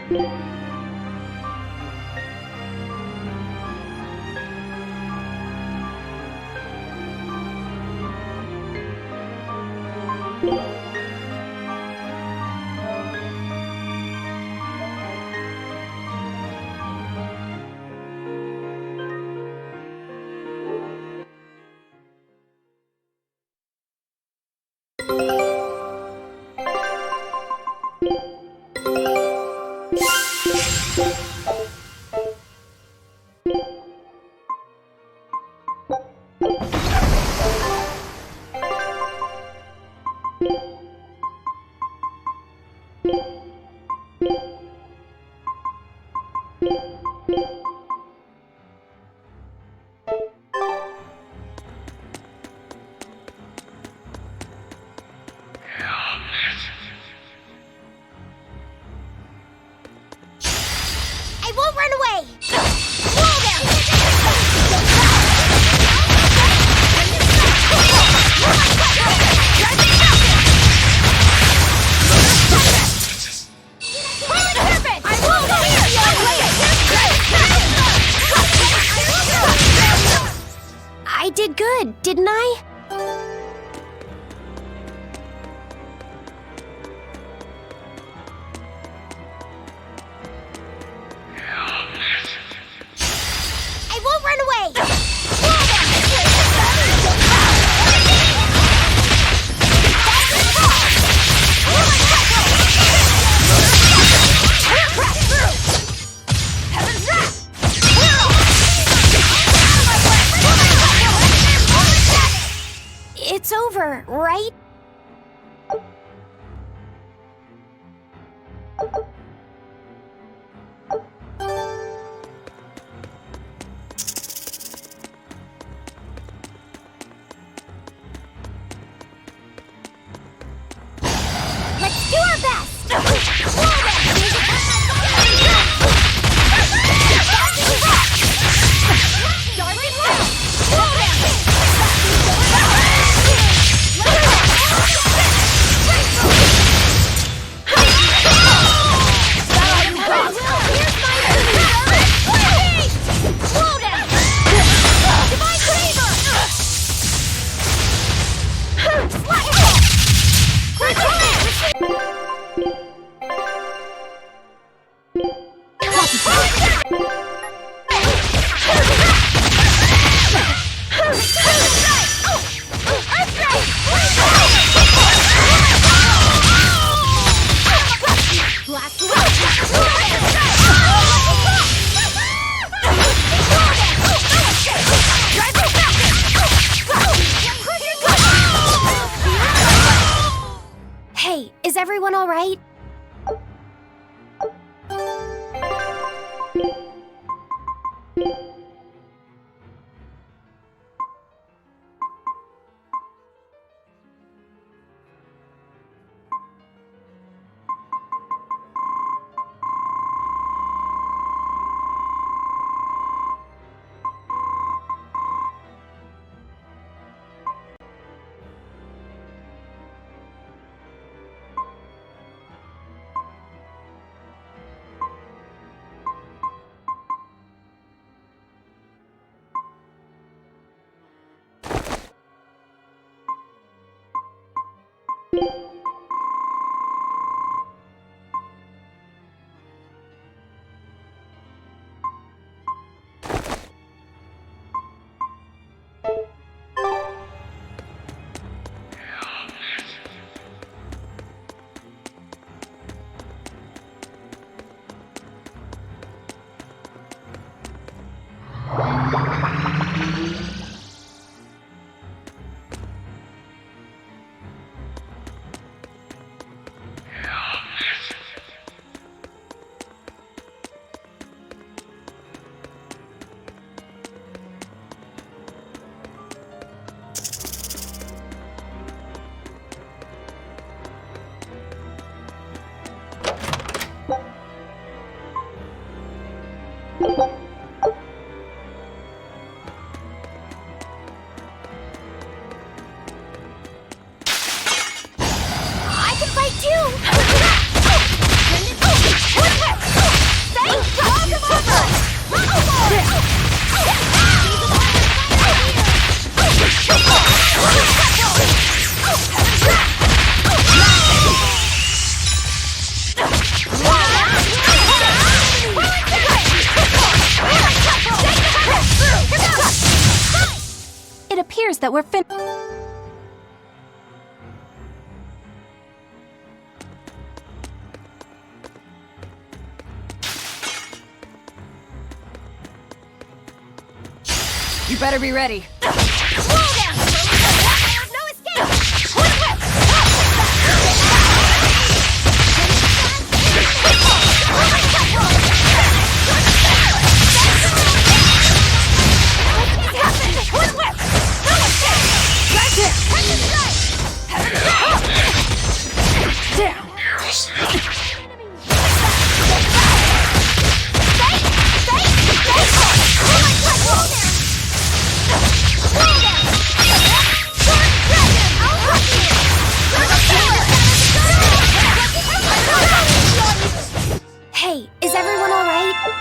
I did good, didn't I? I won't run away! It's over, right? Let's do our best! Hey, is everyone all right? I can fight too! that we're You better be ready. Slow down! There's no escape! Hey, is everyone all right?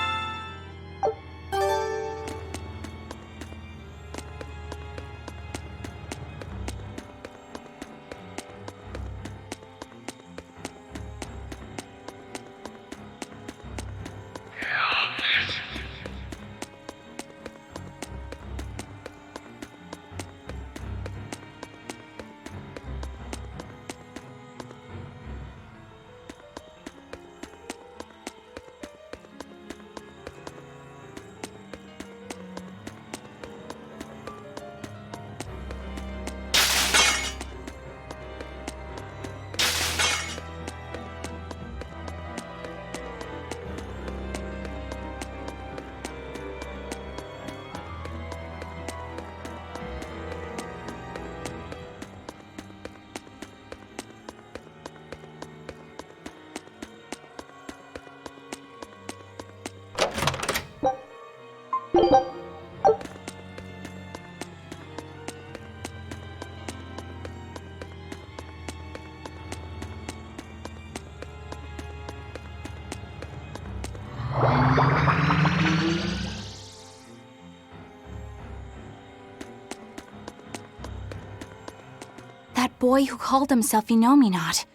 That boy who called himself Inominat.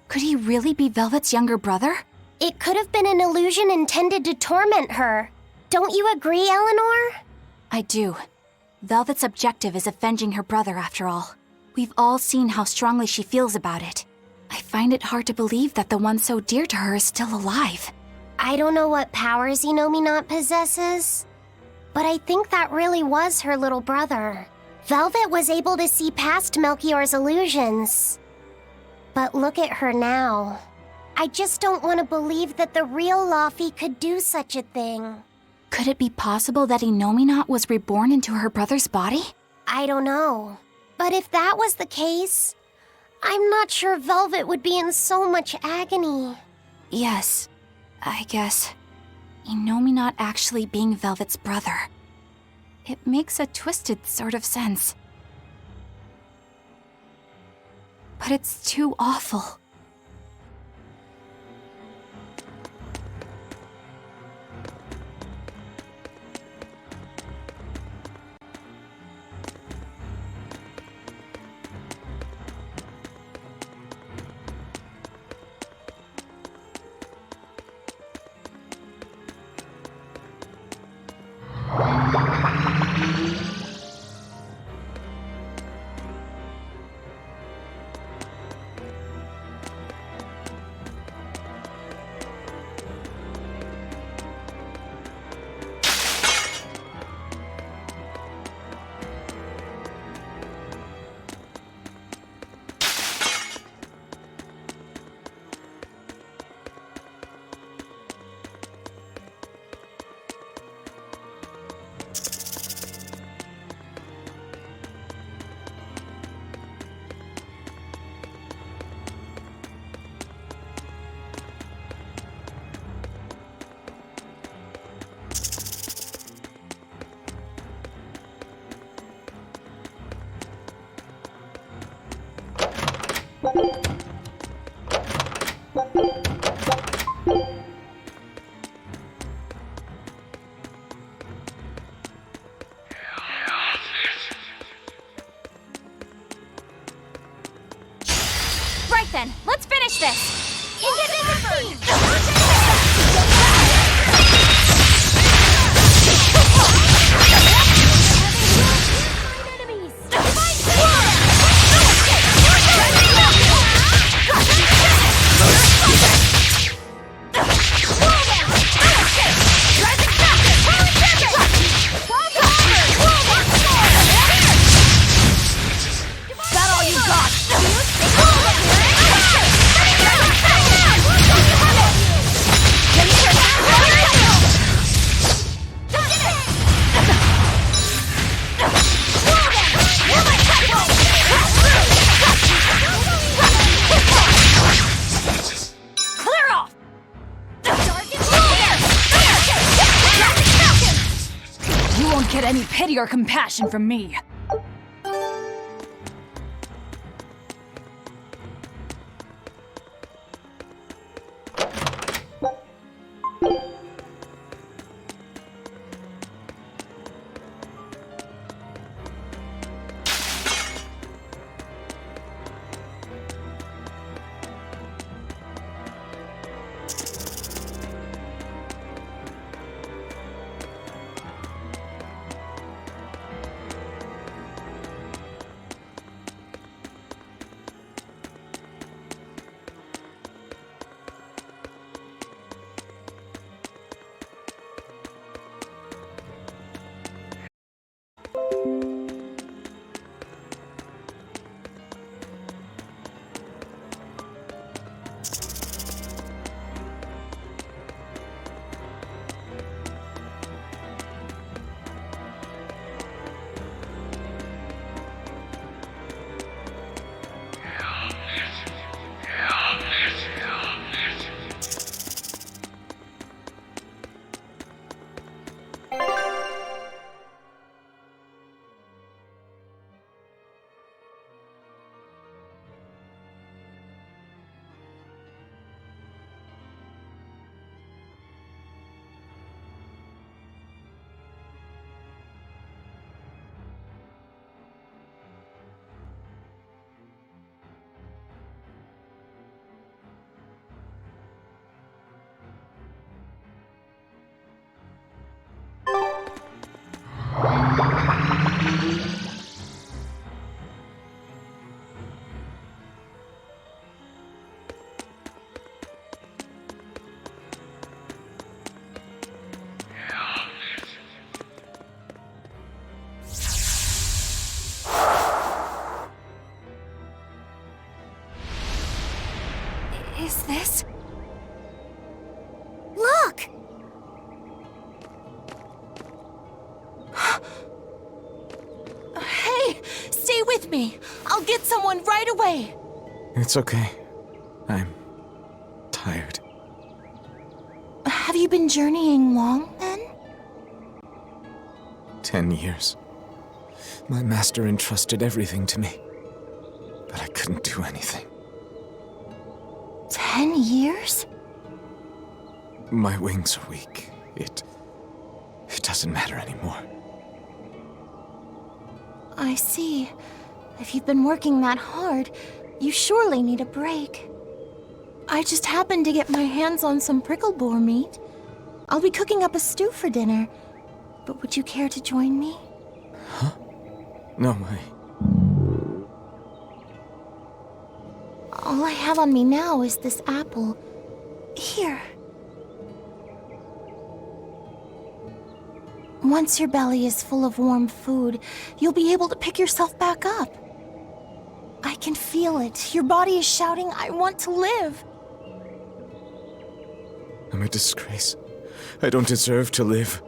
Could he really be Velvet's younger brother? It could have been an illusion intended to torment her. Don't you agree, Eleanor? I do. Velvet's objective is avenging her brother, after all. We've all seen how strongly she feels about it. I find it hard to believe that the one so dear to her is still alive. I don't know what powers Inominat possesses, but I think that really was her little brother. Velvet was able to see past Melchior's illusions. But look at her now. I just don't want to believe that the real Laufey could do such a thing. Could it be possible that Inominat was reborn into her brother's body? I don't know. But if that was the case, I'm not sure Velvet would be in so much agony. Yes, I guess. Inominat actually being Velvet's brother. It makes a twisted sort of sense. But it's too awful. won't get any pity or compassion from me. Is this? Look! Hey, stay with me. I'll get someone right away. It's okay. I'm tired. Have you been journeying long, then? 10 years. My master entrusted everything to me, but I couldn't do anything. 10 years? My wings are weak. It doesn't matter anymore. I see. If you've been working that hard, you surely need a break. I just happened to get my hands on some prickle boar meat. I'll be cooking up a stew for dinner. But would you care to join me? Huh? No way. All I have on me now is this apple. Here. Once your belly is full of warm food, you'll be able to pick yourself back up. I can feel it. Your body is shouting, I want to live. I'm a disgrace. I don't deserve to live.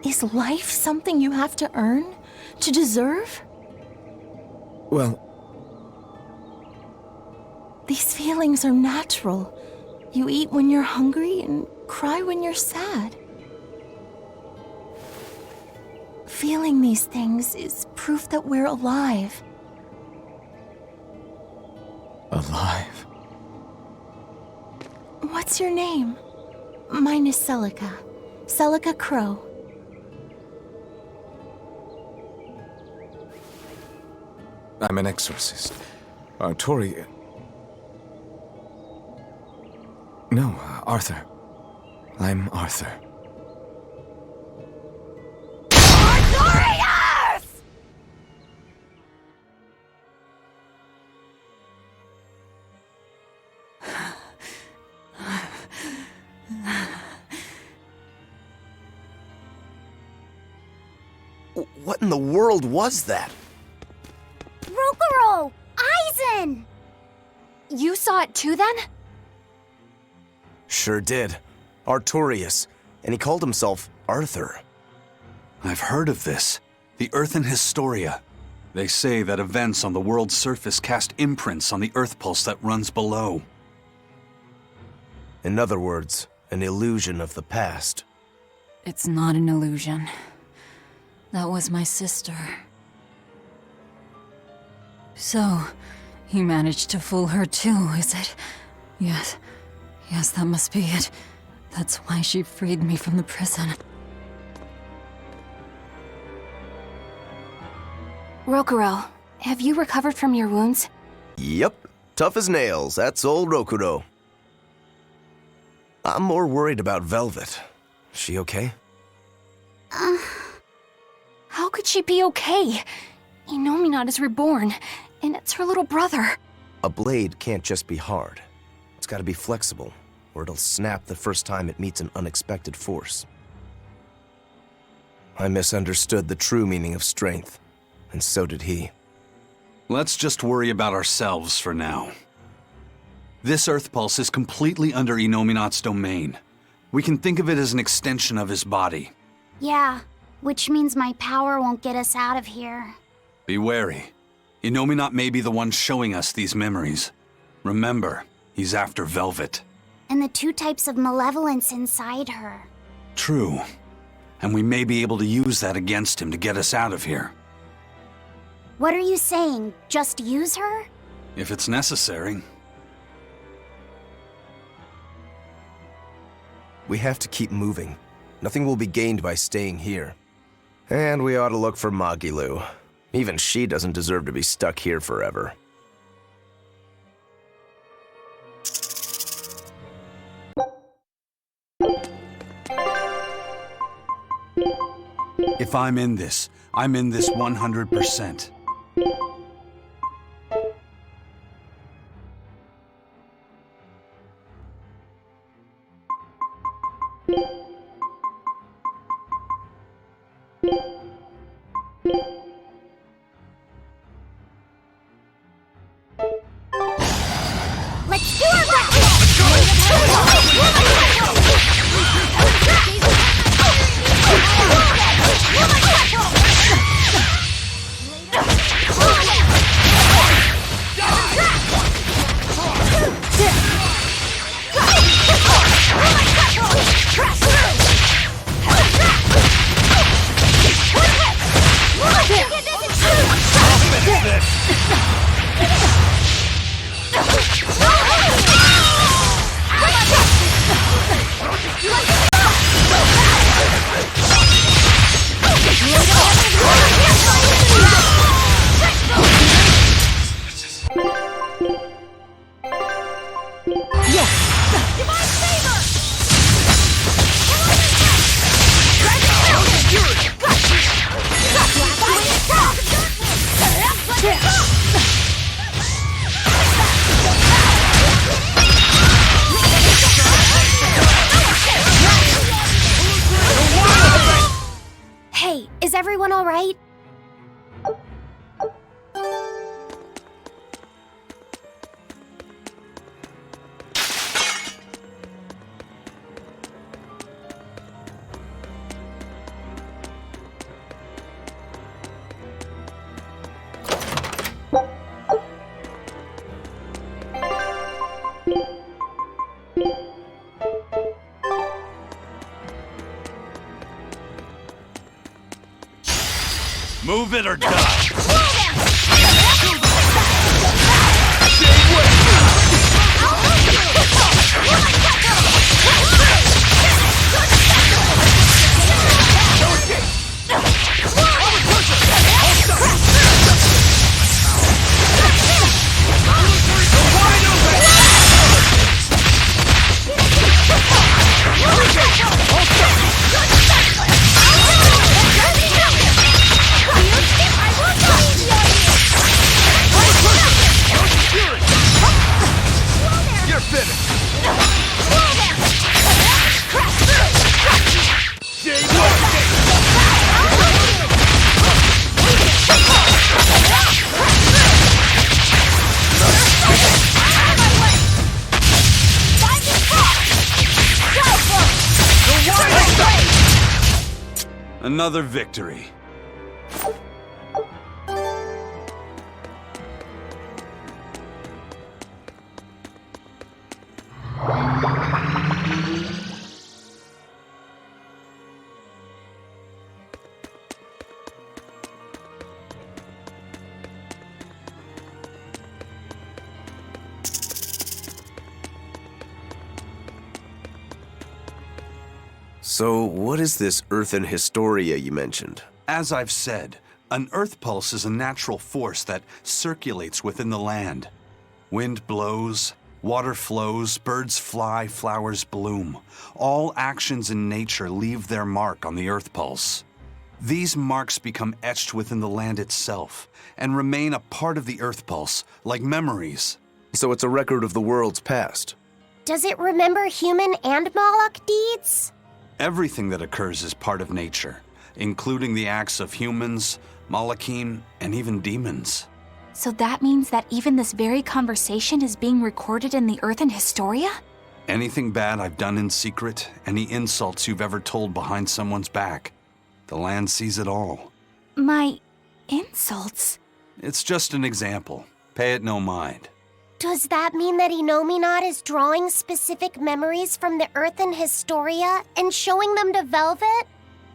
Is life something you have to earn? To deserve? Well, these feelings are natural. You eat when you're hungry and cry when you're sad. Feeling these things is proof that we're alive. alive. What's your name? Mine is Celica. Celica Crow. I'm an exorcist. Tori... No, Arthur. I'm Arthur. Artorias! What in the world was that? Rokuro! Aizen! You saw it too, then? Sure did. Artorias. And he called himself Arthur. I've heard of this. The Earthen Historia. They say that events on the world's surface cast imprints on the Earth pulse that runs below. In other words, an illusion of the past. It's not an illusion. That was my sister. So, he managed to fool her too, is it? Yes, that must be it. That's why she freed me from the prison. Rokuro, have you recovered from your wounds? Yep, tough as nails, that's old Rokuro. I'm more worried about Velvet. Is she okay? How could she be okay? Inominat is reborn, and it's her little brother. A blade can't just be hard. It's gotta be flexible, or it'll snap the first time it meets an unexpected force. I misunderstood the true meaning of strength, and so did he. Let's just worry about ourselves for now. This Earth Pulse is completely under Inominat's domain. We can think of it as an extension of his body. Yeah, which means my power won't get us out of here. Be wary. Inominat may be the one showing us these memories. Remember, he's after Velvet. And the two types of malevolence inside her. True. And we may be able to use that against him to get us out of here. What are you saying? Just use her? If it's necessary. We have to keep moving. Nothing will be gained by staying here. And we ought to look for Magilu. Even she doesn't deserve to be stuck here forever. If I'm in this 100%. Let's do it! Hey, is everyone all right? Move it or die! Another victory. So, what is this earthen hysteria you mentioned? As I've said, an earth pulse is a natural force that circulates within the land. Wind blows, water flows, birds fly, flowers bloom. All actions in nature leave their mark on the earth pulse. These marks become etched within the land itself and remain a part of the earth pulse, like memories. So it's a record of the world's past. Does it remember human and Moloch deeds? Everything that occurs is part of nature, including the acts of humans, Malachim, and even demons. So that means that even this very conversation is being recorded in the Earthen Historia? Anything bad I've done in secret, any insults you've ever told behind someone's back, the land sees it all. My insults? It's just an example. Pay it no mind. Does that mean that Innominat is drawing specific memories from the Earthen Historia and showing them to Velvet?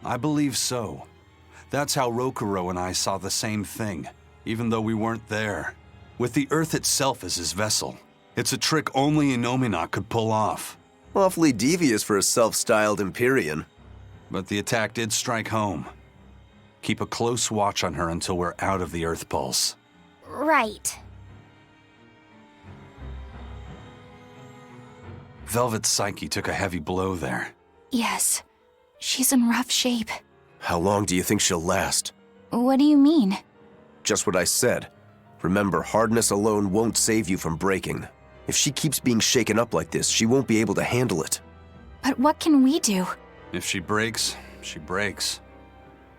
I believe so. That's how Rokuro and I saw the same thing, even though we weren't there. With the Earth itself as his vessel. It's a trick only Innominat could pull off. Awfully devious for a self-styled Empyrean. But the attack did strike home. Keep a close watch on her until we're out of the Earth Pulse. Right. Velvet's psyche took a heavy blow there. Yes. She's in rough shape. How long do you think she'll last? What do you mean? Just what I said. Remember, hardness alone won't save you from breaking. If she keeps being shaken up like this, she won't be able to handle it. But what can we do? If she breaks, she breaks.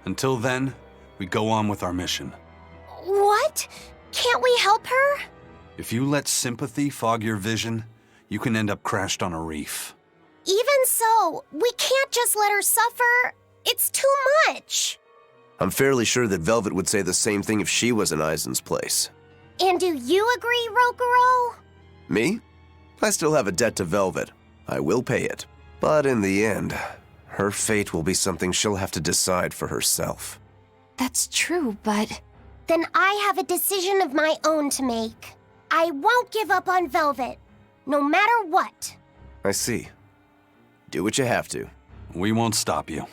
Until then, we go on with our mission. What? Can't we help her? If you let sympathy fog your vision, you can end up crashed on a reef. Even so, we can't just let her suffer. It's too much. I'm fairly sure that Velvet would say the same thing if she was in Aizen's place. And do you agree, Rokuro? Me? I still have a debt to Velvet. I will pay it. But in the end, her fate will be something she'll have to decide for herself. That's true, but... Then I have a decision of my own to make. I won't give up on Velvet, no matter what. I see. Do what you have to. We won't stop you.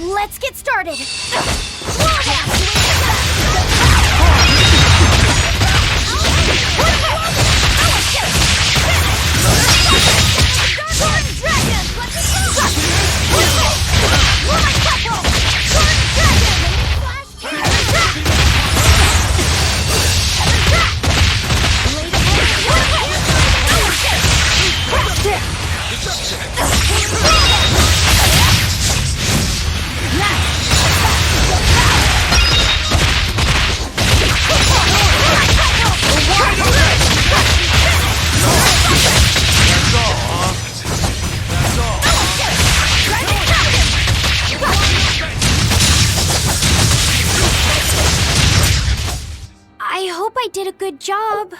Let's get started. I hope I did a good job.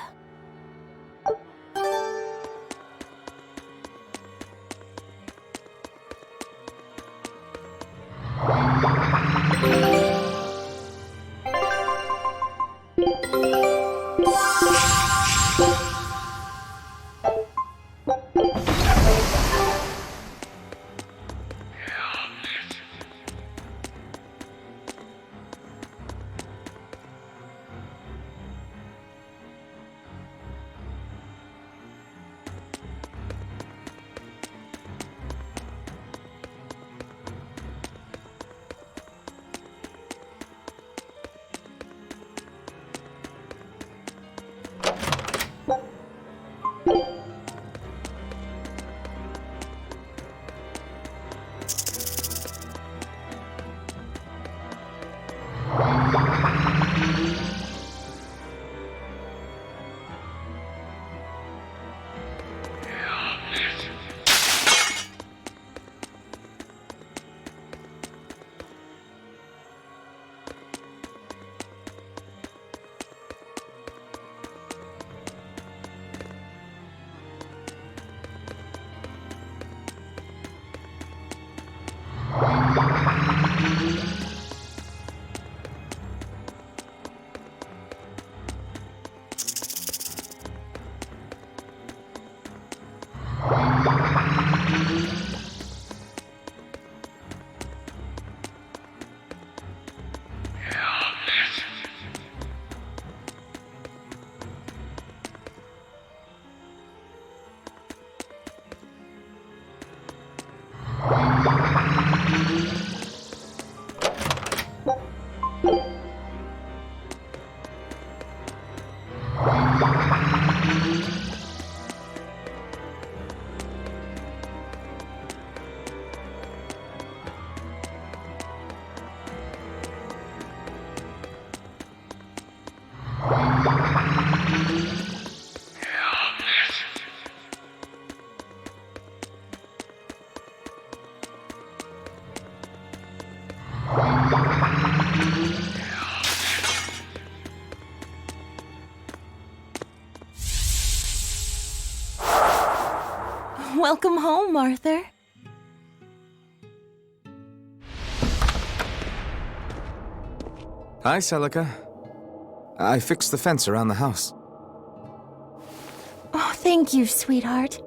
Welcome home, Arthur. Hi, Celica. I fixed the fence around the house. Oh, thank you, sweetheart.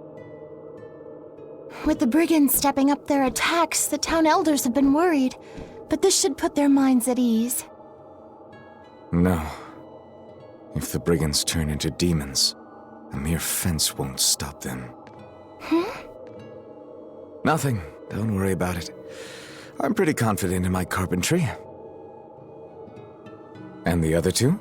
With the brigands stepping up their attacks, the town elders have been worried, but this should put their minds at ease. No. If the brigands turn into demons, a mere fence won't stop them. Nothing. Don't worry about it. I'm pretty confident in my carpentry. And the other two?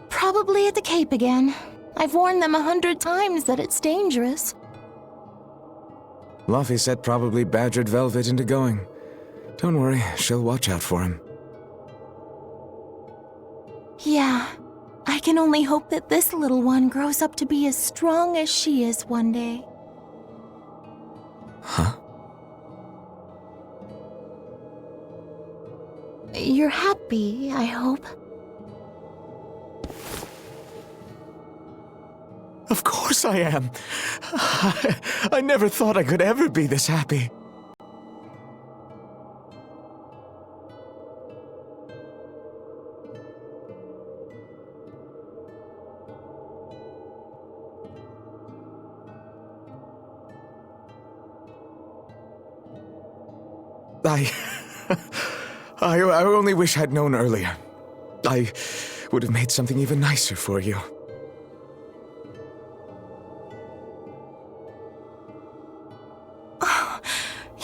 Probably at the Cape again. I've warned them 100 times that it's dangerous. Luffy said probably badgered Velvet into going. Don't worry, she'll watch out for him. Yeah. I can only hope that this little one grows up to be as strong as she is one day. Huh? You're happy, I hope. Of course I am. I never thought I could ever be this happy. I only wish I'd known earlier. I would have made something even nicer for you. Oh,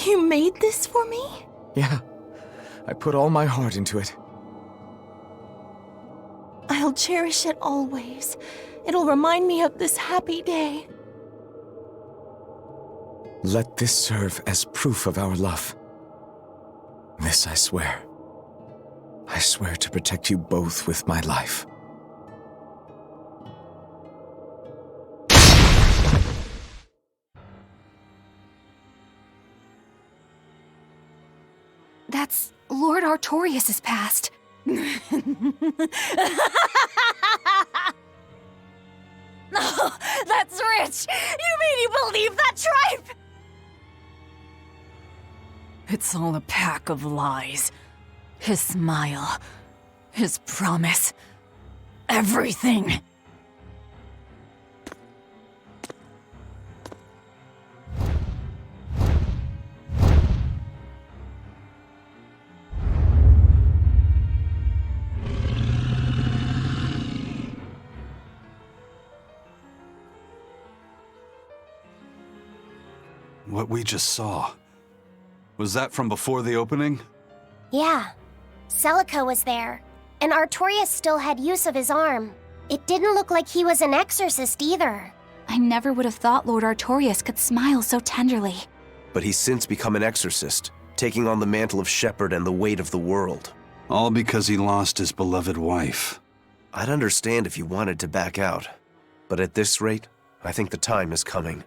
you made this for me? Yeah, I put all my heart into it. I'll cherish it always. It'll remind me of this happy day. Let this serve as proof of our love. This I swear. I swear to protect you both with my life. That's Lord Artorias' past. Oh, that's rich! You mean you believe that tripe? It's all a pack of lies. His smile, his promise, everything. What we just saw. Was that from before the opening? Yeah. Celica was there, and Artorias still had use of his arm. It didn't look like he was an exorcist either. I never would have thought Lord Artorias could smile so tenderly. But he's since become an exorcist, taking on the mantle of shepherd and the weight of the world. All because he lost his beloved wife. I'd understand if you wanted to back out. But at this rate, I think the time is coming.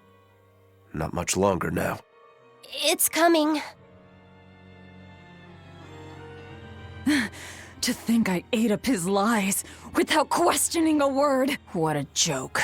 Not much longer now. It's coming. To think I ate up his lies without questioning a word. What a joke.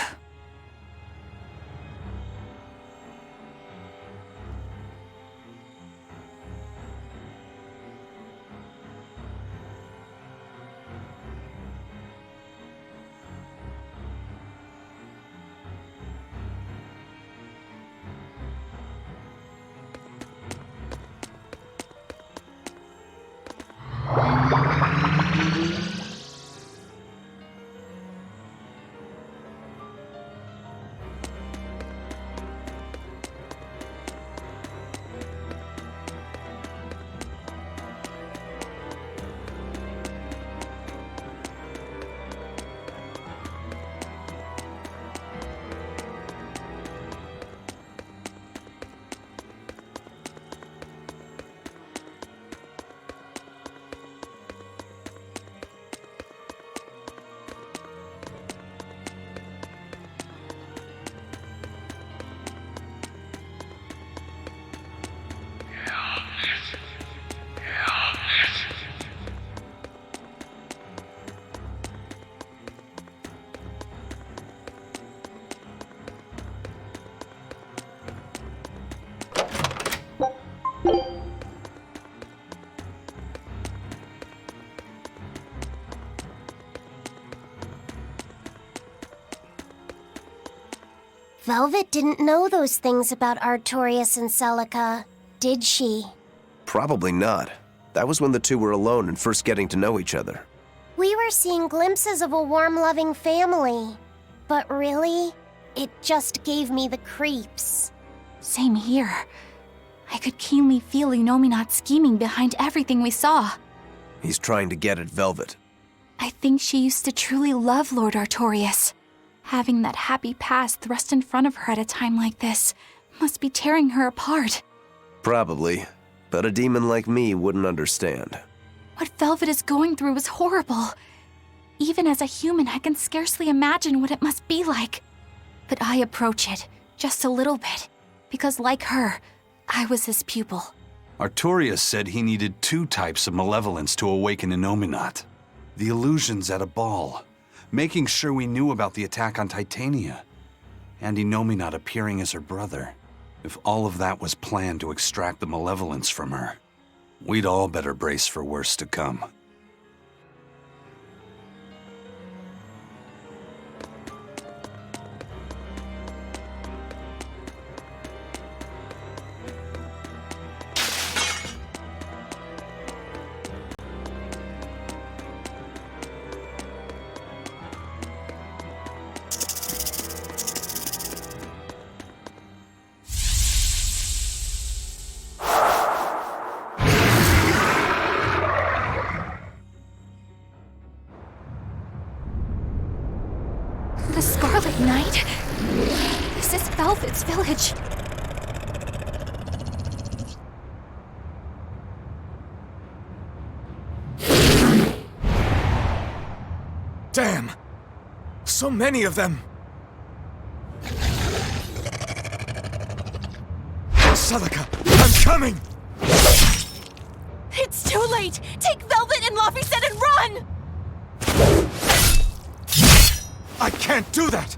Velvet didn't know those things about Artorias and Celica, did she? Probably not. That was when the two were alone and first getting to know each other. We were seeing glimpses of a warm, loving family. But really, it just gave me the creeps. Same here. I could keenly feel Inominat scheming behind everything we saw. He's trying to get at Velvet. I think she used to truly love Lord Artorias. Having that happy past thrust in front of her at a time like this must be tearing her apart. Probably. But a demon like me wouldn't understand. What Velvet is going through is horrible. Even as a human, I can scarcely imagine what it must be like. But I approach it, just a little bit, because like her, I was his pupil. Artorias said he needed 2 types of malevolence to awaken Inominat. The illusions at a ball, making sure we knew about the attack on Titania, and Inominat appearing as her brother. If all of that was planned to extract the malevolence from her, we'd all better brace for worse to come. The Scarlet Knight? This is Velvet's village. Damn! So many of them! Celica, I'm coming! It's too late! Take Velvet and Laphicet and run! I can't do that!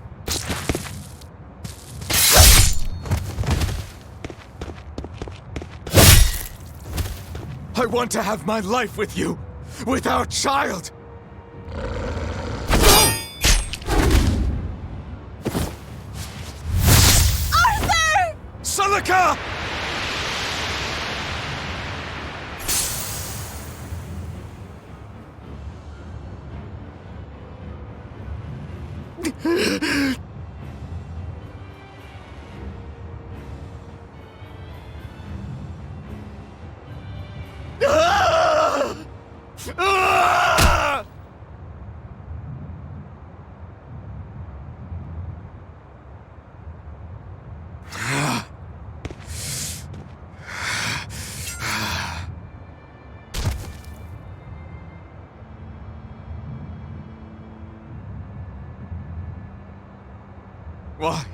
I want to have my life with you, with our child! Arthur! Celica! Why?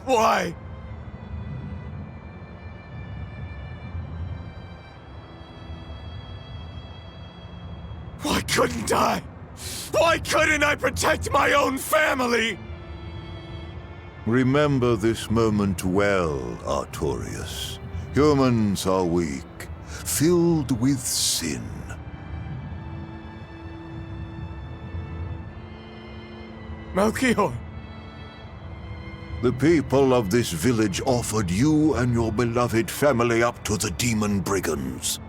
Why? Why couldn't I? Why couldn't I protect my own family? Remember this moment well, Artorias. Humans are weak, filled with sin. Melchior! The people of this village offered you and your beloved family up to the demon brigands.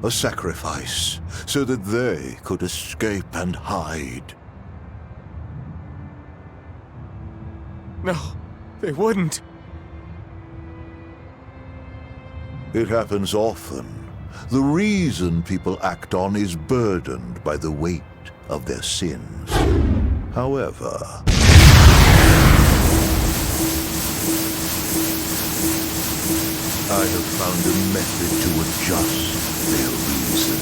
A sacrifice, so that they could escape and hide. No, they wouldn't. It happens often. The reason people act on is burdened by the weight of their sins. However, I have found a method to adjust their reason.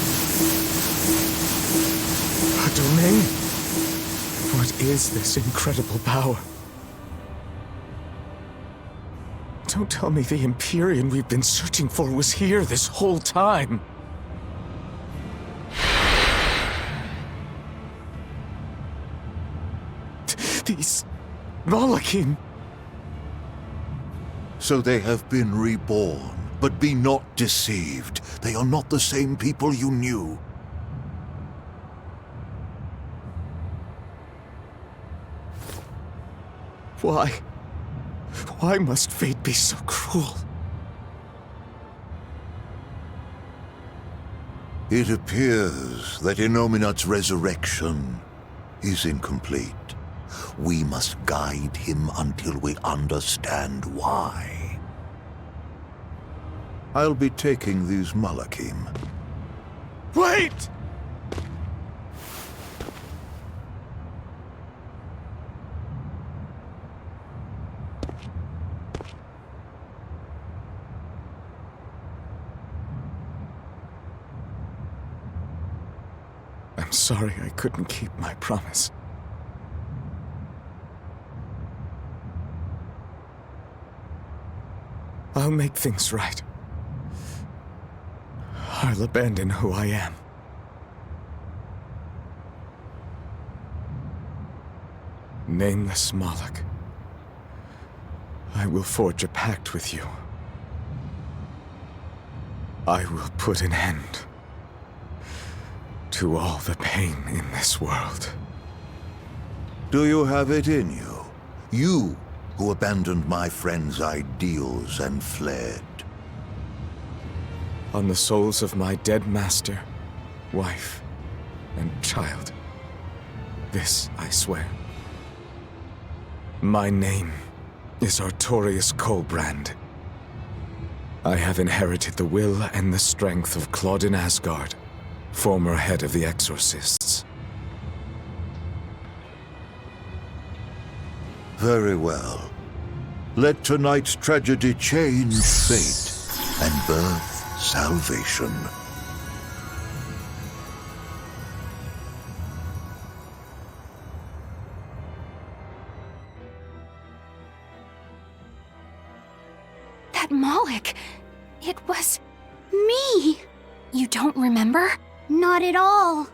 A domain? What is this incredible power? Don't tell me the Empyrean we've been searching for was here this whole time. These Malakim. So they have been reborn, but be not deceived. They are not the same people you knew. Why? Why must fate be so cruel? It appears that Innominat's resurrection is incomplete. We must guide him until we understand why. I'll be taking these Malakim. Wait! I'm sorry I couldn't keep my promise. I'll make things right. I'll abandon who I am. Nameless Moloch, I will forge a pact with you. I will put an end to all the pain in this world. Do you have it in you? You who abandoned my friend's ideals and fled. On the souls of my dead master, wife, and child. This I swear. My name is Artorius Colbrand. I have inherited the will and the strength of Claudin Asgard, former head of the Exorcists. Very well. Let tonight's tragedy change fate and birth salvation. That Moloch, it was me. You don't remember? Not at all.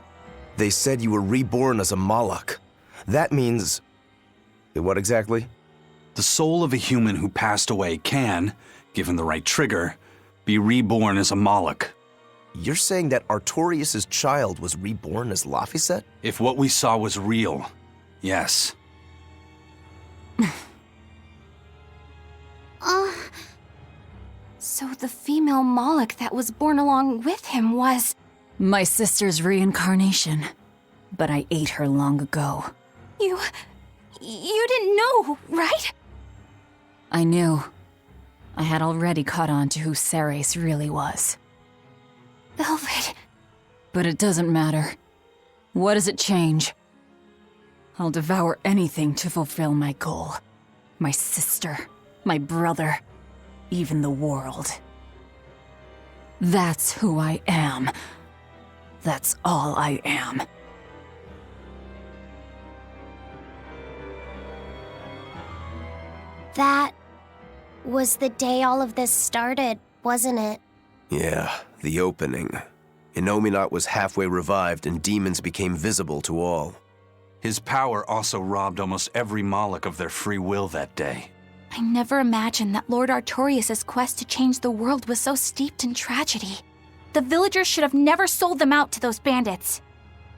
They said you were reborn as a Moloch. That means... what exactly? The soul of a human who passed away can, given the right trigger, be reborn as a Moloch. You're saying that Artorius' child was reborn as Laphicet? If what we saw was real, yes. So the female Moloch that was born along with him was... My sister's reincarnation. But I ate her long ago. You didn't know, right? I knew. I had already caught on to who Ceres really was. Velvet. But it doesn't matter. What does it change? I'll devour anything to fulfill my goal. My sister, my brother, even the world. That's who I am. That's all I am. That was the day all of this started, wasn't it? Yeah, the opening. Innominat was halfway revived and demons became visible to all. His power also robbed almost every Moloch of their free will that day. I never imagined that Lord Artorius' quest to change the world was so steeped in tragedy. The villagers should have never sold them out to those bandits.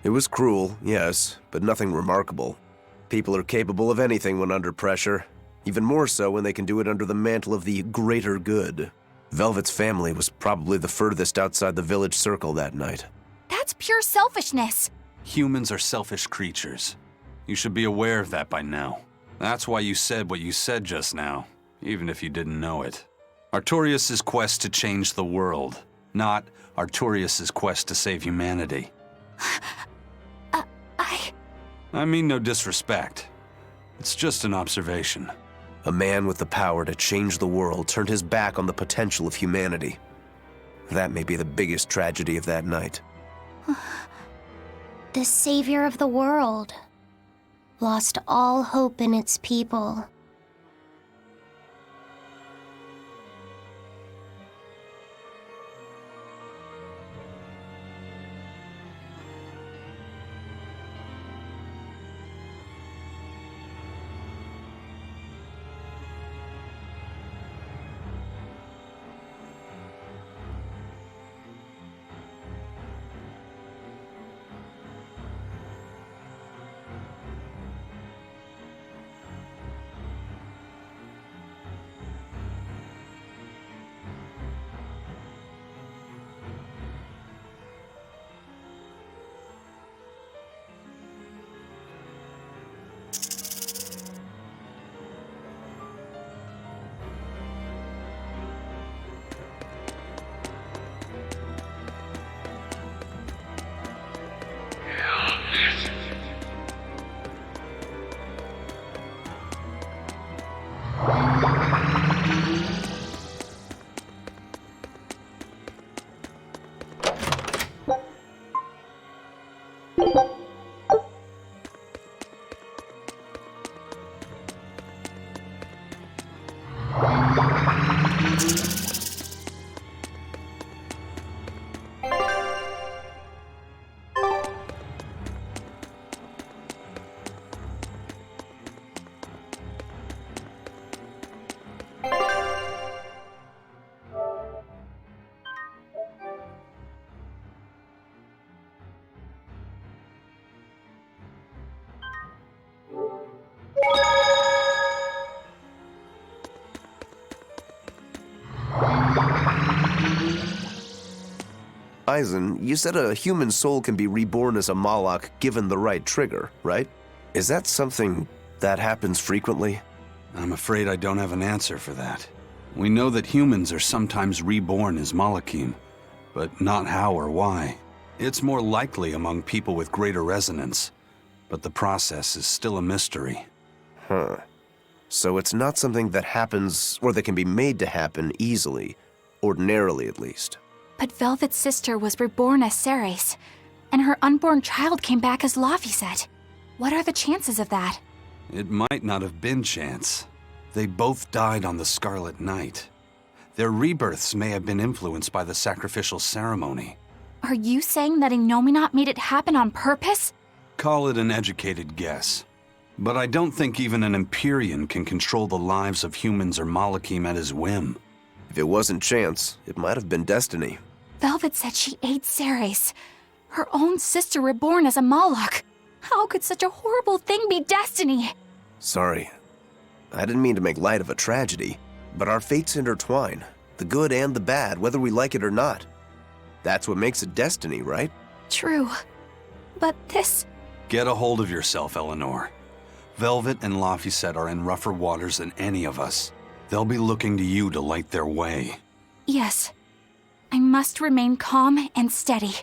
It was cruel, yes, but nothing remarkable. People are capable of anything when under pressure. Even more so when they can do it under the mantle of the greater good. Velvet's family was probably the furthest outside the village circle that night. That's pure selfishness. Humans are selfish creatures. You should be aware of that by now. That's why you said what you said just now, even if you didn't know it. Artorius' quest to change the world, not Artorius' quest to save humanity. I mean no disrespect. It's just an observation. A man with the power to change the world turned his back on the potential of humanity. That may be the biggest tragedy of that night. The savior of the world lost all hope in its people. Horizon, you said a human soul can be reborn as a Moloch given the right trigger, right? Is that something that happens frequently? I'm afraid I don't have an answer for that. We know that humans are sometimes reborn as Malachim, but not how or why. It's more likely among people with greater resonance, but the process is still a mystery. Huh. So it's not something that happens, or that can be made to happen easily, ordinarily at least. But Velvet's sister was reborn as Ceres, and her unborn child came back as Laphicet. What are the chances of that? It might not have been chance. They both died on the Scarlet Night. Their rebirths may have been influenced by the sacrificial ceremony. Are you saying that Innominat made it happen on purpose? Call it an educated guess. But I don't think even an Empyrean can control the lives of humans or Malachim at his whim. If it wasn't chance, it might have been destiny. Velvet said she ate Ceres, her own sister reborn as a Moloch. How could such a horrible thing be destiny? Sorry. I didn't mean to make light of a tragedy, but our fates intertwine, the good and the bad, whether we like it or not. That's what makes it destiny, right? True. But this... Get a hold of yourself, Eleanor. Velvet and Laphicet are in rougher waters than any of us. They'll be looking to you to light their way. Yes. I must remain calm and steady.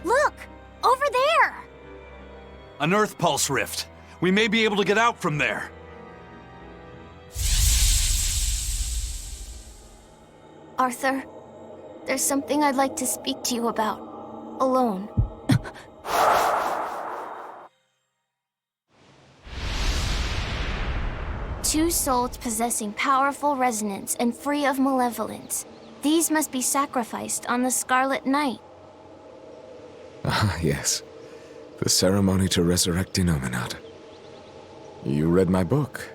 Look! Over there! An Earth Pulse rift. We may be able to get out from there. Arthur, there's something I'd like to speak to you about. Alone. Two souls possessing powerful resonance and free of malevolence. These must be sacrificed on the Scarlet Night. Ah, yes. The ceremony to resurrect Innominat. You read my book.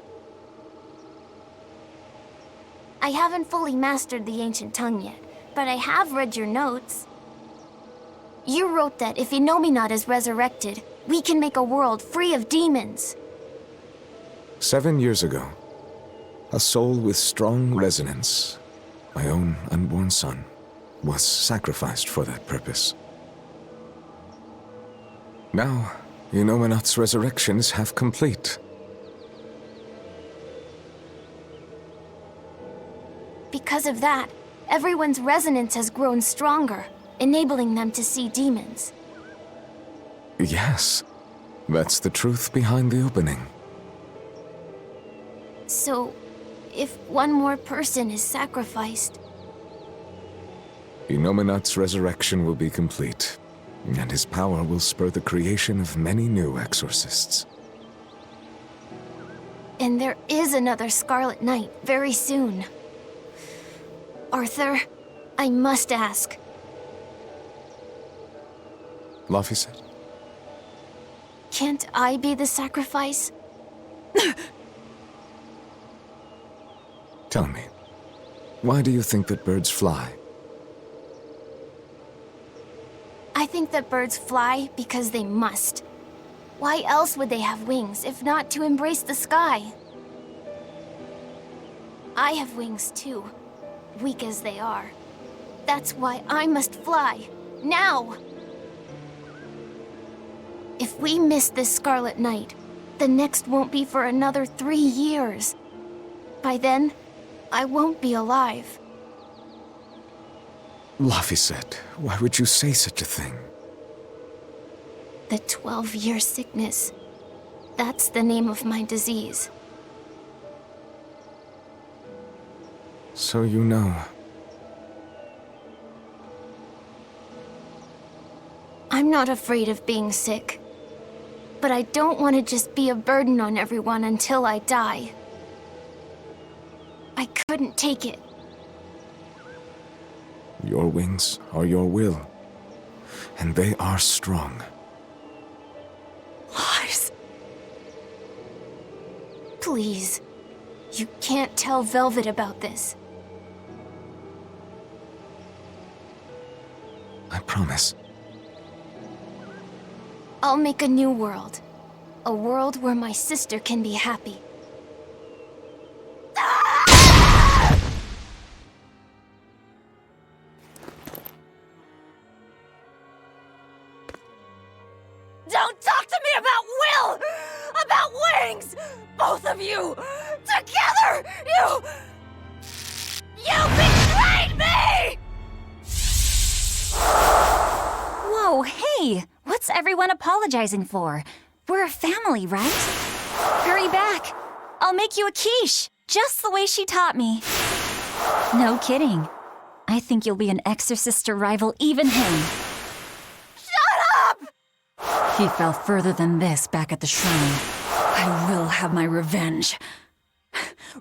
I haven't fully mastered the ancient tongue yet, but I have read your notes. You wrote that if Innominat is resurrected, we can make a world free of demons. 7 years ago, a soul with strong resonance, my own unborn son, was sacrificed for that purpose. Now, Innominat's resurrection is half complete. Because of that, everyone's resonance has grown stronger, enabling them to see demons. Yes, that's the truth behind the opening. So, if one more person is sacrificed... Innominat's resurrection will be complete, and his power will spur the creation of many new exorcists. And there is another Scarlet Night very soon. Arthur, I must ask. Laphicet? Can't I be the sacrifice? Tell me, why do you think that birds fly? I think that birds fly because they must. Why else would they have wings if not to embrace the sky? I have wings too, weak as they are. That's why I must fly, now! If we miss this Scarlet Night, the next won't be for another 3 years. By then, I won't be alive. Laphicet, why would you say such a thing? The 12-year sickness. That's the name of my disease. So you know. I'm not afraid of being sick. But I don't want to just be a burden on everyone until I die. I couldn't take it. Your wings are your will. And they are strong. Lies. Please. You can't tell Velvet about this. I promise. I'll make a new world. A world where my sister can be happy. Don't talk to me about will! About wings! Both of you! Together! You betrayed me! Whoa, hey! What's everyone apologizing for? We're a family, right? Hurry back. I'll make you a quiche, just the way she taught me. No kidding. I think you'll be an exorcist to rival even him. Shut up! He fell further than this back at the shrine. I will have my revenge.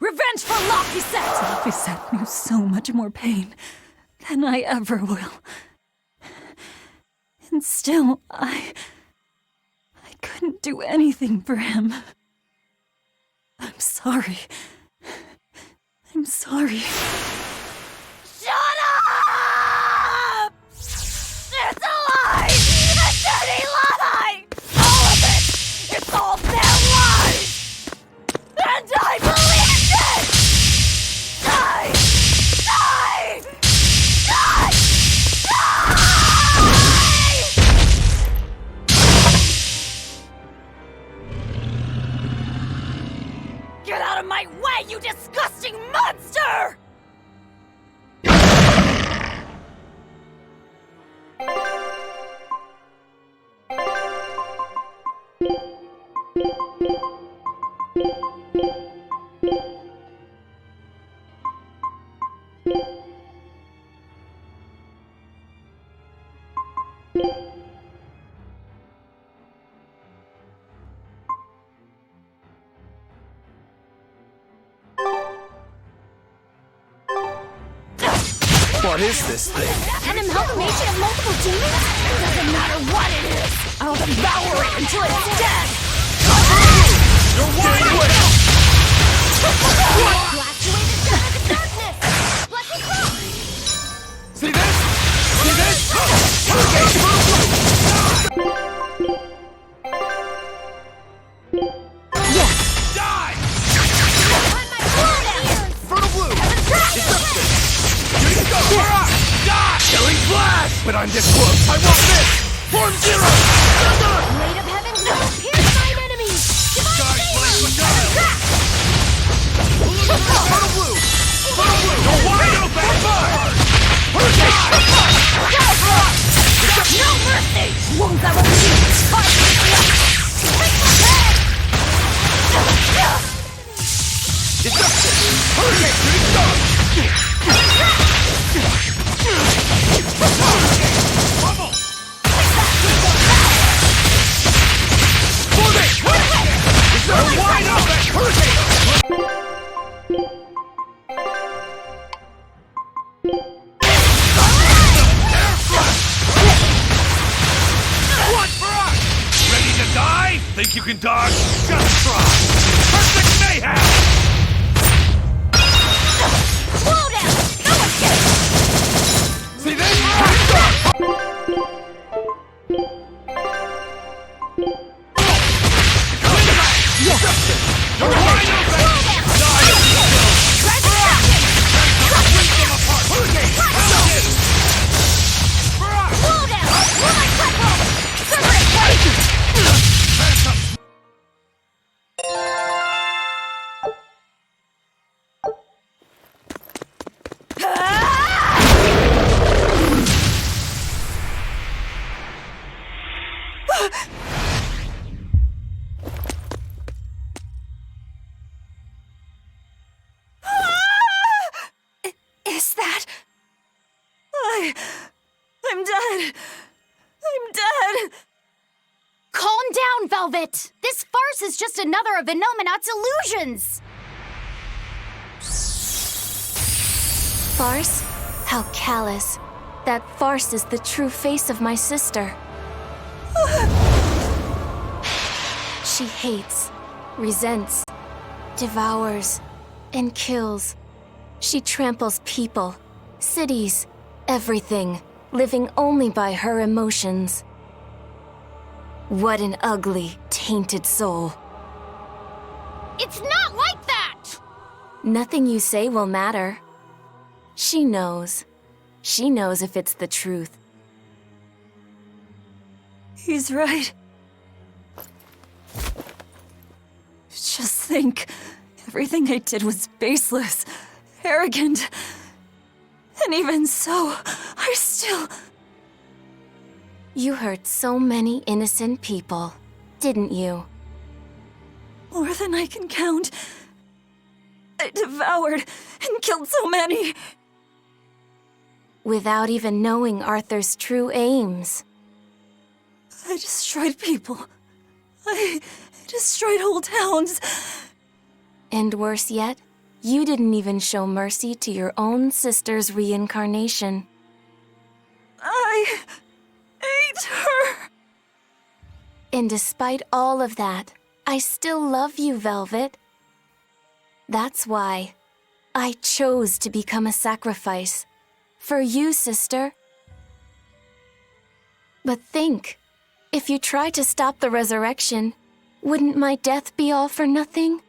Revenge for Laphicet! Laphicet knew so much more pain than I ever will. And still, I couldn't do anything for him. I'm sorry. I'm sorry. Shut up! It's a lie! A dirty lie! All of it! It's all their lies! And I believed it! Die! Die! Die! Die! Get out of my way, you disgusting monster! What is this thing? An amalgamation of multiple demons? Doesn't matter what it is! I'll devour it until it's dead! You're wide awake! Fluctuated down into darkness! Let me go! See this? See this? Die! Find my blood ears! Fertile blue! Disgusting! Here you go! Die! Killing flash! But I'm this close! I want this! Form zero! Thunder! Blade of heaven will pierce mine enemies! Divine favor! Fertile blue! Fertile blue! You're wide open! No mercy! Wounds I will heal! Disgusting! Hurricane shooting star! Bubble! Move it! It's so wide open! Hurricane! What for us? Ready to die? Think you can dodge? Just try! Perfect mayhem! Slow down! No escape! See this? You're wide open! Die! Break them apart! Hurricane! Slow down! Will I cripple? Separate blade! I'm dead. I'm dead. Calm down, Velvet! This farce is just another of Inominat's illusions! Farce? How callous. That farce is the true face of my sister. She hates, resents, devours, and kills. She tramples people, cities, everything, living only by her emotions. What an ugly, tainted soul. It's not like that! Nothing you say will matter. She knows. She knows if it's the truth. He's right. Just think, everything I did was baseless, arrogant. And even so, I still... You hurt so many innocent people, didn't you? More than I can count. I devoured and killed so many. Without even knowing Arthur's true aims. I destroyed people. I destroyed whole towns. And worse yet, you didn't even show mercy to your own sister's reincarnation. I ate her. And despite all of that, I still love you, Velvet. That's why I chose to become a sacrifice. For you, sister. But think, if you try to stop the resurrection, wouldn't my death be all for nothing?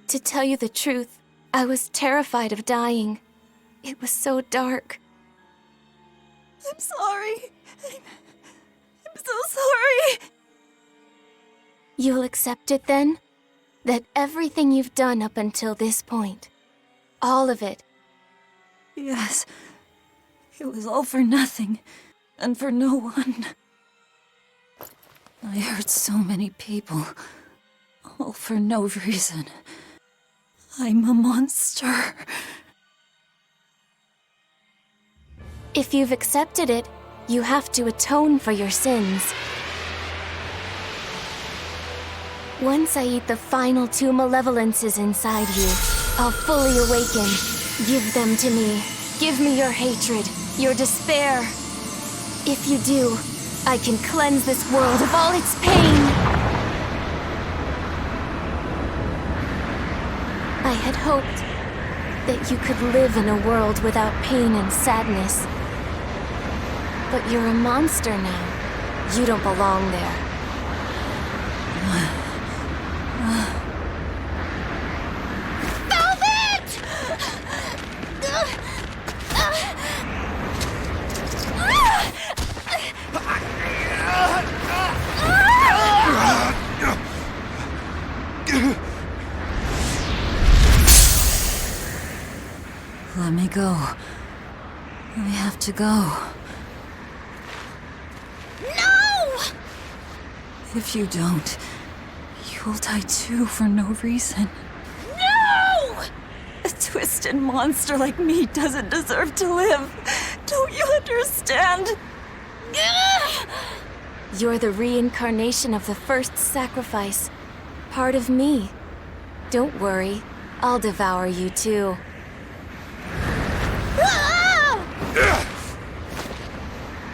To tell you the truth, I was terrified of dying. It was so dark. I'm sorry. I'm so sorry. You'll accept it then? That everything you've done up until this point, all of it. Yes. It was all for nothing. And for no one. I hurt so many people. All for no reason. I'm a monster. If you've accepted it, you have to atone for your sins. Once I eat the final 2 malevolences inside you, I'll fully awaken. Give them to me. Give me your hatred, your despair. If you do, I can cleanse this world of all its pain. I had hoped that you could live in a world without pain and sadness. But you're a monster now. You don't belong there. Let me go. I have to go. No! If you don't, you'll die too for no reason. No! A twisted monster like me doesn't deserve to live. Don't you understand? You're the reincarnation of the first sacrifice. Part of me. Don't worry, I'll devour you too.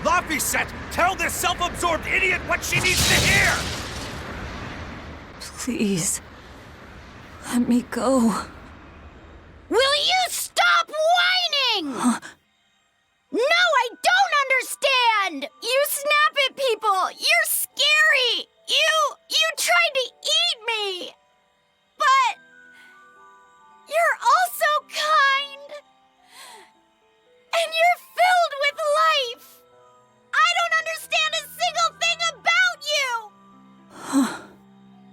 Laphicet, tell this self-absorbed idiot what she needs to hear! Please. Let me go. Will you stop whining? Huh? No, I don't understand! You snap at people! You're scary! You tried to eat me! But you're also kind! And you're filled with life! I don't understand a single thing about you!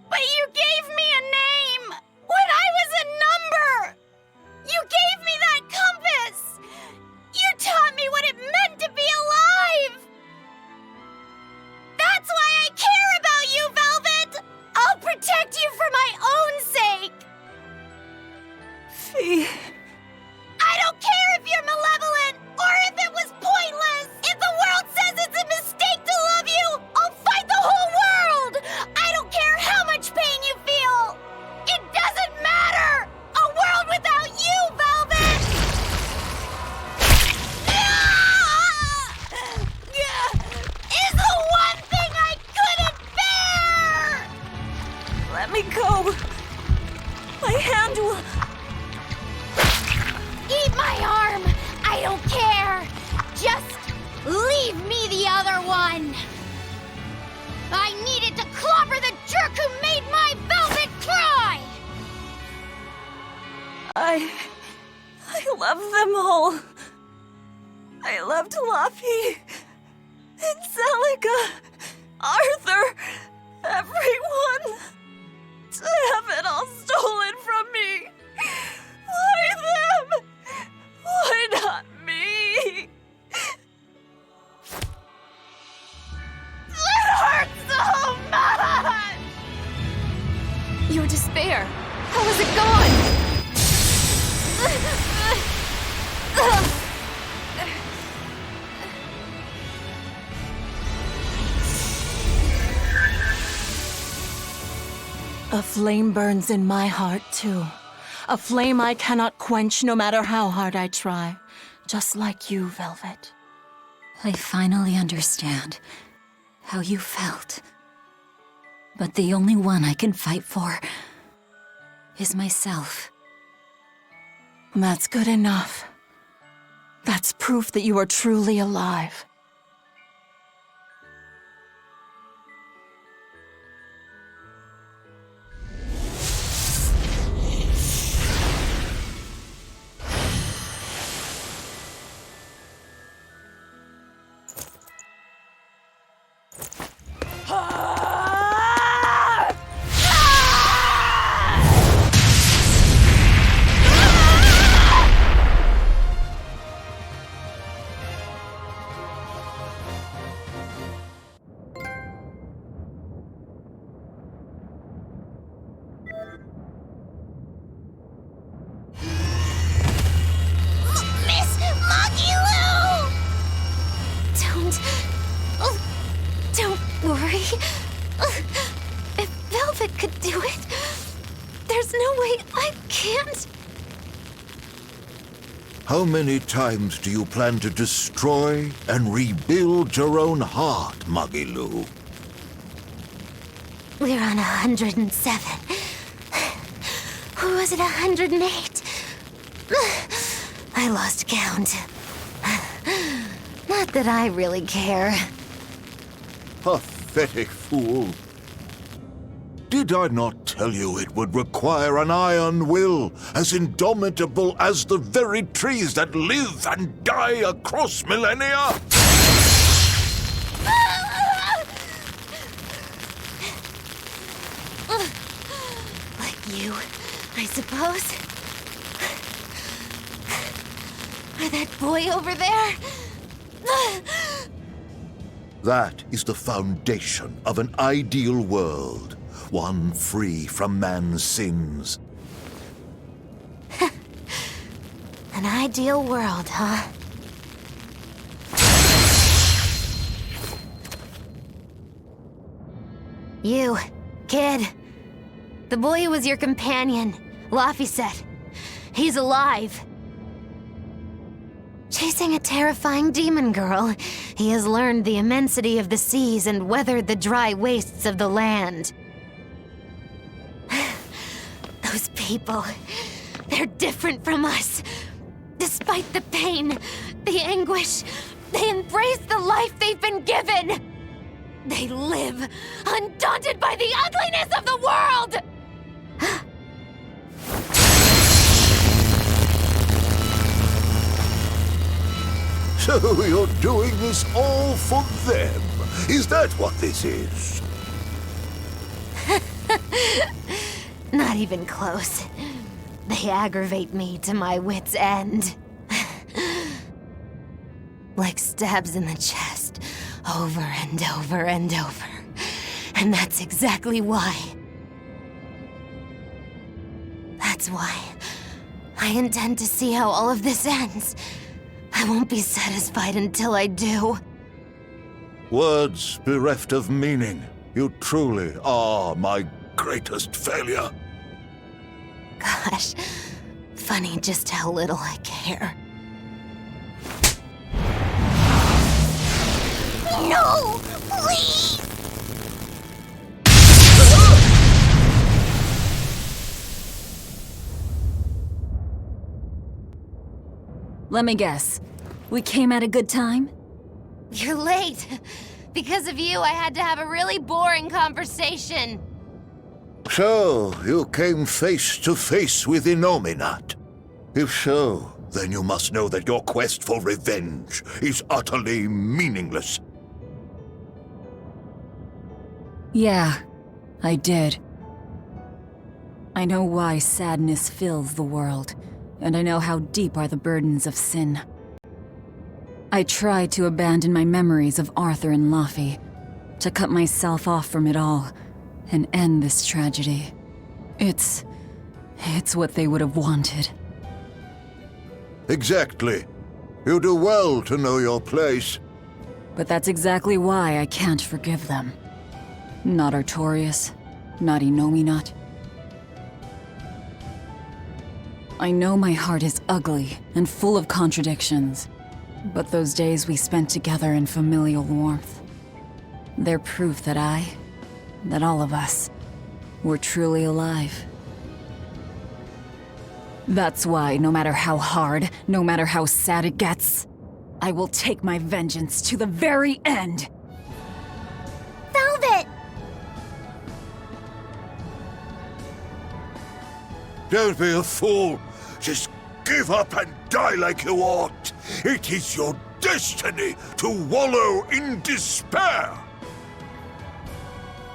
But you gave me a name! When I was a number! You gave love them all. I loved Laffy and Celica, Arthur, everyone. To have it all stolen from me. Why them? Why not me? It hurts so much! Your despair. How is it gone? A flame burns in my heart, too. A flame I cannot quench no matter how hard I try. Just like you, Velvet. I finally understand how you felt. But the only one I can fight for is myself. That's good enough. That's proof that you are truly alive. Don't worry. If Velvet could do it, there's no way I can't. How many times do you plan to destroy and rebuild your own heart, Magilu? We're on 107. Or was it 108? I lost count. Not that I really care. Pathetic fool. Did I not tell you it would require an iron will as indomitable as the very trees that live and die across millennia? Like you, I suppose. Or that boy over there. That is the foundation of an ideal world, one free from man's sins. An ideal world, huh? You, kid. The boy who was your companion, Laphicet. He's alive. Chasing a terrifying demon girl, he has learned the immensity of the seas and weathered the dry wastes of the land. Those people, they're different from us. Despite the pain, the anguish, they embrace the life they've been given. They live, undaunted by the ugliness of the world! So you're doing this all for them? Is that what this is? Not even close. They aggravate me to my wit's end. Like stabs in the chest, over and over and over. And that's exactly why. That's why I intend to see how all of this ends. I won't be satisfied until I do. Words bereft of meaning. You truly are my greatest failure. Gosh, funny just how little I care. No! Please! Let me guess. We came at a good time? You're late. Because of you, I had to have a really boring conversation. So, you came face to face with Inominat. If so, Then you must know that your quest for revenge is utterly meaningless. Yeah, I did. I know why sadness fills the world, and I know how deep are the burdens of sin. I tried to abandon my memories of Arthur and Laffy, to cut myself off from it all, and end this tragedy. It's what they would have wanted. Exactly. You do well to know your place. But that's exactly why I can't forgive them. Not Artorias, not Inominat. I know my heart is ugly and full of contradictions, but those days we spent together in familial warmth, they're proof that all of us, were truly alive. That's why, no matter how hard, no matter how sad it gets, I will take my vengeance to the very end! Velvet! Don't be a fool. Just give up and die like you ought. It is your destiny to wallow in despair.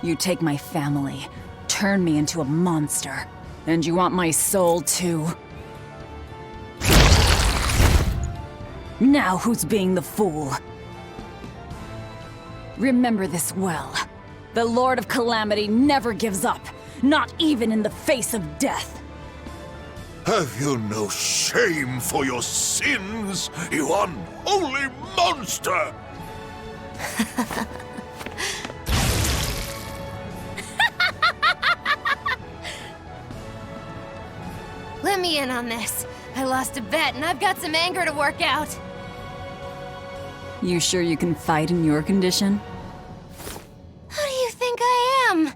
You take my family, turn me into a monster, and you want my soul too? Now who's being the fool? Remember this well. The Lord of Calamity never gives up, not even in the face of death. Have you no shame for your sins, you unholy monster? Let me in on this. I lost a bet and I've got some anger to work out. You sure you can fight in your condition? Who do you think I am?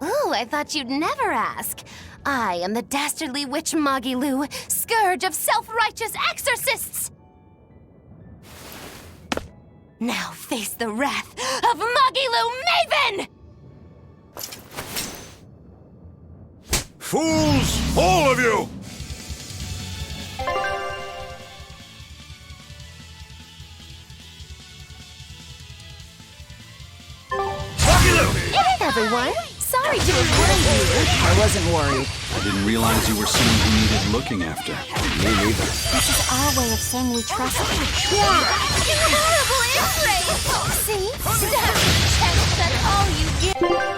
Ooh, I thought you'd never ask. I am the dastardly witch Magilu, scourge of self-righteous exorcists! Now face the wrath of Magilu Maven! Fools, all of you! Hey, everyone! Sorry to have worried you. I wasn't worried. I didn't realize you were someone who needed looking after. Me neither. This is our way of saying we trust you. Yeah. Horrible ingrates! See? Stab chest, that's all you get!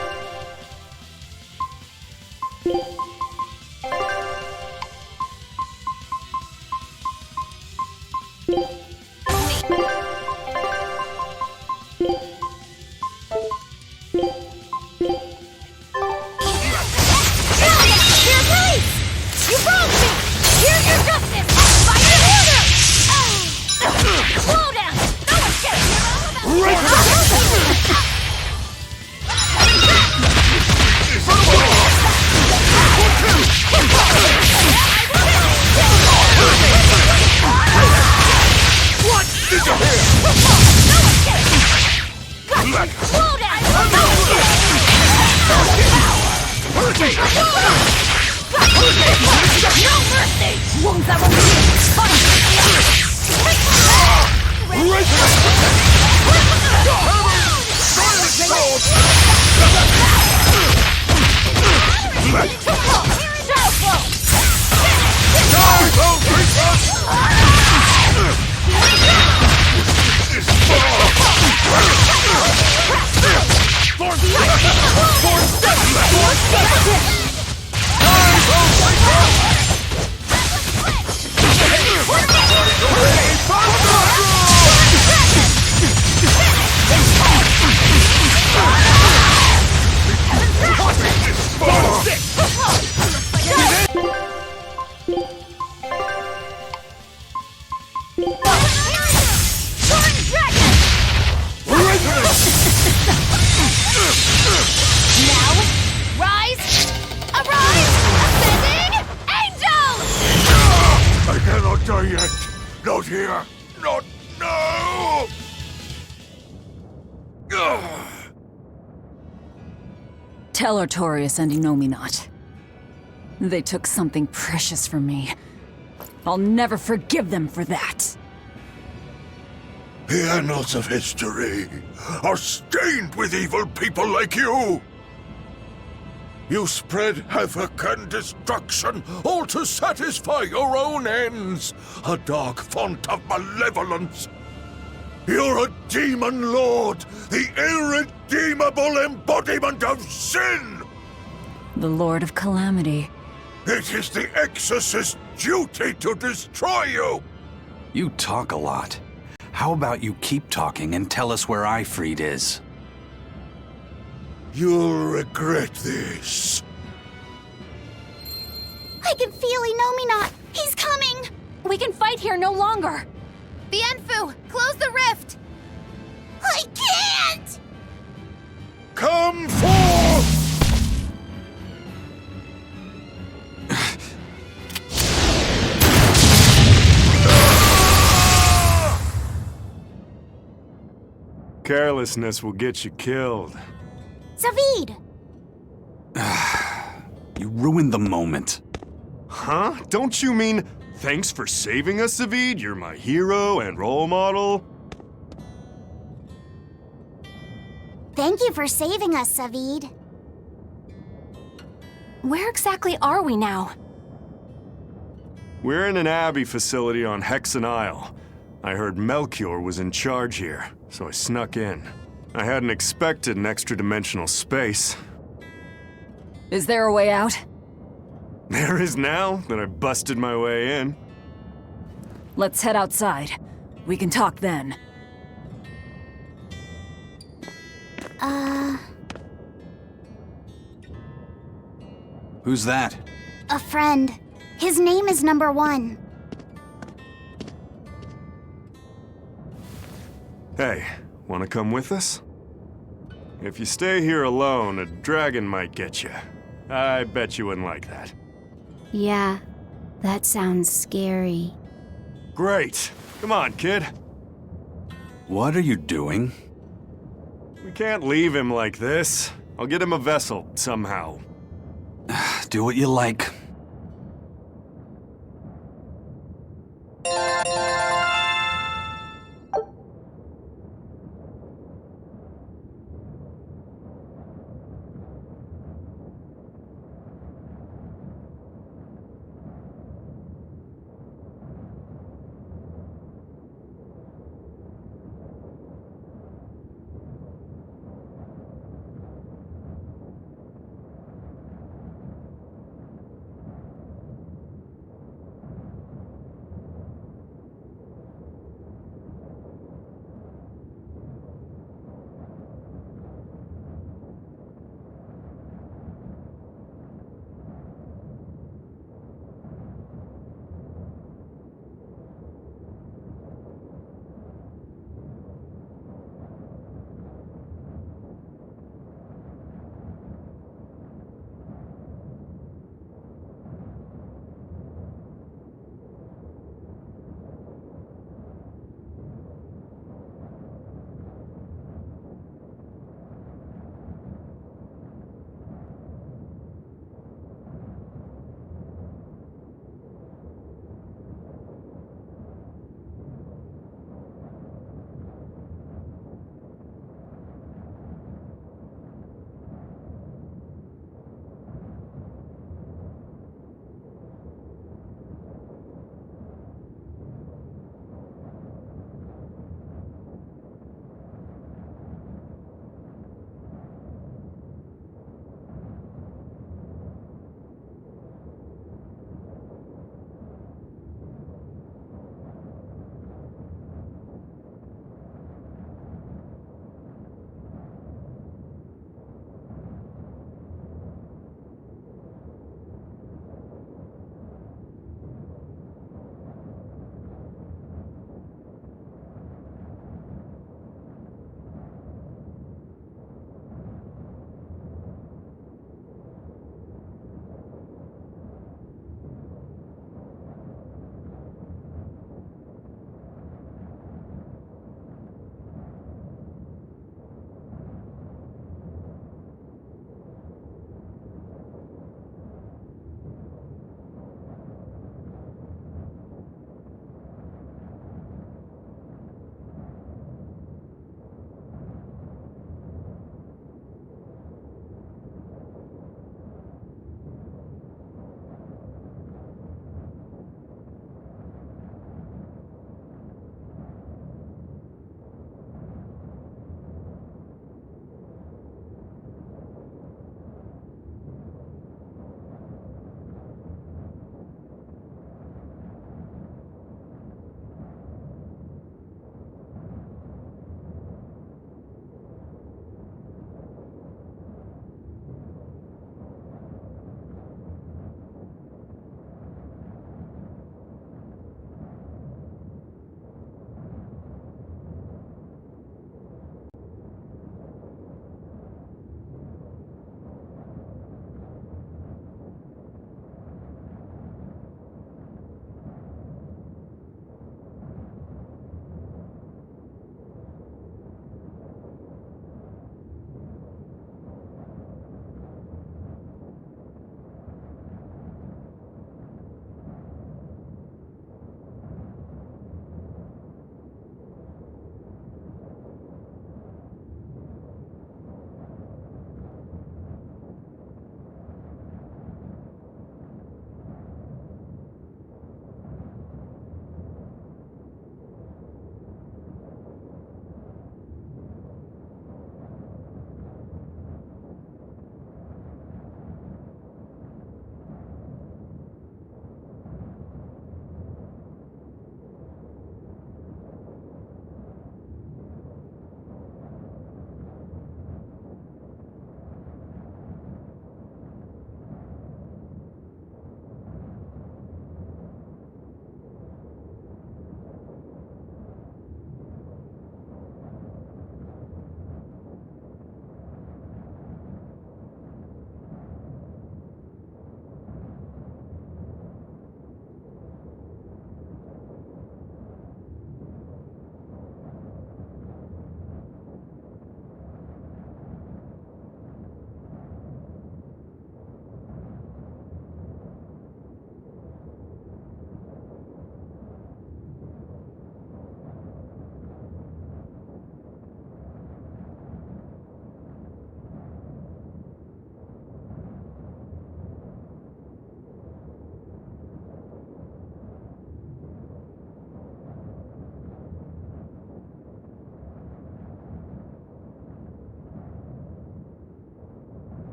Not here! Not now! Tell Artorias and Inominat. They took something precious from me. I'll never forgive them for that. The annals of history are stained with evil people like you! You spread havoc and destruction, all to satisfy your own ends. A dark font of malevolence. You're a demon lord, the irredeemable embodiment of sin! The Lord of Calamity. It is the Exorcist's duty to destroy you! You talk a lot. How about you keep talking and tell us where Ifrit is? You'll regret this. I can feel Inomina! He's coming! We can fight here no longer! Bienfu, close the rift! I can't! Come forth! Carelessness will get you killed. Zavid! You ruined the moment. Huh? Don't you mean, thanks for saving us, Zavid? You're my hero and role model? Thank you for saving us, Zavid. Where exactly are we now? We're in an Abbey facility on Hexen Isle. I heard Melchior was in charge here, so I snuck in. I hadn't expected an extra-dimensional space. Is there a way out? There is now that I busted my way in. Let's head outside. We can talk then. Who's that? A friend. His name is Number 1. Hey, wanna come with us? If you stay here alone, a dragon might get you. I bet you wouldn't like that. Yeah, that sounds scary. Great. Come on, kid. What are you doing? We can't leave him like this. I'll get him a vessel, somehow. Do what you like.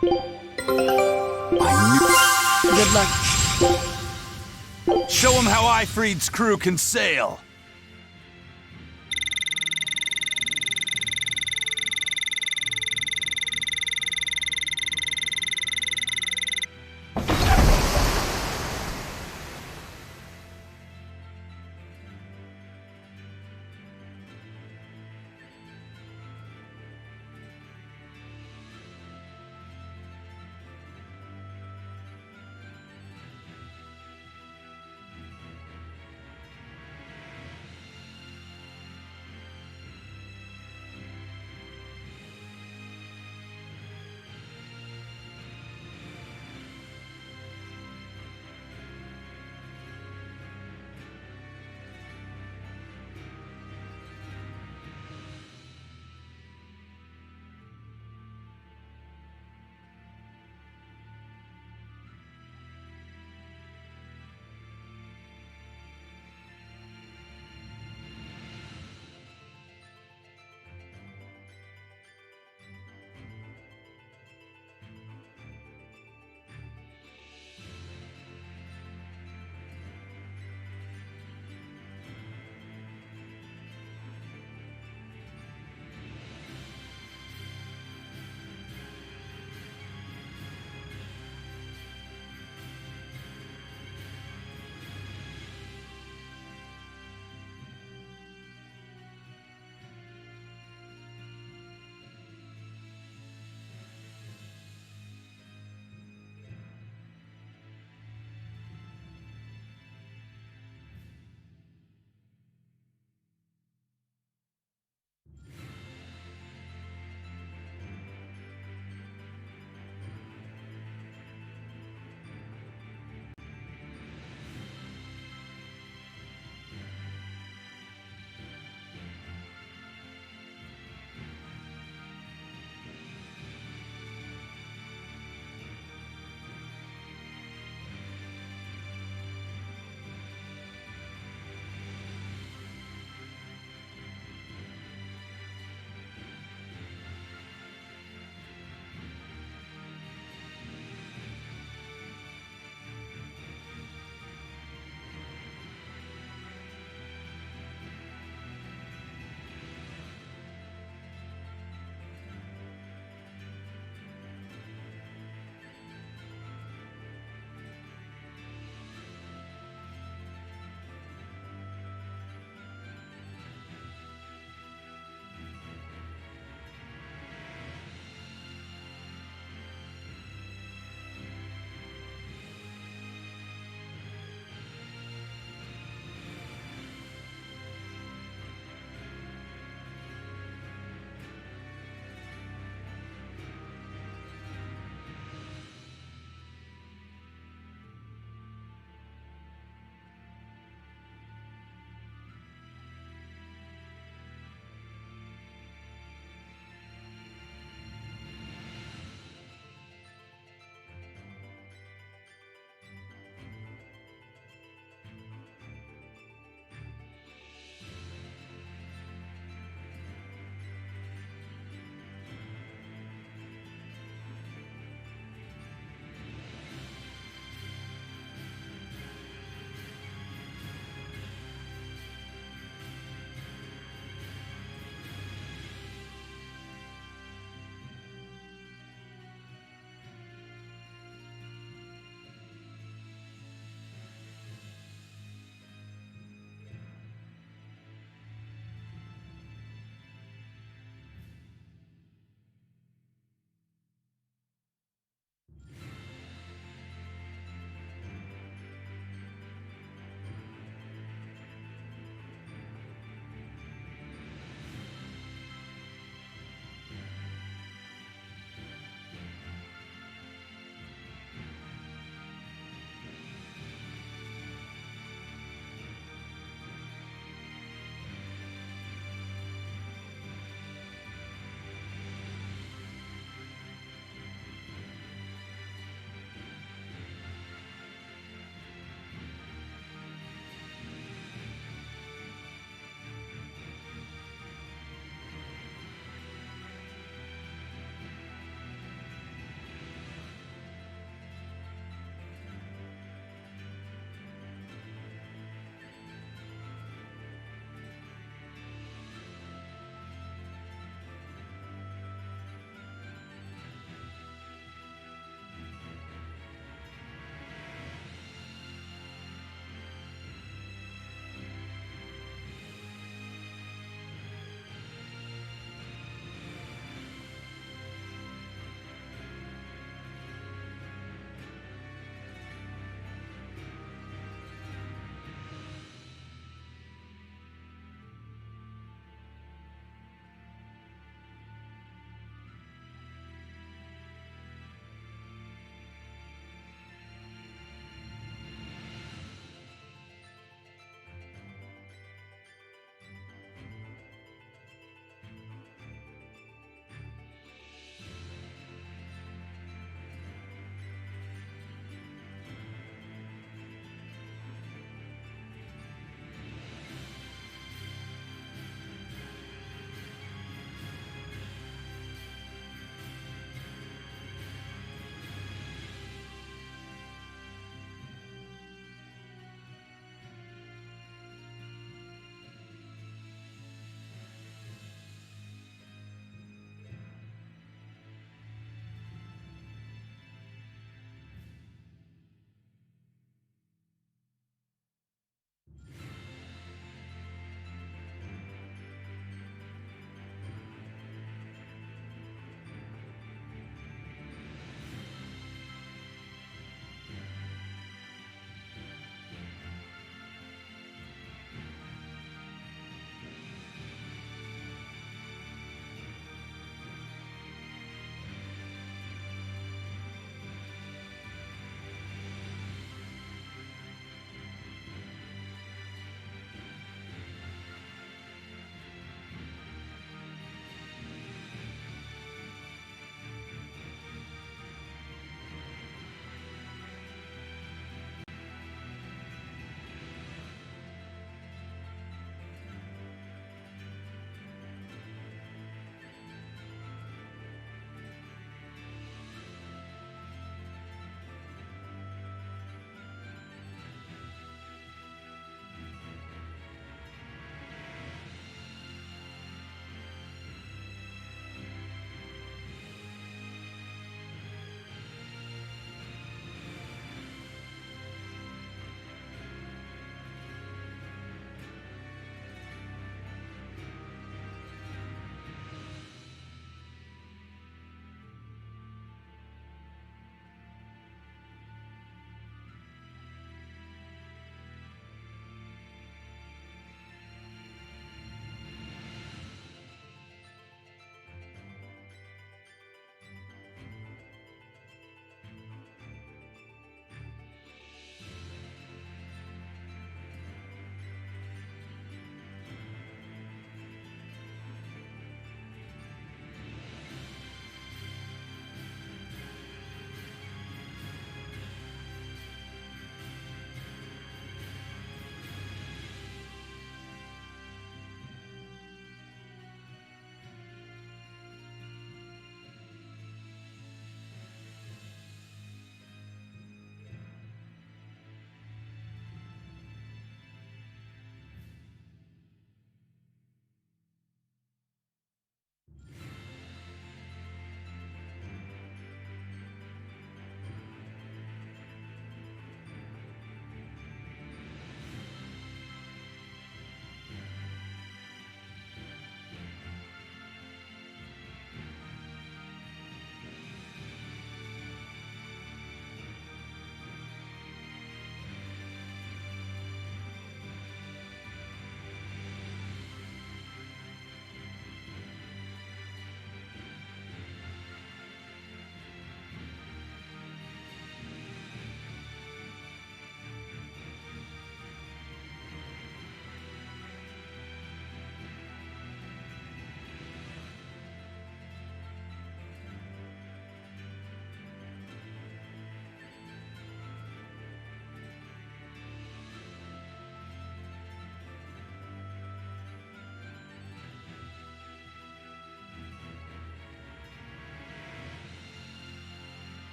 Good luck. Show him how Ifreed's crew can sail.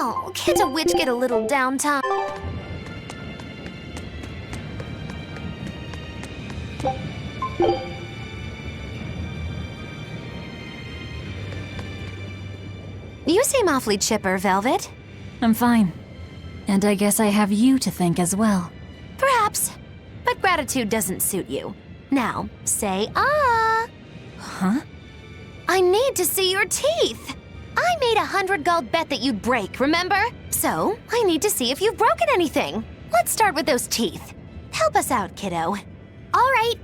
Oh, can't a witch get a little downtime? You seem awfully chipper, Velvet. I'm fine. And I guess I have you to thank as well. Perhaps. But gratitude doesn't suit you. Now, say ah. Huh? I need to see your teeth. I made 100 gold bet that you'd break, remember? So, I need to see if you've broken anything. Let's start with those teeth. Help us out, kiddo. All right.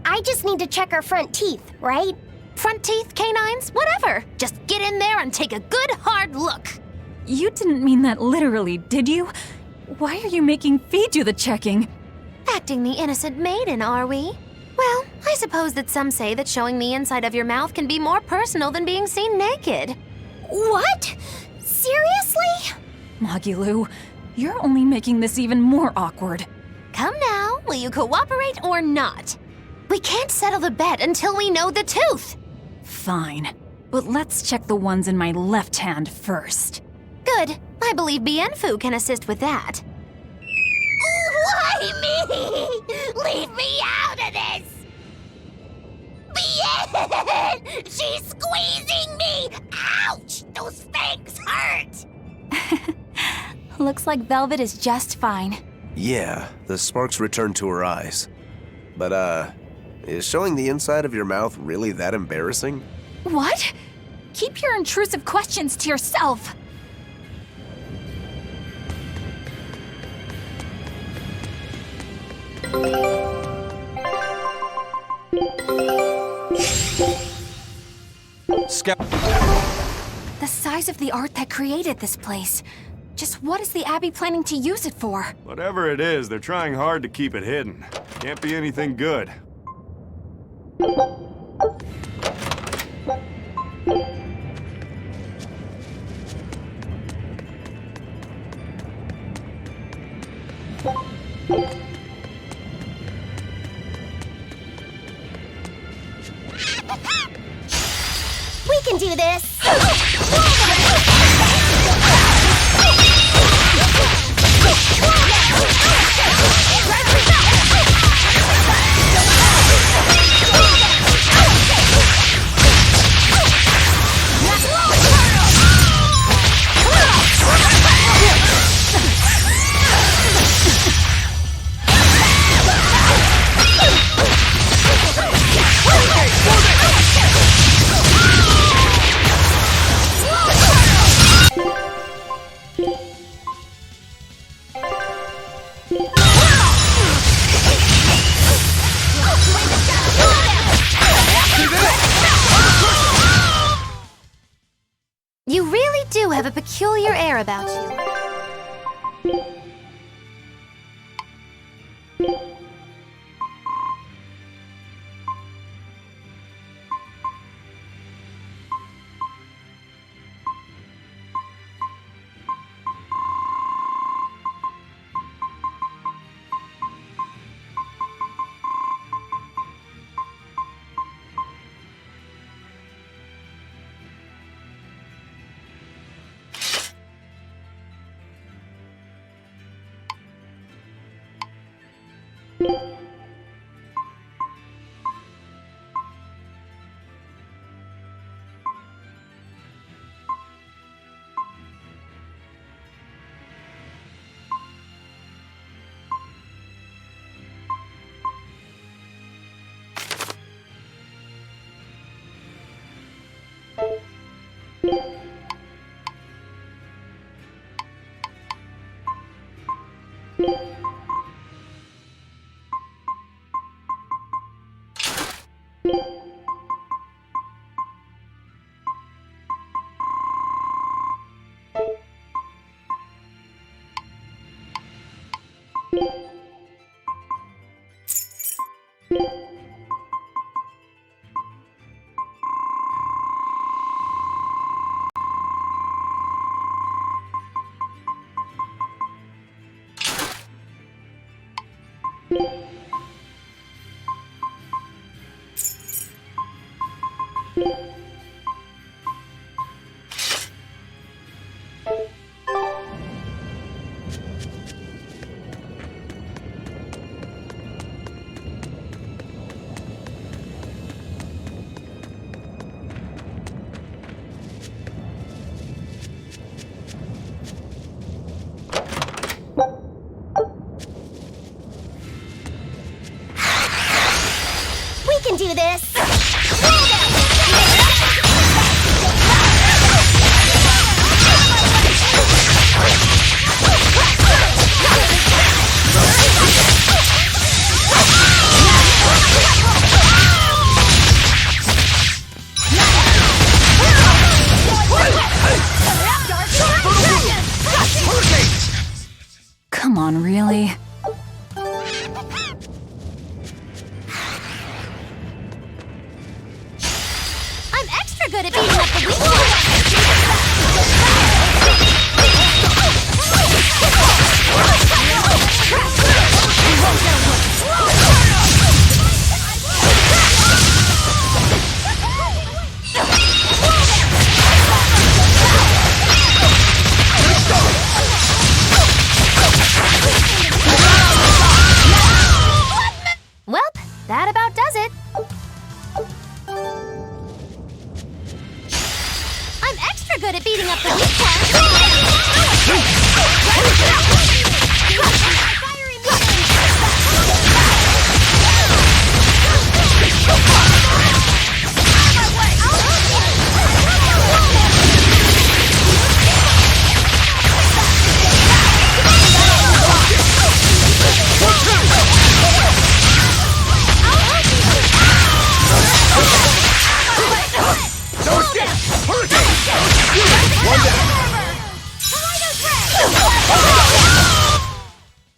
I just need to check her front teeth, right? Front teeth, canines, whatever. Just get in there and take a good hard look. You didn't mean that literally, did you? Why are you making Fee do the checking? Acting the innocent maiden, are we? Well, I suppose that some say that showing the inside of your mouth can be more personal than being seen naked. What? Seriously? Magilu, you're only making this even more awkward. Come now, will you cooperate or not? We can't settle the bet until we know the tooth. Fine. But let's check the ones in my left hand first. Good. I believe Bienfu can assist with that. Why me? Leave me out of this! Bien! She's squeezing me! Ouch! Those fangs hurt! Looks like Velvet is just fine. Yeah, the sparks returned to her eyes. But, is showing the inside of your mouth really that embarrassing? What? Keep your intrusive questions to yourself. The size of the art that created this place. Just what is the Abbey planning to use it for? Whatever it is, they're trying hard to keep it hidden. Can't be anything good. We can do this! You really do have a peculiar air about you. do this! Come on, really? I'm extra good at beating up the weak ones! Well, that about does it. I'm extra good at beating up the weak ones!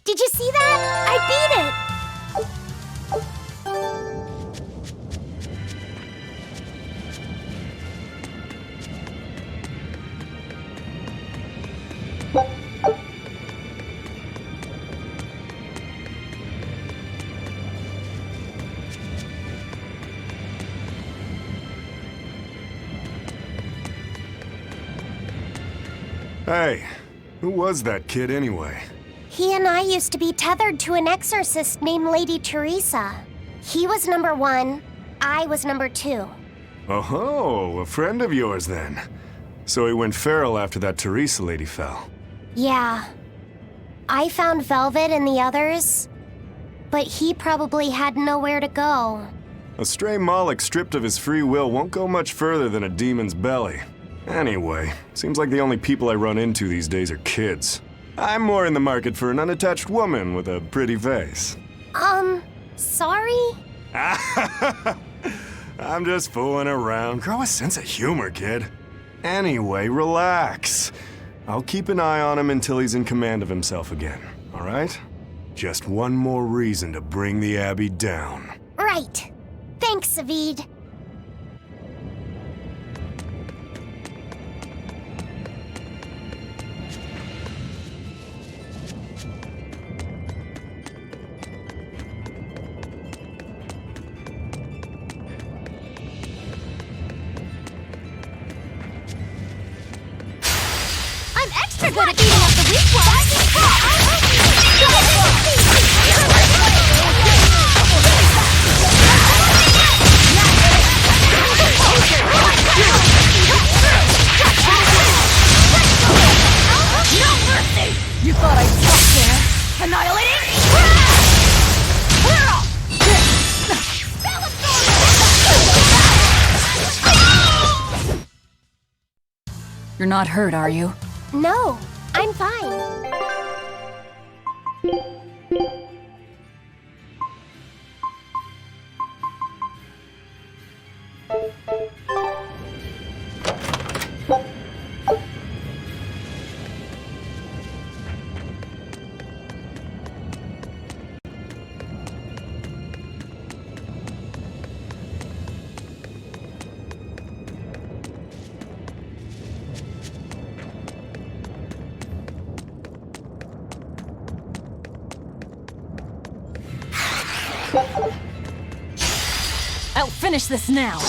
Did you see that? I beat it! Hey, who was that kid anyway? He and I used to be tethered to an exorcist named Lady Teresa. He was number 1, I was number 2. Oh, a friend of yours then. So he went feral after that Teresa lady fell. Yeah. I found Velvet and the others, but he probably had nowhere to go. A stray Moloch stripped of his free will won't go much further than a demon's belly. Anyway, seems like the only people I run into these days are kids. I'm more in the market for an unattached woman with a pretty face. Sorry? I'm just fooling around. Grow a sense of humor, kid. Anyway, relax. I'll keep an eye on him until he's in command of himself again, all right? Just one more reason to bring the Abbey down. Right. Thanks, Avid. I'm extra good at beating up the weak ones! No mercy! You thought I'd stop there? Annihilating? You're not hurt, are you? No, I'm fine. I'll finish this now.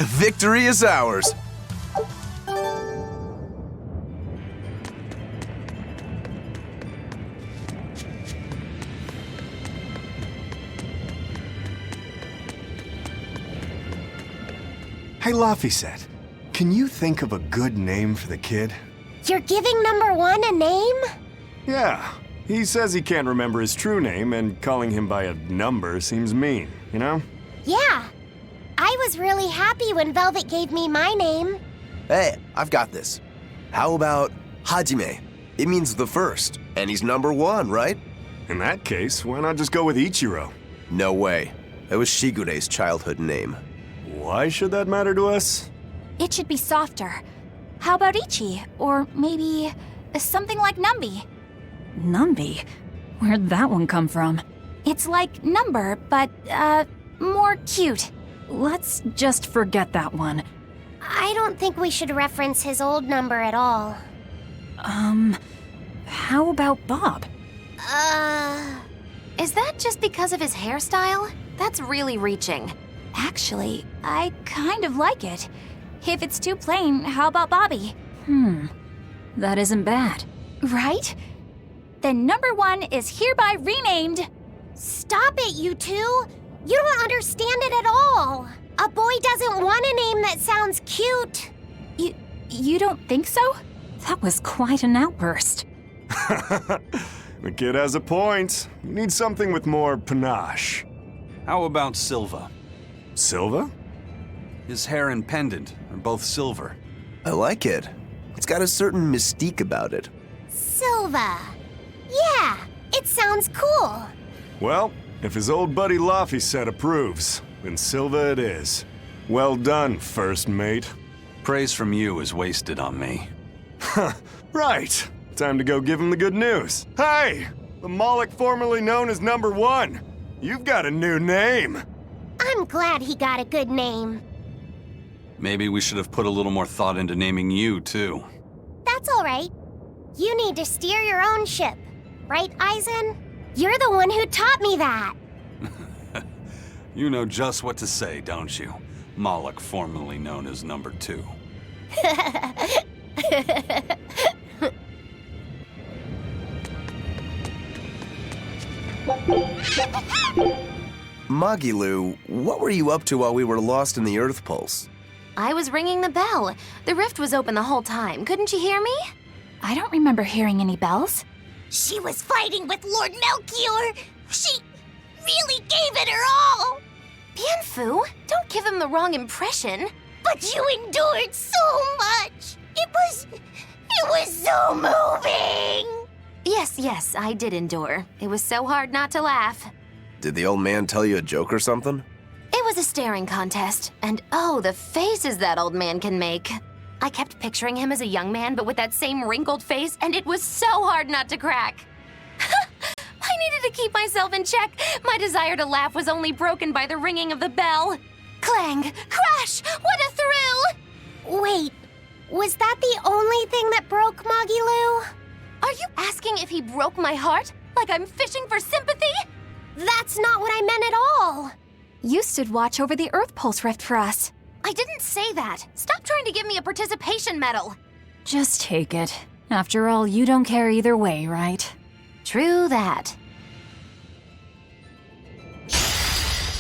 Victory is ours. Hey, Laphicet, can you think of a good name for the kid? You're giving number one a name? Yeah, he says he can't remember his true name, and calling him by a number seems mean, you know? Yeah. I was really happy when Velvet gave me my name. Hey, I've got this. How about Hajime? It means the first, and he's number one, right? In that case, why not just go with Ichiro? No way. That was Shigure's childhood name. Why should that matter to us? It should be softer. How about Ichi? Or maybe something like Numbi? Numbi? Where'd that one come from? It's like number, but, more cute. Let's just forget that one. I don't think we should reference his old number at all. How about Bob? Is that just because of his hairstyle? That's really reaching. Actually, I kind of like it. If it's too plain, how about Bobby? That isn't bad. Right? Then number one is hereby renamed. Stop it, you two! You don't understand it at all! A boy doesn't want a name that sounds cute! You don't think so? That was quite an outburst. The kid has a point. You need something with more panache. How about Silva? Silva? His hair and pendant are both silver. I like it. It's got a certain mystique about it. Silva. Yeah, it sounds cool. Well, if his old buddy Laphicet approves, then Silva it is. Well done, first mate. Praise from you is wasted on me. Right. Time to go give him the good news. Hey! The Moloch formerly known as Number One. You've got a new name. I'm glad he got a good name. Maybe we should have put a little more thought into naming you, too. That's all right. You need to steer your own ship. Right, Aizen? You're the one who taught me that. You know just what to say, don't you? Moloch, formerly known as Number Two. Magilu, what were you up to while we were lost in the Earth Pulse? I was ringing the bell. The rift was open the whole time. Couldn't you hear me? I don't remember hearing any bells. She was fighting with Lord Melchior. She really gave it her all. Bienfu, don't give him the wrong impression. But you endured so much. It was so moving. Yes, I did endure. It was so hard not to laugh. Did the old man tell you a joke or something? It was a staring contest, and oh, the faces that old man can make. I kept picturing him as a young man, but with that same wrinkled face, and it was so hard not to crack. I needed to keep myself in check. My desire to laugh was only broken by the ringing of the bell. Clang! Crash! What a thrill! Wait, was that the only thing that broke Magilu? Are you asking if he broke my heart? Like I'm fishing for sympathy? That's not what I meant at all. You stood watch over the Earth Pulse rift for us. I didn't say that. Stop trying to give me a participation medal. Just take it. After all, you don't care either way, right? True that.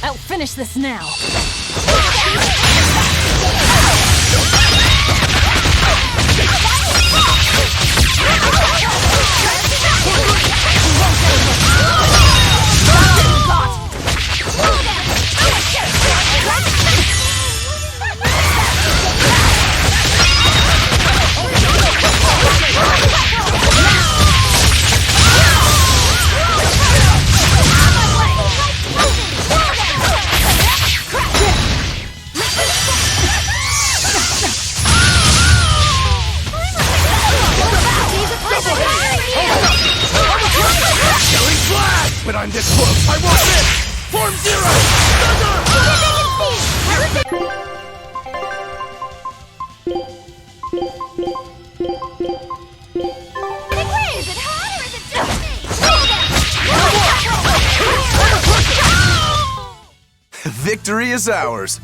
I'll finish this now. But I'm this close, I won't miss! Form Zero! Is it hot or is it just me? Victory is ours.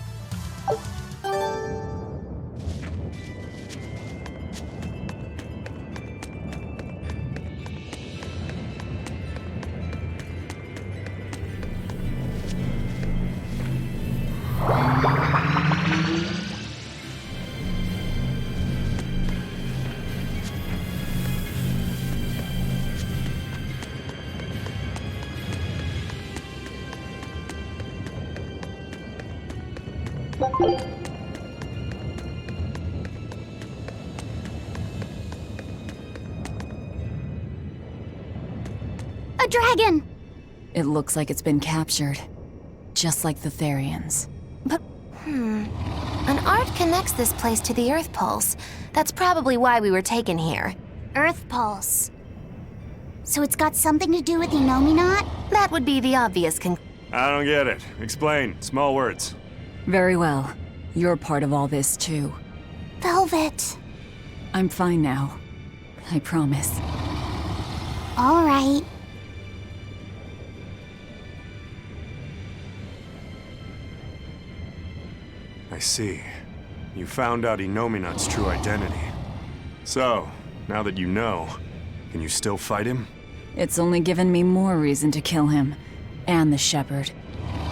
A dragon! It looks like it's been captured. Just like the Therians. But, an art connects this place to the Earth Pulse. That's probably why we were taken here. Earth Pulse. So it's got something to do with Inominat? That would be the obvious I don't get it. Explain. Small words. Very well. You're part of all this, too. Velvet. I'm fine now. I promise. All right. I see. You found out Inominat's true identity. So, now that you know, can you still fight him? It's only given me more reason to kill him. And the shepherd.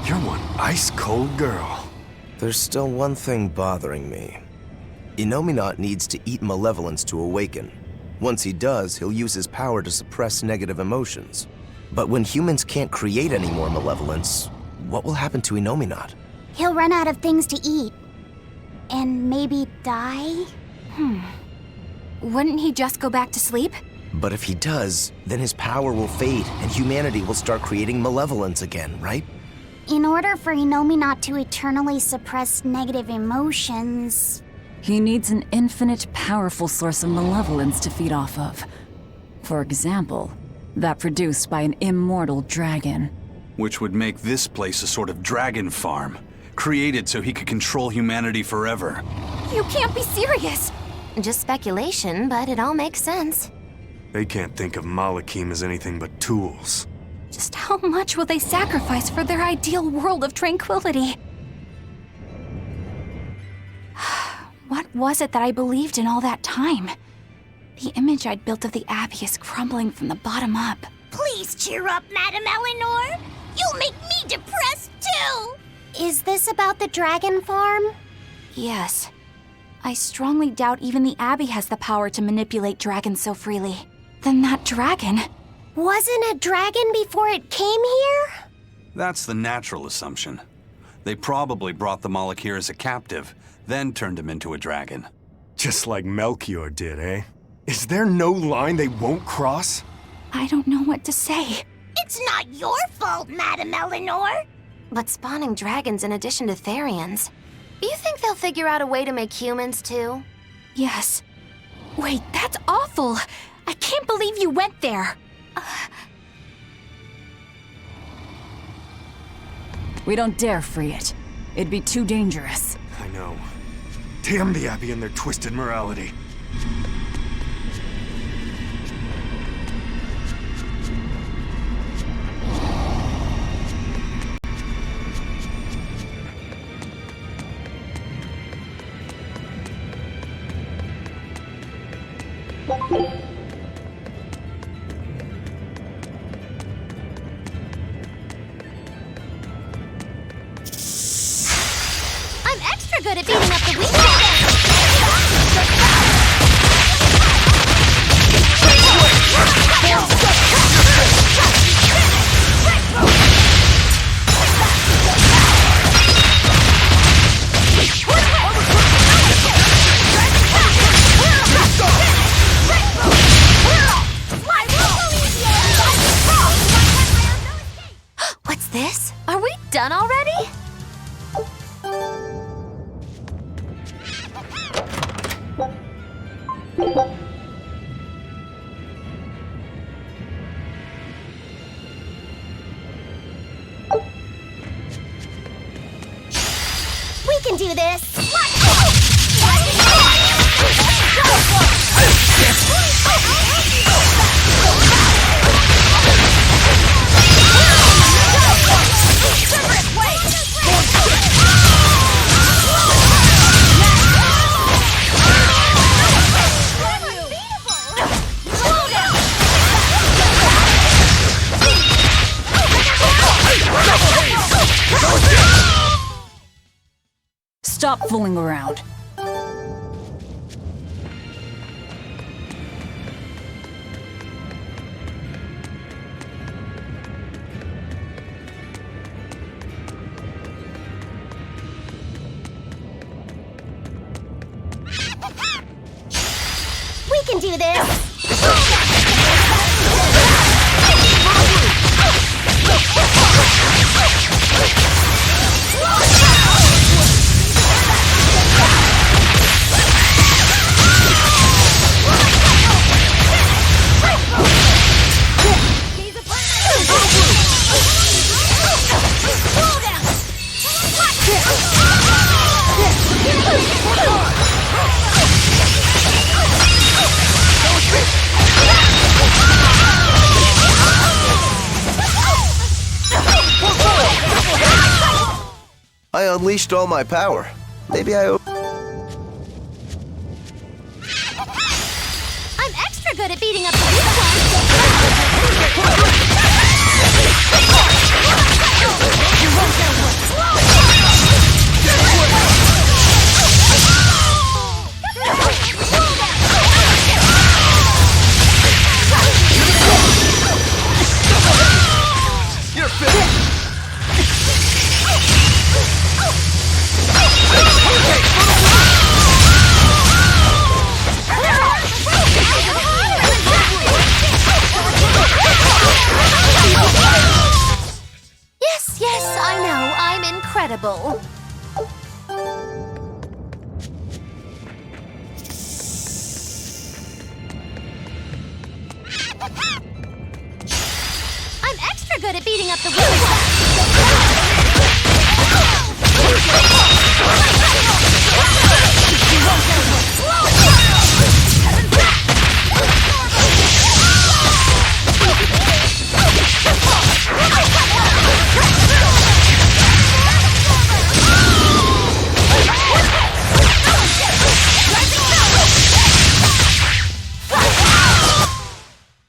You're one ice-cold girl. There's still one thing bothering me. Inominat needs to eat malevolence to awaken. Once he does, he'll use his power to suppress negative emotions. But when humans can't create any more malevolence, what will happen to Inominat? He'll run out of things to eat. And maybe die? Wouldn't he just go back to sleep? But if he does, then his power will fade and humanity will start creating malevolence again, right? In order for Inominat to eternally suppress negative emotions... He needs an infinite, powerful source of malevolence to feed off of. For example, that produced by an immortal dragon. Which would make this place a sort of dragon farm, created so he could control humanity forever. You can't be serious! Just speculation, but it all makes sense. They can't think of Malakim as anything but tools. Just how much will they sacrifice for their ideal world of tranquility? What was it that I believed in all that time? The image I'd built of the Abbey is crumbling from the bottom up. Please cheer up, Madame Eleanor! You'll make me depressed, too! Is this about the dragon farm? Yes. I strongly doubt even the Abbey has the power to manipulate dragons so freely. Then that dragon... Wasn't a dragon before it came here? That's the natural assumption. They probably brought the Moloch here as a captive, then turned him into a dragon. Just like Melchior did, eh? Is there no line they won't cross? I don't know what to say. It's not your fault, Madame Eleanor! But spawning dragons in addition to Therians. You think they'll figure out a way to make humans, too? Yes. Wait, that's awful! I can't believe you went there! We don't dare free it. It'd be too dangerous. I know. Damn the Abbey and their twisted morality. I'm extra good at beating up the weak. What's this? Are we done already? We can do this! Stop fooling around. do this! I unleashed all my power. Maybe I'm extra good at beating up the weak You're finished! Yes, I know. I'm incredible. I'm extra good at beating up the weak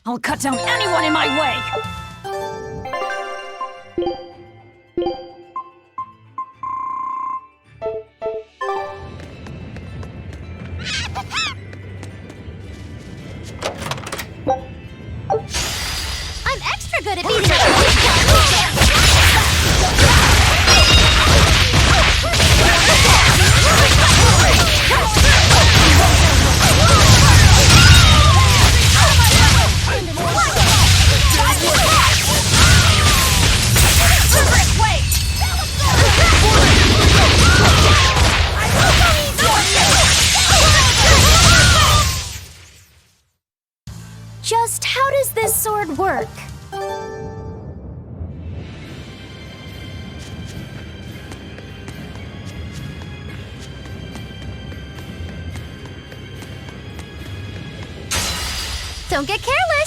I'll cut down anyone in my way! I'm extra good at beating up the weak Just how does this sword work? Don't get careless!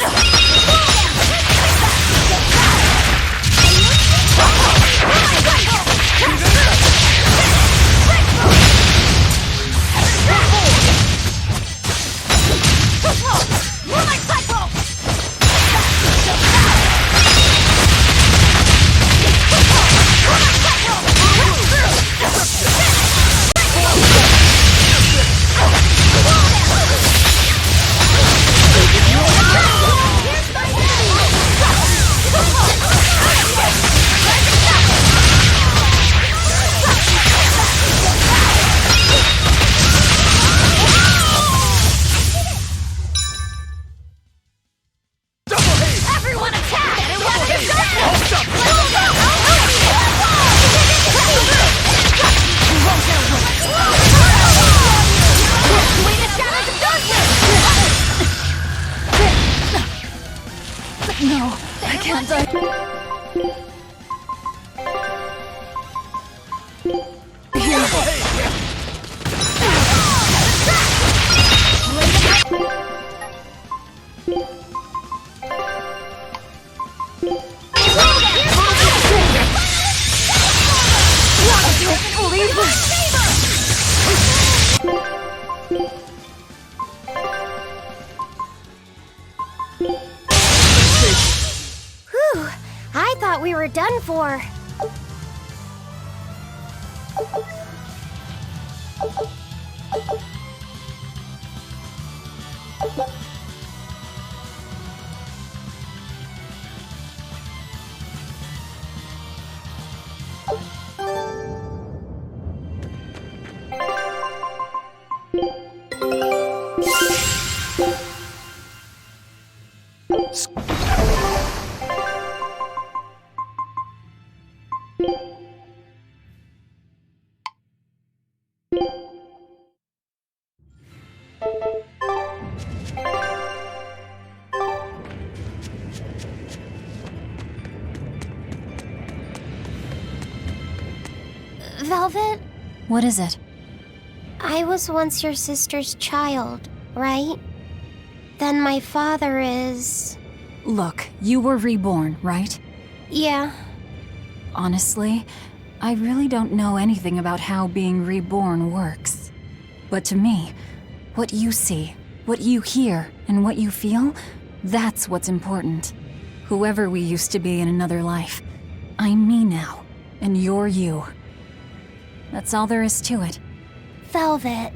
No, I can't die. Whew, I thought we were done for. Velvet, What is it? I was once your sister's child, right? Then my father is... Look, you were reborn, right? Yeah. Honestly, I really don't know anything about how being reborn works. But to me, what you see, what you hear, and what you feel, that's what's important. Whoever we used to be in another life, I'm me now, and you're you. That's all there is to it. Velvet.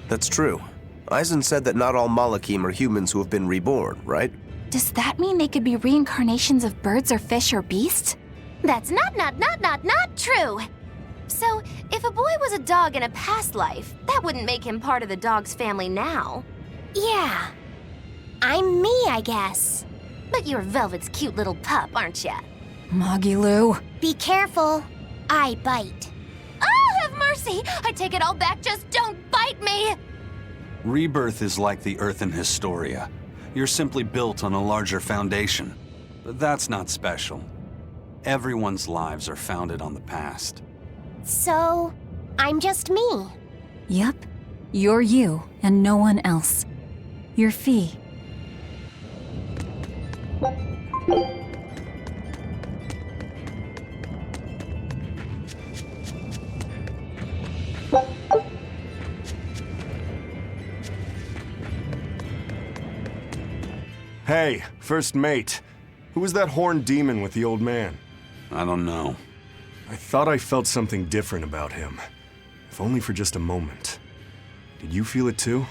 That's true. Eisen said that not all Malakim are humans who have been reborn, right? Does that mean they could be reincarnations of birds or fish or beasts? That's not true! So, if a boy was a dog in a past life, that wouldn't make him part of the dog's family now. Yeah. I'm me, I guess. But you're Velvet's cute little pup, aren't ya? Magilu. Be careful. I bite. Oh, have mercy! I take it all back, just don't bite me! Rebirth is like the Earth in Historia. You're simply built on a larger foundation. But that's not special. Everyone's lives are founded on the past. So, I'm just me. Yep. You're you, and no one else. You're Fee. Hey, first mate. Who was that horned demon with the old man? I don't know. I thought I felt something different about him. If only for just a moment. Did you feel it too?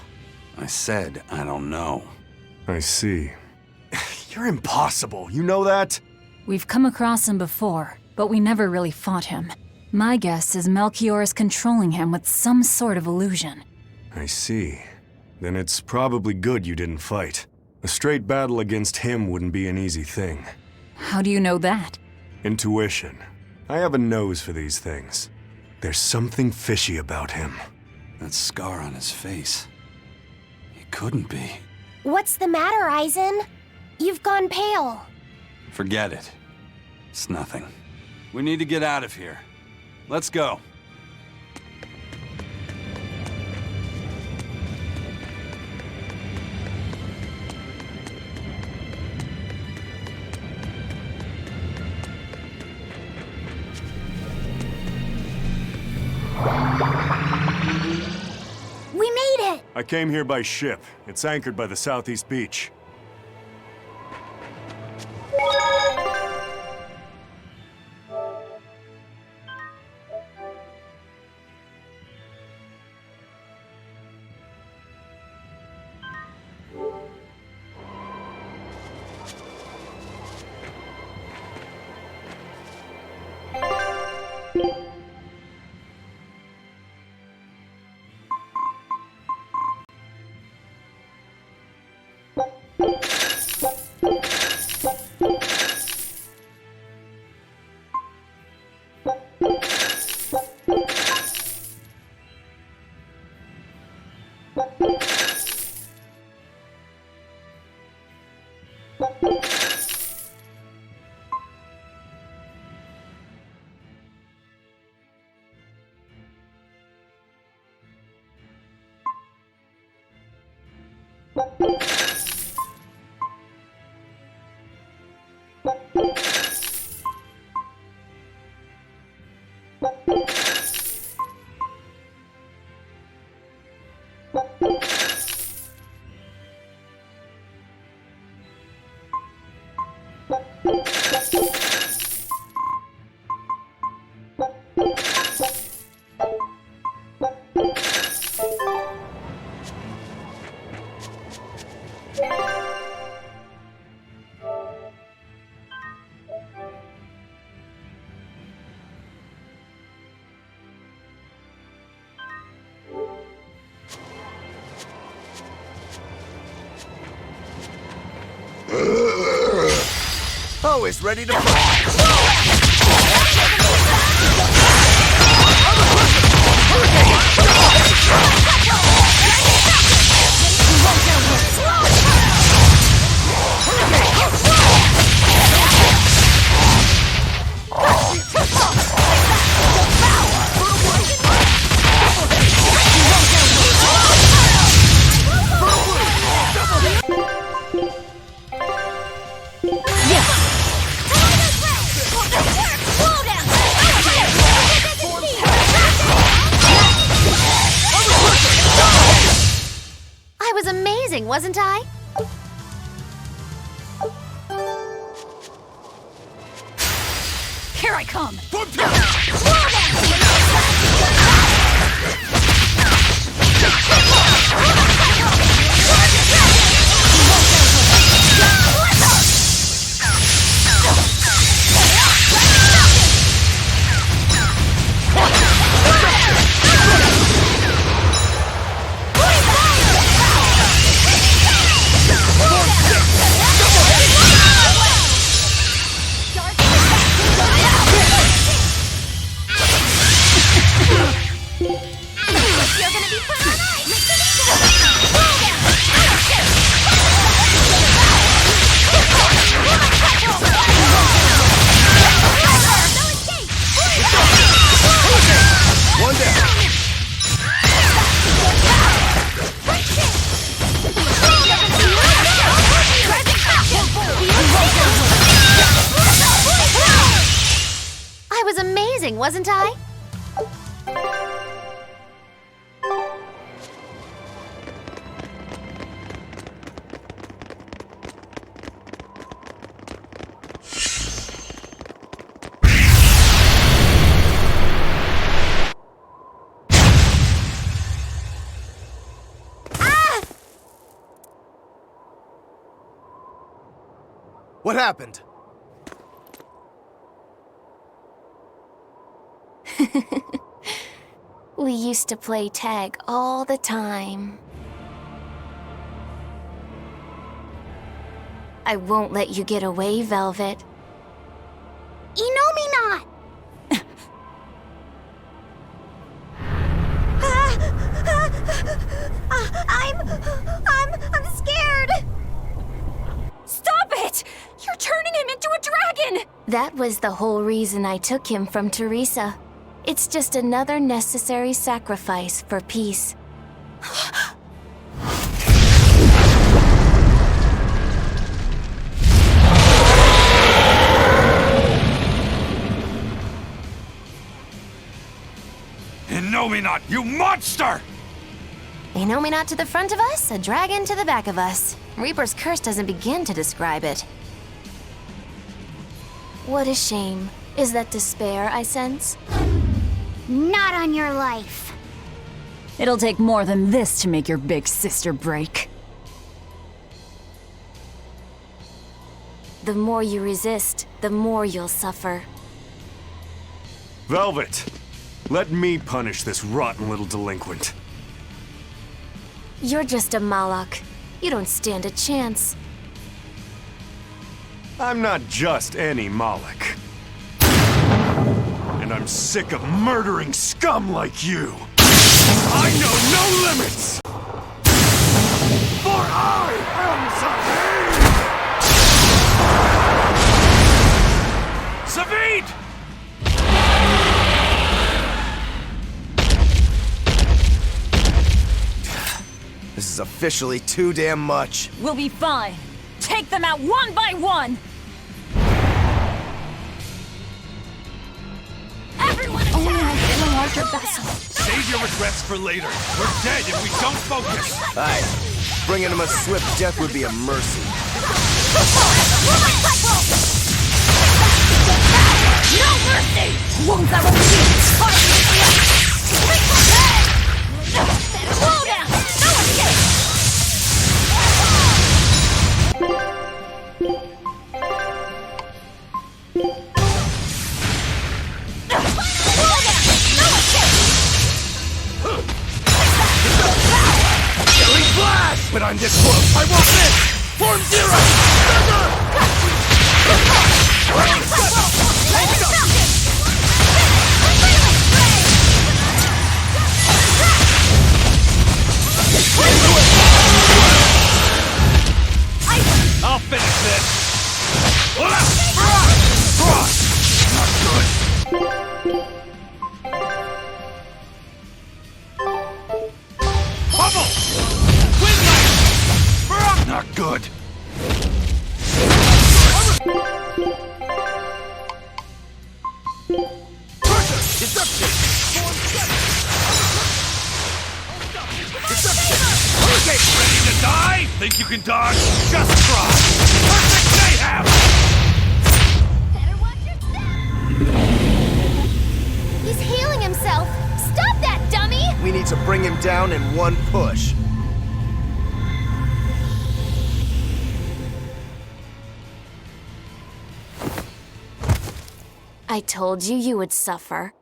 I said I don't know. I see. You're impossible, you know that? We've come across him before, but we never really fought him. My guess is Melchior is controlling him with some sort of illusion. I see. Then it's probably good you didn't fight. A straight battle against him wouldn't be an easy thing. How do you know that? Intuition. I have a nose for these things. There's something fishy about him. That scar on his face. It couldn't be. What's the matter, Eisen? You've gone pale. Forget it. It's nothing. We need to get out of here. Let's go. We made it! I came here by ship. It's anchored by the southeast beach. Always ready to fight. wasn't I? Here I come! I was amazing, wasn't I? What happened? We used to play tag all the time. I won't let you get away, Velvet. Inomina! I'm scared! Stop it! You're turning him into a dragon! That was the whole reason I took him from Teresa. It's just another necessary sacrifice for peace. Innominat, you monster! Innominat to the front of us, a dragon to the back of us. Reaper's curse doesn't begin to describe it. What a shame. Is that despair I sense? Not on your life. It'll take more than this to make your big sister break. The more you resist, the more you'll suffer. Velvet, let me punish this rotten little delinquent. You're just a Malak. You don't stand a chance. I'm not just any Moloch. And I'm sick of murdering scum like you. I know no limits! For I am Savid! Savid! This is officially too damn much. We'll be fine. Take them out one by one! Everyone attack! Only I hit a larger vessel. Save your regrets for later. We're dead if we don't focus. Aye. Bringing him a swift death would be a mercy. No mercy! Slow down! No escape! Killing blast! But I'm this close. I won't miss! Form zero! I'll finish this! Not good! Bubble! Windlass! Not good! you can dodge? Just try! Perfect mayhem! Better watch your step! He's healing himself! Stop that, dummy! We need to bring him down in one push. I told you you would suffer.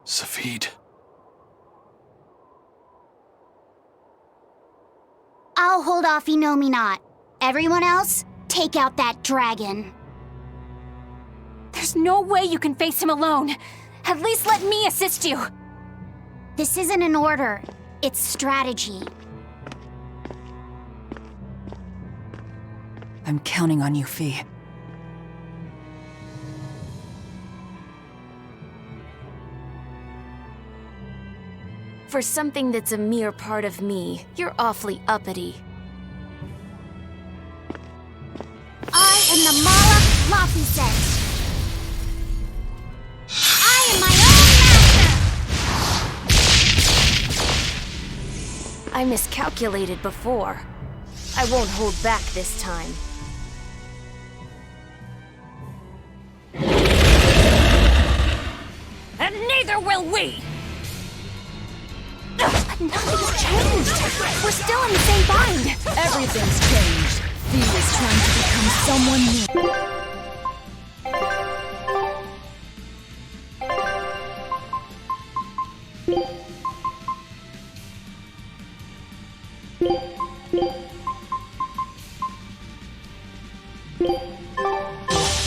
Safid. I'll hold off Inominat. Everyone else, take out that dragon. There's no way you can face him alone. At least let me assist you. This isn't an order. It's strategy. I'm counting on you, Fee. For something that's a mere part of me, you're awfully uppity. I am the Mala Lafiset. I am my own master! I miscalculated before. I won't hold back this time. And neither will we! Nothing's changed! We're still in the same bind! Everything's changed. Fee is trying to become someone new.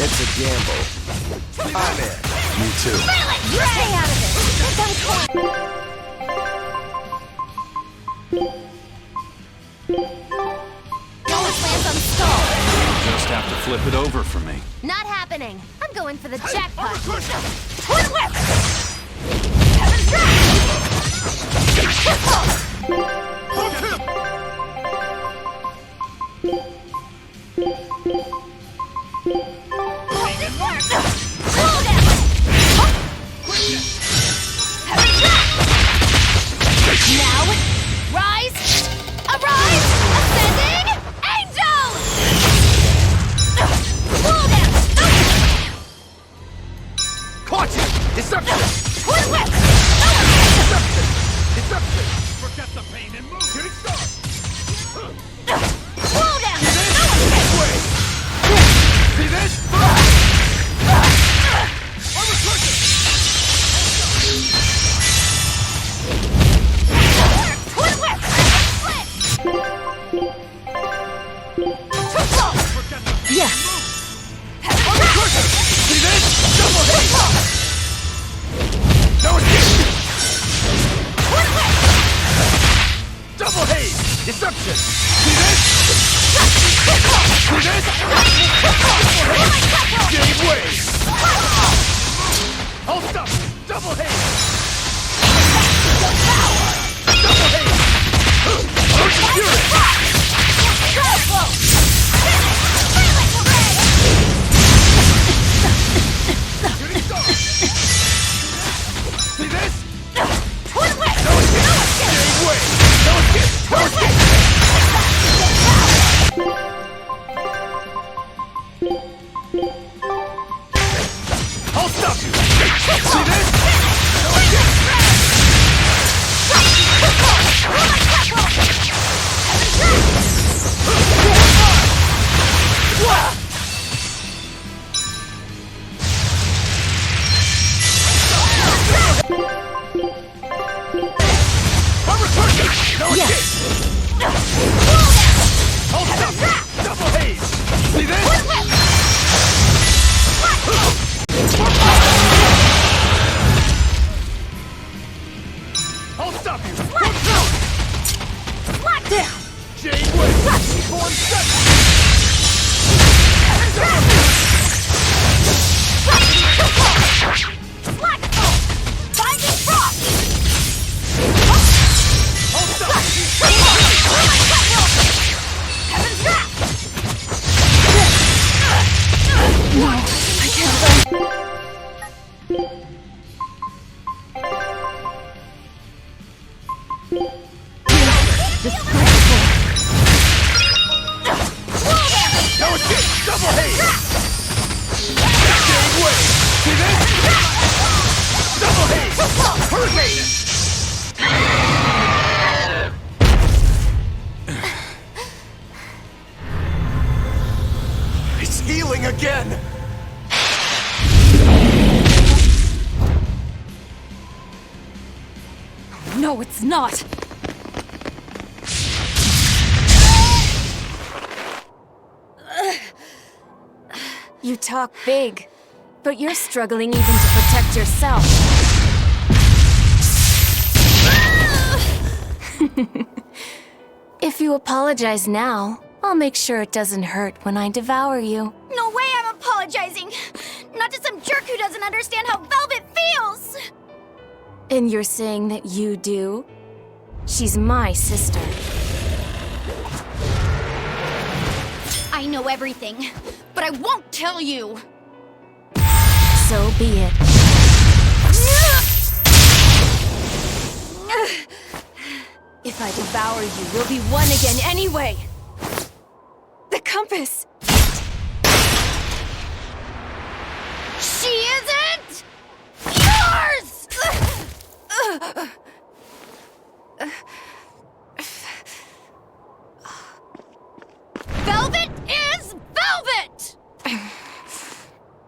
It's a gamble. I'm in. Me too. You stay out of it! Think I'm caught! Going plans on stall. Just have to flip it over for me. Not happening. I'm going for the jackpot. Twin whip! Now, rise, arise, ascending, angels! Pull down! Caught you! Deception! Twin whip! Deception! Deception! Forget the pain and move! Shooting star! Pull down! Way! See this? Armor crushing! Twin whip! Forget the pain Yes. and move! Armor crushing! See this? Double hit! No escape! Twin whip! Double haze! Deception! See this? See this? Game wave! Hold up! Double haze! Double haze! Urgent fury! Shooting star! See this? Twin whip! No escape! Game wave! No escape! No escape! I'll stop you! See this? No escape! Armor crushing! No escape! I'll stop you! Double haze! See this? I'll stop you! Jade Wave! Reborn Seven! Binding frost! I'll stop you! Heaven's wrath! It's healing again! No, it's not! You talk big, but you're struggling even to protect yourself. If you apologize now, I'll make sure it doesn't hurt when I devour you. No way I'm apologizing! Not to some jerk who doesn't understand how Velvet feels! And you're saying that you do? She's my sister. I know everything, but I won't tell you! So be it. If I devour you, we'll be one again anyway! The compass! She isn't yours! Velvet is Velvet!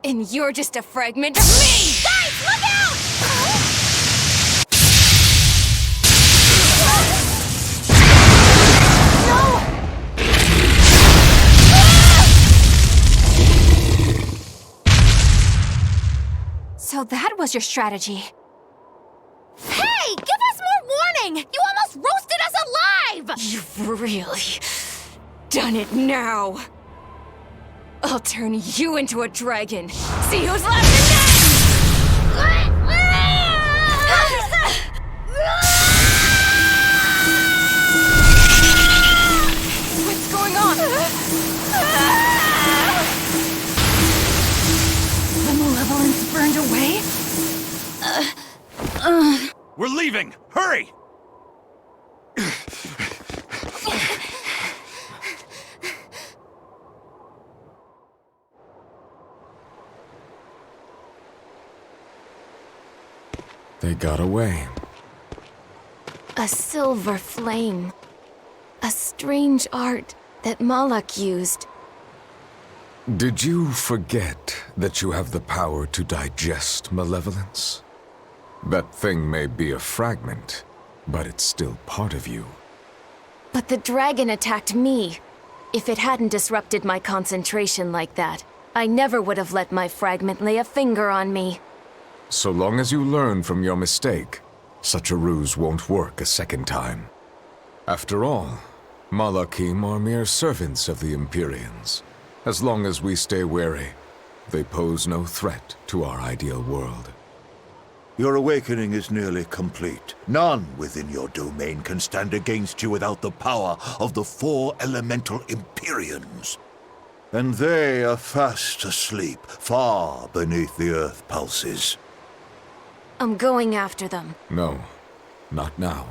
And you're just a fragment of me! Guys, look out! So that was your strategy. Hey, give us more warning! You almost roasted us alive! You've really done it now. I'll turn you into a dragon. See who's left again! What's going on? The malevolence burned away? We're leaving! Hurry! They got away. A silver flame. A strange art that Malak used. Did you forget that you have the power to digest malevolence? That thing may be a fragment, but it's still part of you. But the dragon attacked me. If it hadn't disrupted my concentration like that, I never would have let my fragment lay a finger on me. So long as you learn from your mistake, such a ruse won't work a second time. After all, Malakim are mere servants of the Empyreans. As long as we stay wary, they pose no threat to our ideal world. Your awakening is nearly complete. None within your domain can stand against you without the power of the 4 elemental Empyreans. And they are fast asleep, far beneath the earth pulses. I'm going after them. No, not now.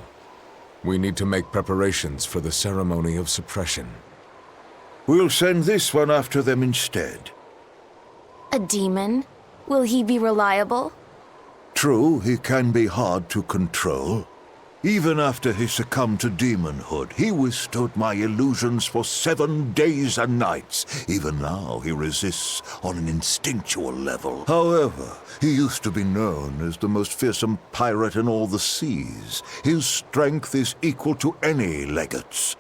We need to make preparations for the ceremony of suppression. We'll send this one after them instead. A demon? Will he be reliable? True, he can be hard to control. Even after he succumbed to demonhood, he withstood my illusions for 7 days and nights. Even now, he resists on an instinctual level. However, he used to be known as the most fearsome pirate in all the seas. His strength is equal to any legate's.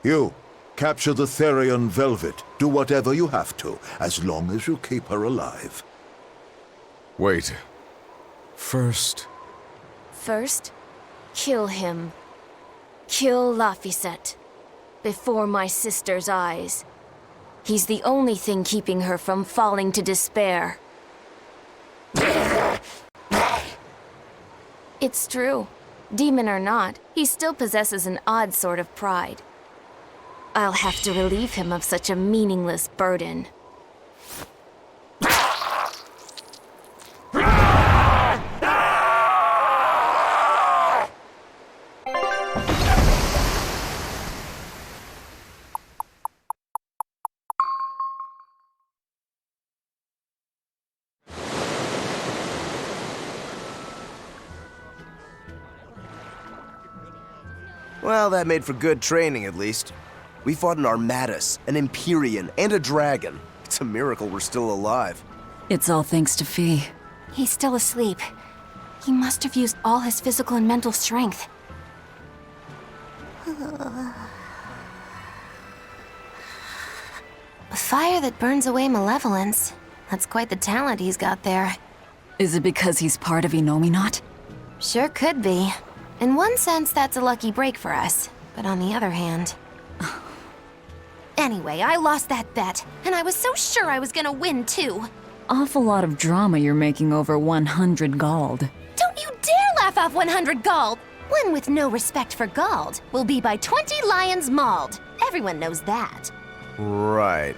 You, capture the Therian Velvet. Do whatever you have to, as long as you keep her alive. Wait. First, kill him. Kill Laphicet. Before my sister's eyes. He's the only thing keeping her from falling to despair. It's true. Demon or not, he still possesses an odd sort of pride. I'll have to relieve him of such a meaningless burden. Well, that made for good training, at least. We fought an Armatus, an Empyrean, and a dragon. It's a miracle we're still alive. It's all thanks to Fee. He's still asleep. He must have used all his physical and mental strength. A fire that burns away malevolence. That's quite the talent he's got there. Is it because he's part of Innominat? Sure could be. In one sense, that's a lucky break for us. But on the other hand... Anyway, I lost that bet, and I was so sure I was gonna win, too. Awful lot of drama you're making over 100 gold. Don't you dare laugh off 100 gold! One with no respect for gold will be by 20 lions mauled. Everyone knows that. Right.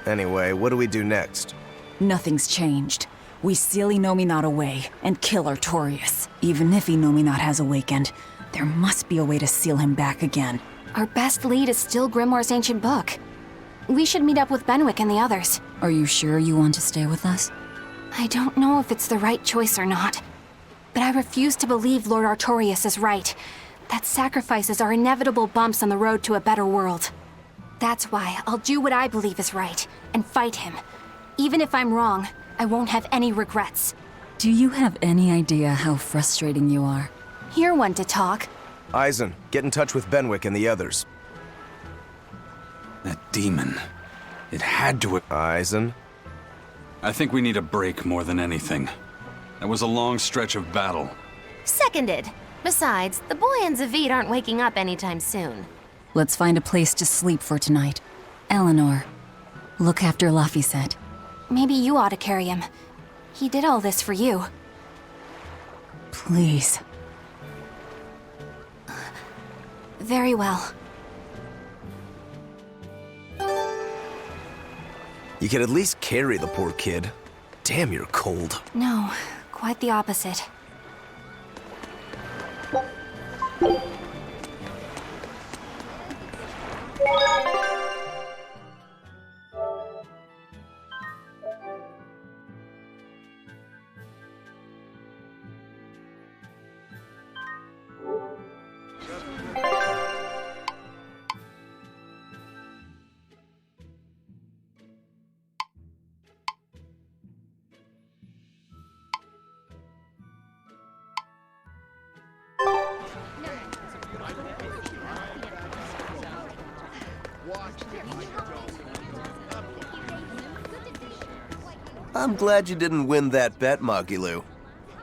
Anyway, what do we do next? Nothing's changed. We seal Innominat away and kill Artorius. Even if Innominat has awakened, there must be a way to seal him back again. Our best lead is still Grimoire's ancient book. We should meet up with Benwick and the others. Are you sure you want to stay with us? I don't know if it's the right choice or not. But I refuse to believe Lord Artorius is right. That sacrifices are inevitable bumps on the road to a better world. That's why I'll do what I believe is right, and fight him. Even if I'm wrong, I won't have any regrets. Do you have any idea how frustrating you are? You're one to talk. Eisen, get in touch with Benwick and the others. That demon. It had to... Eisen? I think we need a break more than anything. That was a long stretch of battle. Seconded. Besides, the boy and Zavid aren't waking up anytime soon. Let's find a place to sleep for tonight. Eleanor, look after Laphicet. Maybe you ought to carry him. He did all this for you. Please. Very well. You could at least carry the poor kid. Damn, you're cold. No, quite the opposite. I'm glad you didn't win that bet, Magilu.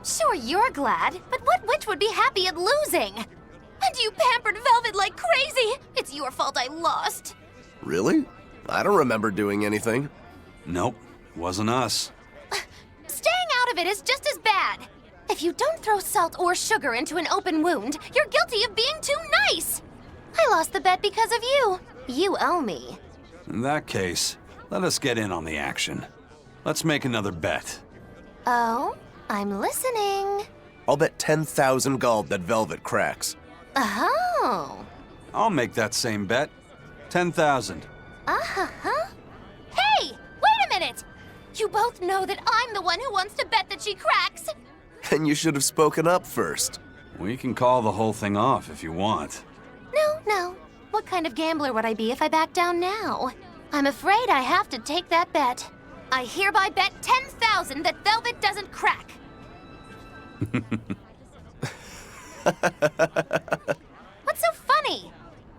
Sure, you're glad, but what witch would be happy at losing? And you pampered Velvet like crazy! It's your fault I lost. Really? I don't remember doing anything. Nope, wasn't us. Staying out of it is just as bad. If you don't throw salt or sugar into an open wound, you're guilty of being too nice. I lost the bet because of you. You owe me. In that case, let us get in on the action. Let's make another bet. Oh? I'm listening. I'll bet 10,000 gold that Velvet cracks. Oh. I'll make that same bet. 10,000. Uh-huh. Hey! Wait a minute! You both know that I'm the one who wants to bet that she cracks. Then you should have spoken up first. We can call the whole thing off if you want. No. What kind of gambler would I be if I back down now? I'm afraid I have to take that bet. I hereby bet 10,000 that Velvet doesn't crack. What's so funny?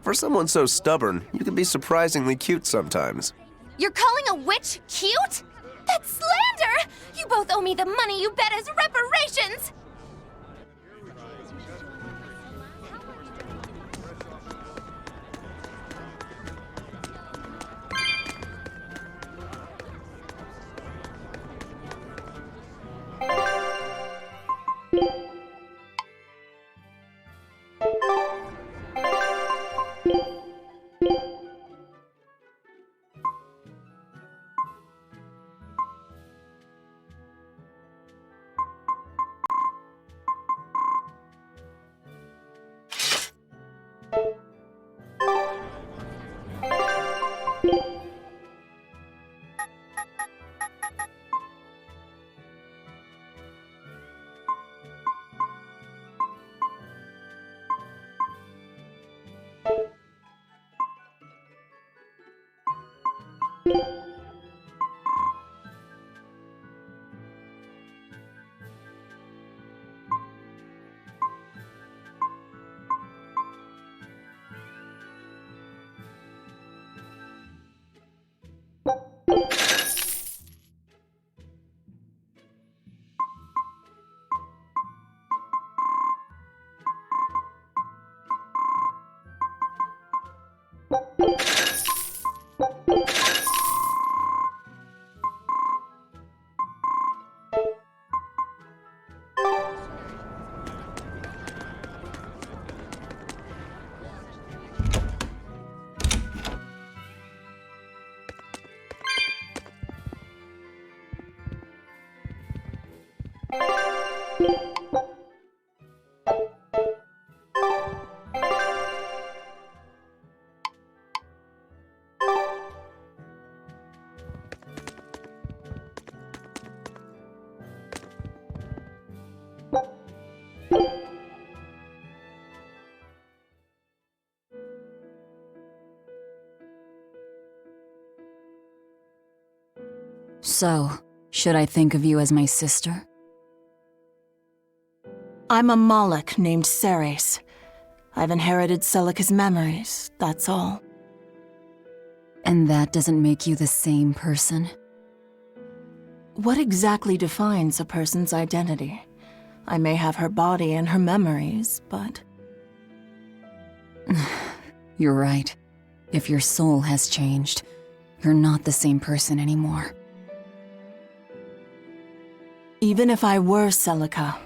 For someone so stubborn, you can be surprisingly cute sometimes. You're calling a witch cute? That's slander! You both owe me the money you bet as reparations! So, should I think of you as my sister? I'm a Moloch named Ceres. I've inherited Celica's memories, that's all. And that doesn't make you the same person? What exactly defines a person's identity? I may have her body and her memories, but... You're right. If your soul has changed, you're not the same person anymore. Even if I were Celica,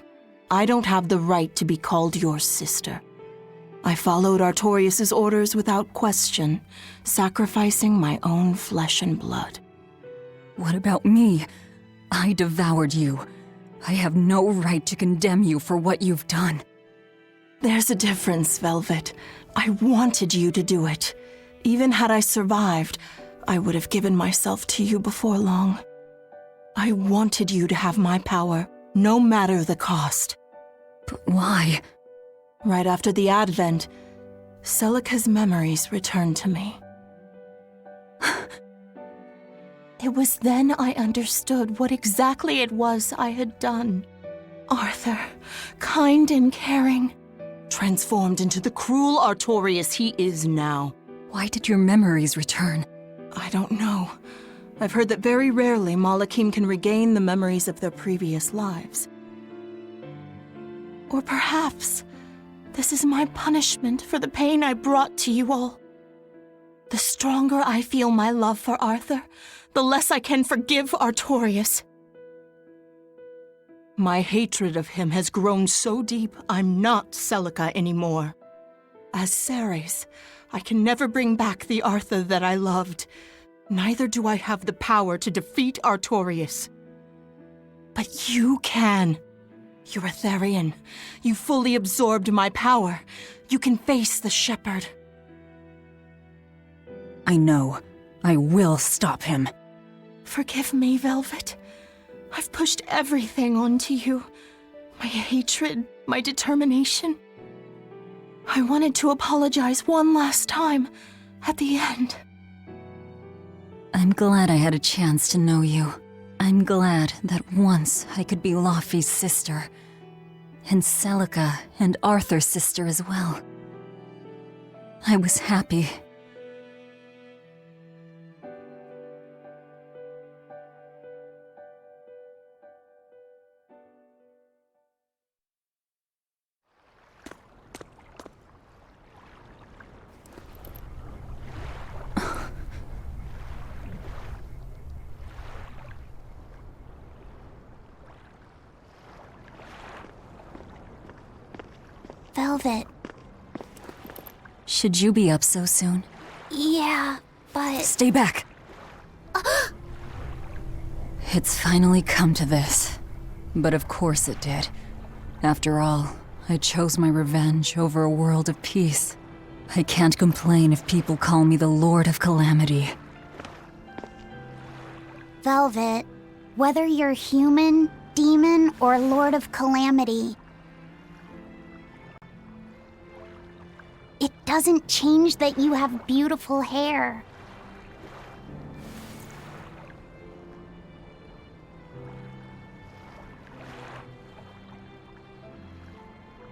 I don't have the right to be called your sister. I followed Artorius' orders without question, sacrificing my own flesh and blood. What about me? I devoured you. I have no right to condemn you for what you've done. There's a difference, Velvet. I wanted you to do it. Even had I survived, I would have given myself to you before long. I wanted you to have my power, no matter the cost. But why? Right after the Advent, Celica's memories returned to me. It was then I understood what exactly it was I had done. Arthur, kind and caring, transformed into the cruel Artorius he is now. Why did your memories return? I don't know. I've heard that very rarely Malachim can regain the memories of their previous lives. Or perhaps this is my punishment for the pain I brought to you all. The stronger I feel my love for Arthur, the less I can forgive Artorius. My hatred of him has grown so deep, I'm not Celica anymore. As Ceres, I can never bring back the Arthur that I loved. Neither do I have the power to defeat Artorius. But you can. You're Etherian. You fully absorbed my power. You can face the Shepherd. I know. I will stop him. Forgive me, Velvet. I've pushed everything onto you. My hatred, my determination. I wanted to apologize one last time, at the end. I'm glad I had a chance to know you. I'm glad that once I could be Laufey's sister. And Celica and Arthur's sister as well. I was happy. Velvet. Should you be up so soon? Yeah, but... Stay back! It's finally come to this. But of course it did. After all, I chose my revenge over a world of peace. I can't complain if people call me the Lord of Calamity. Velvet, whether you're human, demon, or Lord of Calamity, it doesn't change that you have beautiful hair.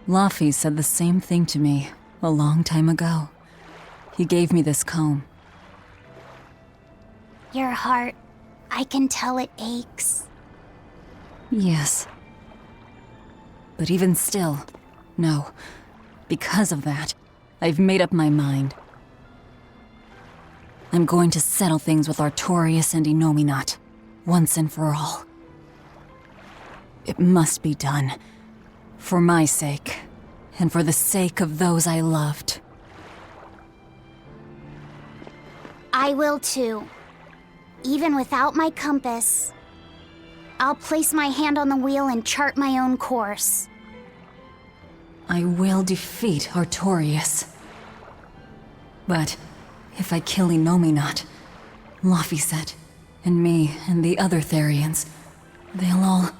Laufey said the same thing to me a long time ago. He gave me this comb. Your heart, I can tell it aches. Yes. But even still, no. Because of that, I've made up my mind. I'm going to settle things with Artorius and Innominat, once and for all. It must be done. For my sake, and for the sake of those I loved. I will too. Even without my compass. I'll place my hand on the wheel and chart my own course. I will defeat Artorias. But if I kill Inominet, Laphicet, and me and the other Therians, they'll all...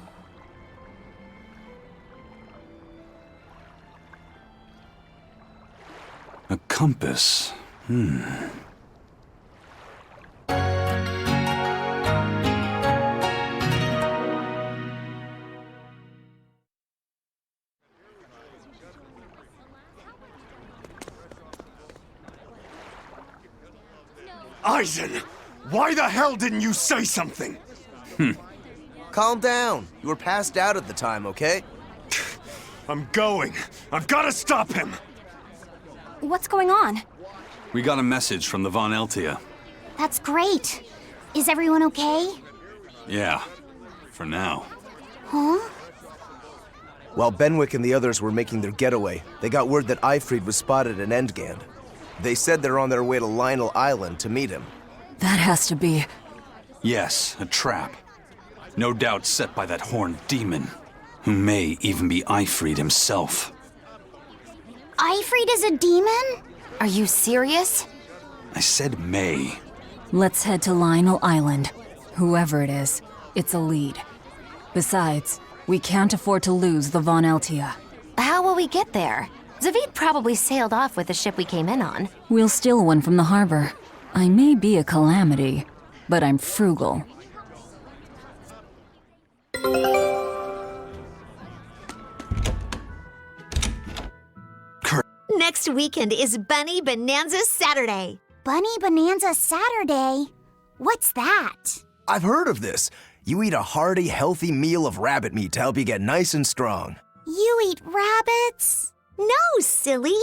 A compass. Eisen! Why the hell didn't you say something? Calm down. You were passed out at the time, okay? I'm going. I've got to stop him! What's going on? We got a message from the Von Eltia. That's great. Is everyone okay? Yeah, for now. Huh? While Benwick and the others were making their getaway, they got word that Eifried was spotted in Endgand. They said they're on their way to Lionel Island to meet him. That has to be... Yes, a trap. No doubt set by that horned demon, who may even be Eifried himself. Eifried is a demon? Are you serious? I said may. Let's head to Lionel Island. Whoever it is, it's a lead. Besides, we can't afford to lose the Von Eltia. How will we get there? Zavid probably sailed off with the ship we came in on. We'll steal one from the harbor. I may be a calamity, but I'm frugal. Next weekend is Bunny Bonanza Saturday. Bunny Bonanza Saturday? What's that? I've heard of this. You eat a hearty, healthy meal of rabbit meat to help you get nice and strong. You eat rabbits? No, silly.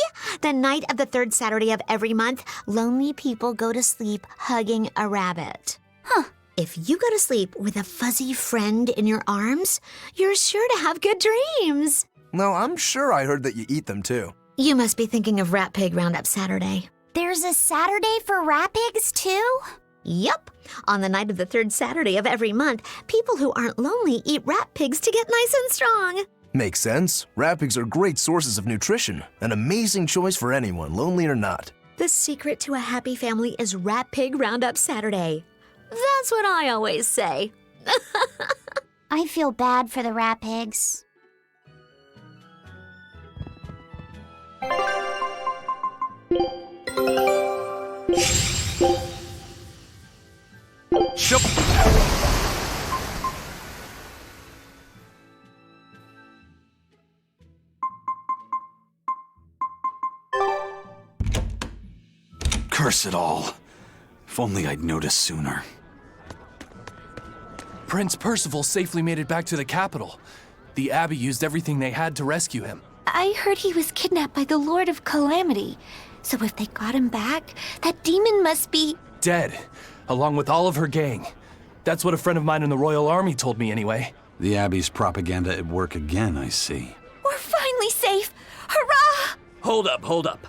The night of the third Saturday of every month, lonely people go to sleep hugging a rabbit. Huh. If you go to sleep with a fuzzy friend in your arms, you're sure to have good dreams. No, I'm sure I heard that you eat them too. You must be thinking of Rat Pig Roundup Saturday. There's a Saturday for rat pigs too? Yup. On the night of the third Saturday of every month, people who aren't lonely eat rat pigs to get nice and strong. Makes sense. Rat pigs are great sources of nutrition. An amazing choice for anyone, lonely or not. The secret to a happy family is Rat Pig Roundup Saturday. That's what I always say. I feel bad for the rat pigs. Shut. Curse it all. If only I'd noticed sooner. Prince Percival safely made it back to the capital. The Abbey used everything they had to rescue him. I heard he was kidnapped by the Lord of Calamity. So if they got him back, that demon must be... Dead, along with all of her gang. That's what a friend of mine in the Royal Army told me anyway. The Abbey's propaganda at work again, I see. We're finally safe! Hurrah! Hold up.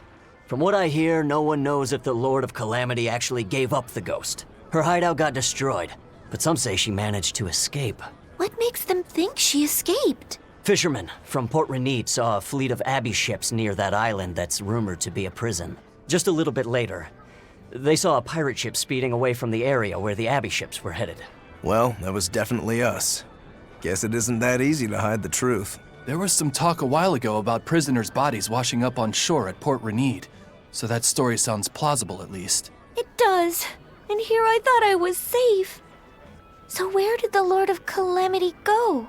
From what I hear, no one knows if the Lord of Calamity actually gave up the ghost. Her hideout got destroyed, but some say she managed to escape. What makes them think she escaped? Fishermen from Port Renede saw a fleet of Abbey ships near that island that's rumored to be a prison. Just a little bit later, they saw a pirate ship speeding away from the area where the Abbey ships were headed. Well, that was definitely us. Guess it isn't that easy to hide the truth. There was some talk a while ago about prisoners' bodies washing up on shore at Port Renede. So that story sounds plausible, at least. It does. And here I thought I was safe. So where did the Lord of Calamity go?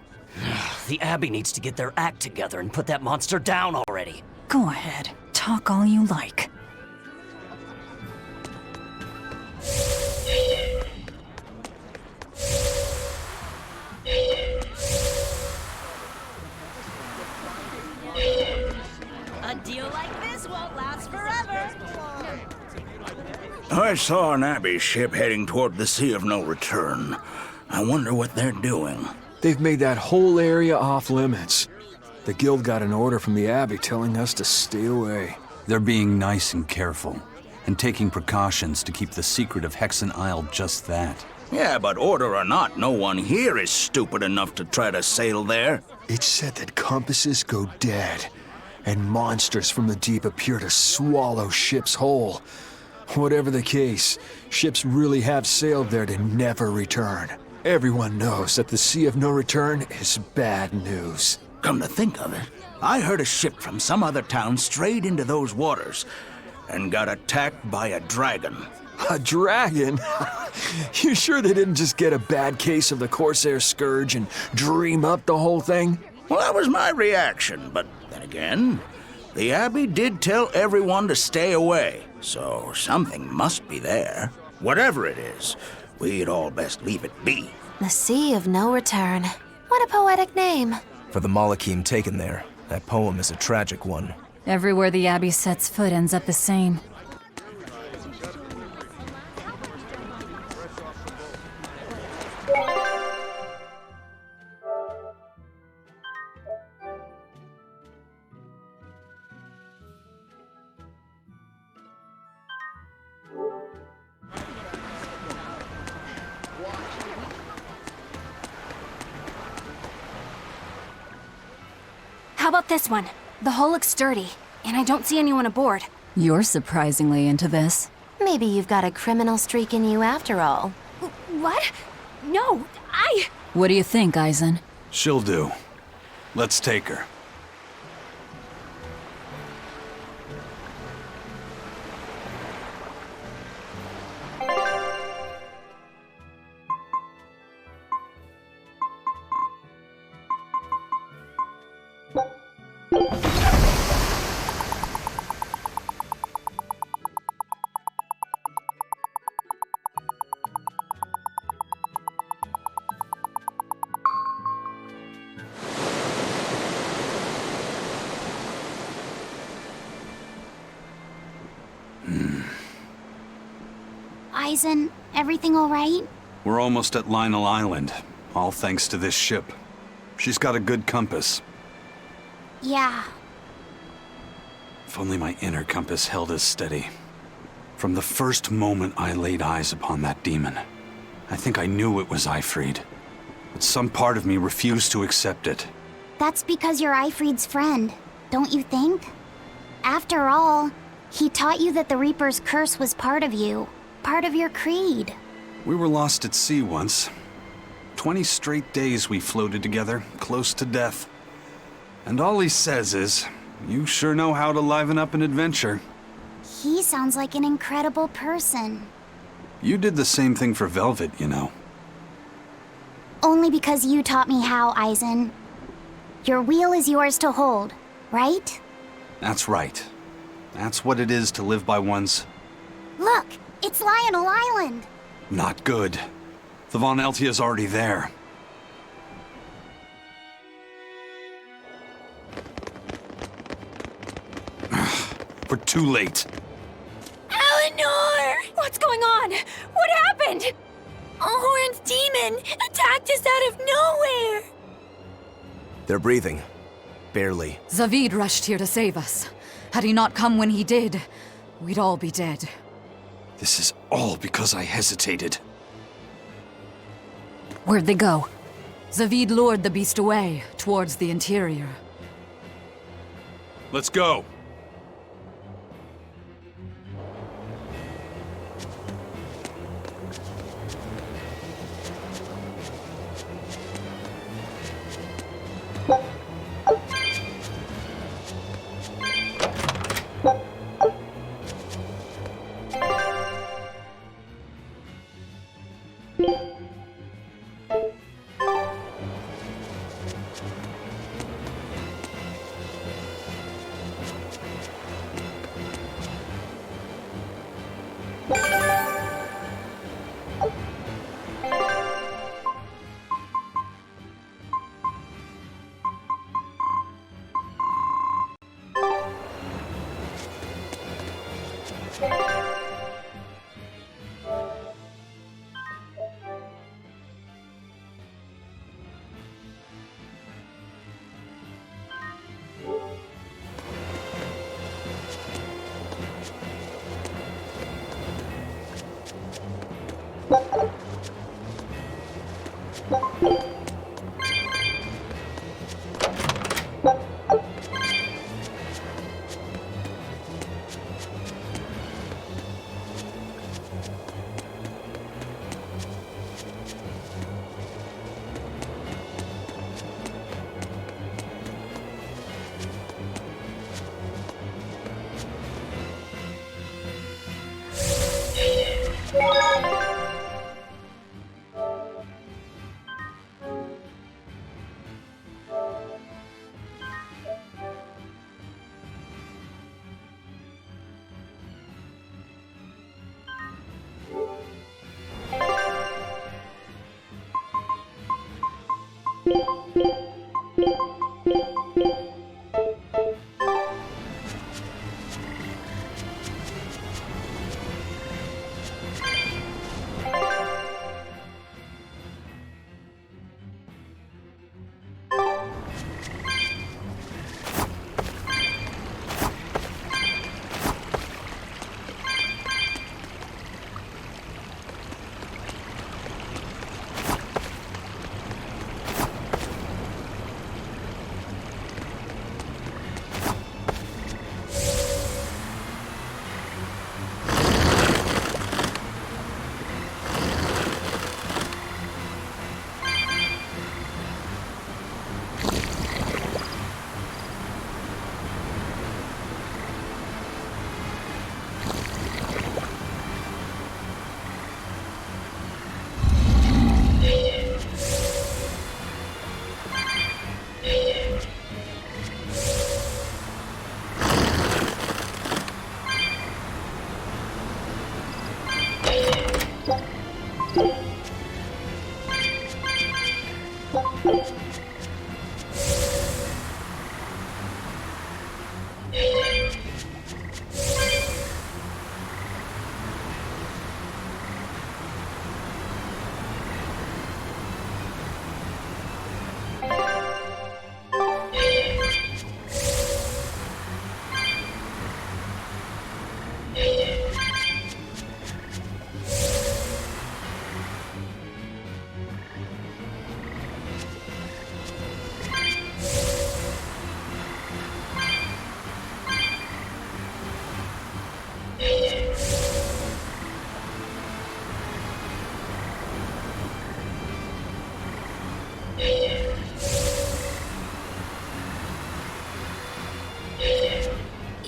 The Abbey needs to get their act together and put that monster down already. Go ahead. Talk all you like. A deal like this won't last forever. I saw an Abbey ship heading toward the Sea of No Return. I wonder what they're doing. They've made that whole area off limits. The Guild got an order from the Abbey telling us to stay away. They're being nice and careful, and taking precautions to keep the secret of Hexen Isle just that. Yeah, but order or not, no one here is stupid enough to try to sail there. It's said that compasses go dead, and monsters from the deep appear to swallow ships whole. Whatever the case, ships really have sailed there to never return. Everyone knows that the Sea of No Return is bad news. Come to think of it, I heard a ship from some other town strayed into those waters and got attacked by a dragon. A dragon? You sure they didn't just get a bad case of the Corsair Scourge and dream up the whole thing? Well, that was my reaction, but then again, the Abbey did tell everyone to stay away, so something must be there. Whatever it is, we'd all best leave it be. The Sea of No Return. What a poetic name. For the Malachim taken there, that poem is a tragic one. Everywhere the Abbey sets foot ends up the same. How about this one? The hull looks sturdy, and I don't see anyone aboard. You're surprisingly into this. Maybe you've got a criminal streak in you after all. What? No, What do you think, Eisen? She'll do. Let's take her. Eisen, everything all right? We're almost at Lionel Island, all thanks to this ship. She's got a good compass. Yeah. If only my inner compass held as steady. From the first moment I laid eyes upon that demon, I think I knew it was Eifried. But some part of me refused to accept it. That's because you're Eifried's friend, don't you think? After all, he taught you that the Reaper's curse was part of you, part of your creed. We were lost at sea once. 20 straight days we floated together, close to death. And all he says is, you sure know how to liven up an adventure. He sounds like an incredible person. You did the same thing for Velvet, you know. Only because you taught me how, Eisen. Your wheel is yours to hold, right? That's right. That's what it is to live by one's... Look, it's Lionel Island. Not good. The Von Eltia's already there. We're too late. Eleanor! What's going on? What happened? Horn's demon attacked us out of nowhere! They're breathing. Barely. Zavid rushed here to save us. Had he not come when he did, we'd all be dead. This is all because I hesitated. Where'd they go? Zavid lured the beast away, towards the interior. Let's go.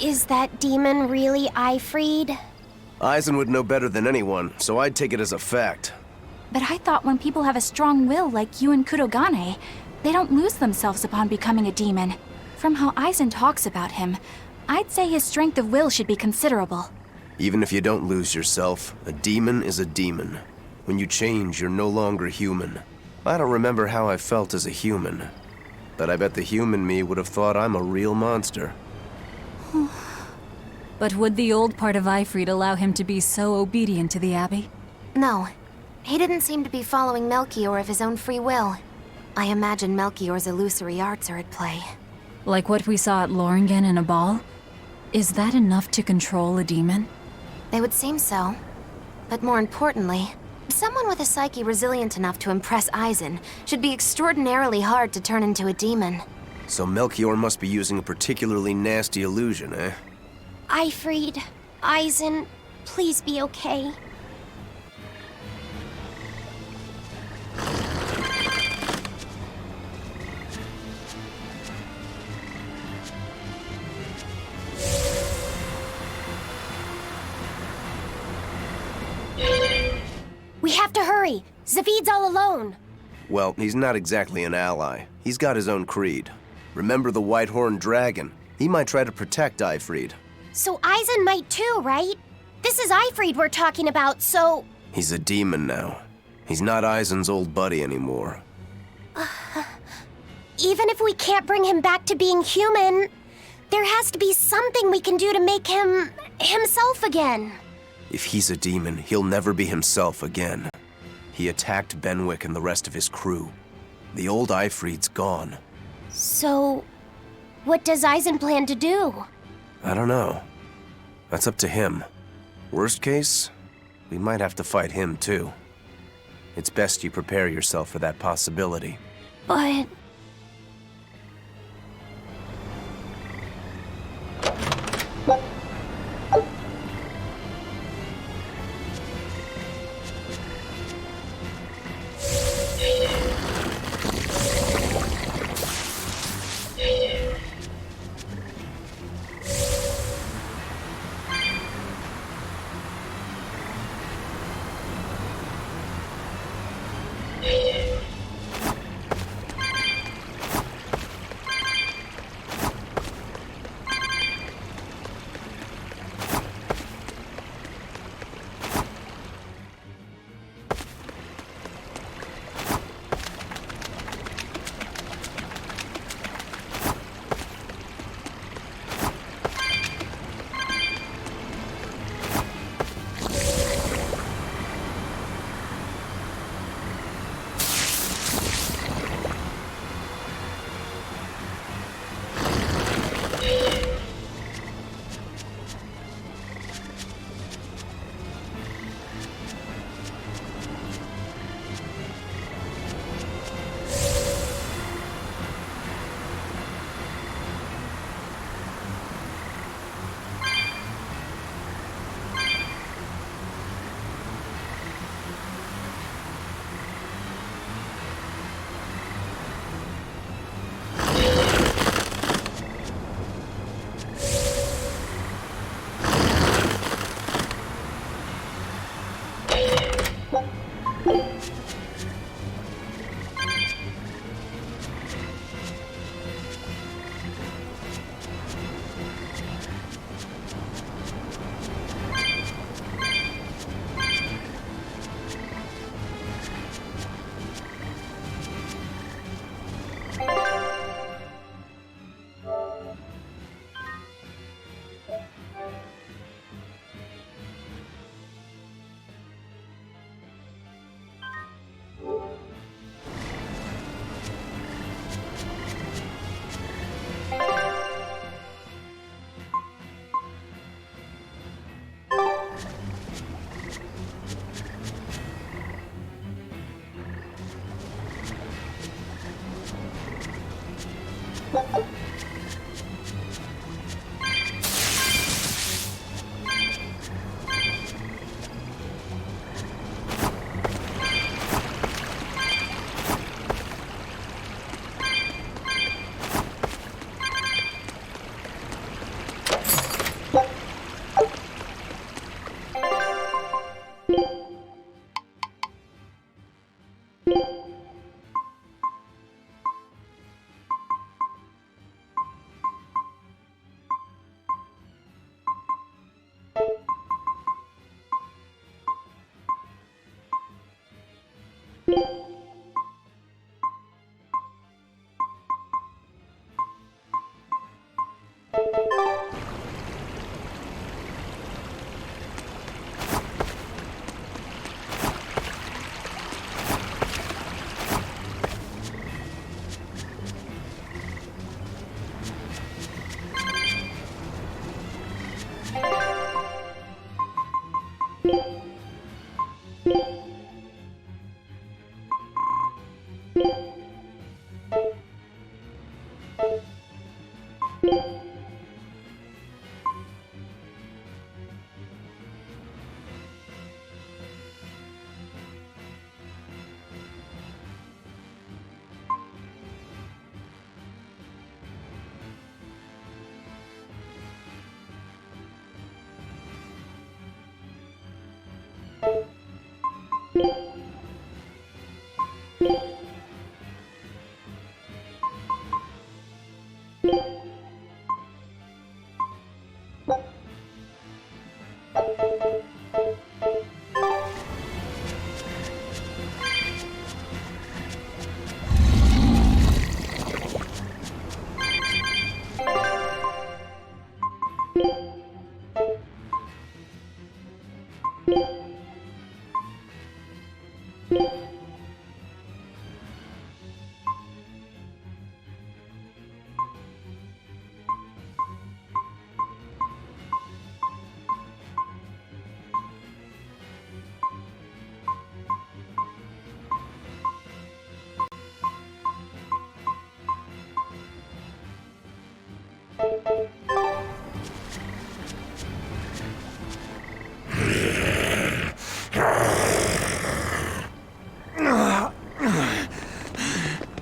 Is that demon really Ifried? Eisen would know better than anyone, so I'd take it as a fact. But I thought when people have a strong will like you and Kurogane, they don't lose themselves upon becoming a demon. From how Eisen talks about him, I'd say his strength of will should be considerable. Even if you don't lose yourself, a demon is a demon. When you change, you're no longer human. I don't remember how I felt as a human, but I bet the human me would have thought I'm a real monster. But would the old part of Ifried allow him to be so obedient to the Abbey? No. He didn't seem to be following Melchior of his own free will. I imagine Melchior's illusory arts are at play. Like what we saw at Loringen in a ball? Is that enough to control a demon? They would seem so. But more importantly, someone with a psyche resilient enough to impress Eisen should be extraordinarily hard to turn into a demon. So Melchior must be using a particularly nasty illusion, eh? Ifried, Eisen, please be okay. We have to hurry. Zavid's all alone. Well, he's not exactly an ally. He's got his own creed. Remember the White-Horned Dragon? He might try to protect Ifried. So Eisen might too, right? This is Ifried we're talking about, so... He's a demon now. He's not Eisen's old buddy anymore. Even if we can't bring him back to being human, there has to be something we can do to make him... himself again. If he's a demon, he'll never be himself again. He attacked Benwick and the rest of his crew. The old Ifried's gone. So... what does Eisen plan to do? I don't know. That's up to him. Worst case, we might have to fight him too. It's best you prepare yourself for that possibility. But...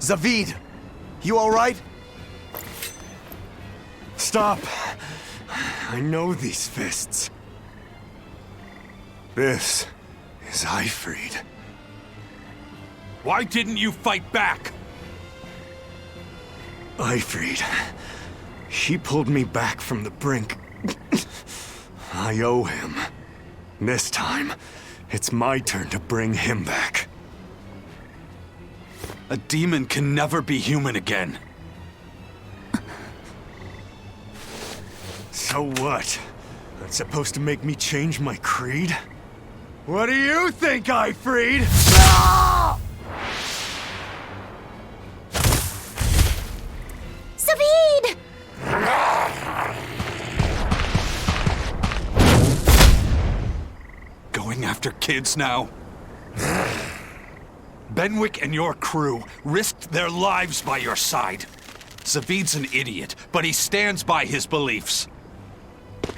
Zavid, you all right? Stop. I know these fists. This is Ifrid. Why didn't you fight back? Ifrid. He pulled me back from the brink. I owe him. This time, it's my turn to bring him back. A demon can never be human again. So what? That's supposed to make me change my creed? What do you think, Ifrid? Zavid! Going after kids now? Benwick and your crew risked their lives by your side. Zavid's an idiot, but he stands by his beliefs.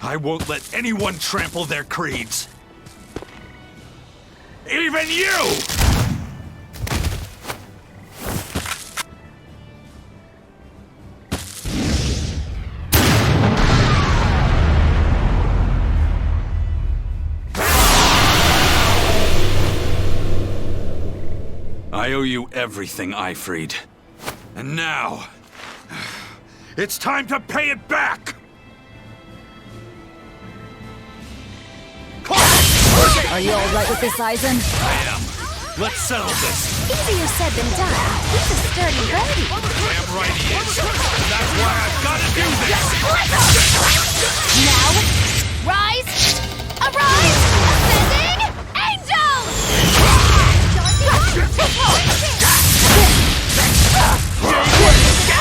I won't let anyone trample their creeds. Even you! I owe you everything, Ifrid. And now, it's time to pay it back! Are you alright with this, Aizen? I am. Let's settle this. Easier said than done. He's a sturdy lady. Damn right he is. That's why I've got to do this. Now, rise! Arise! Ascending angels!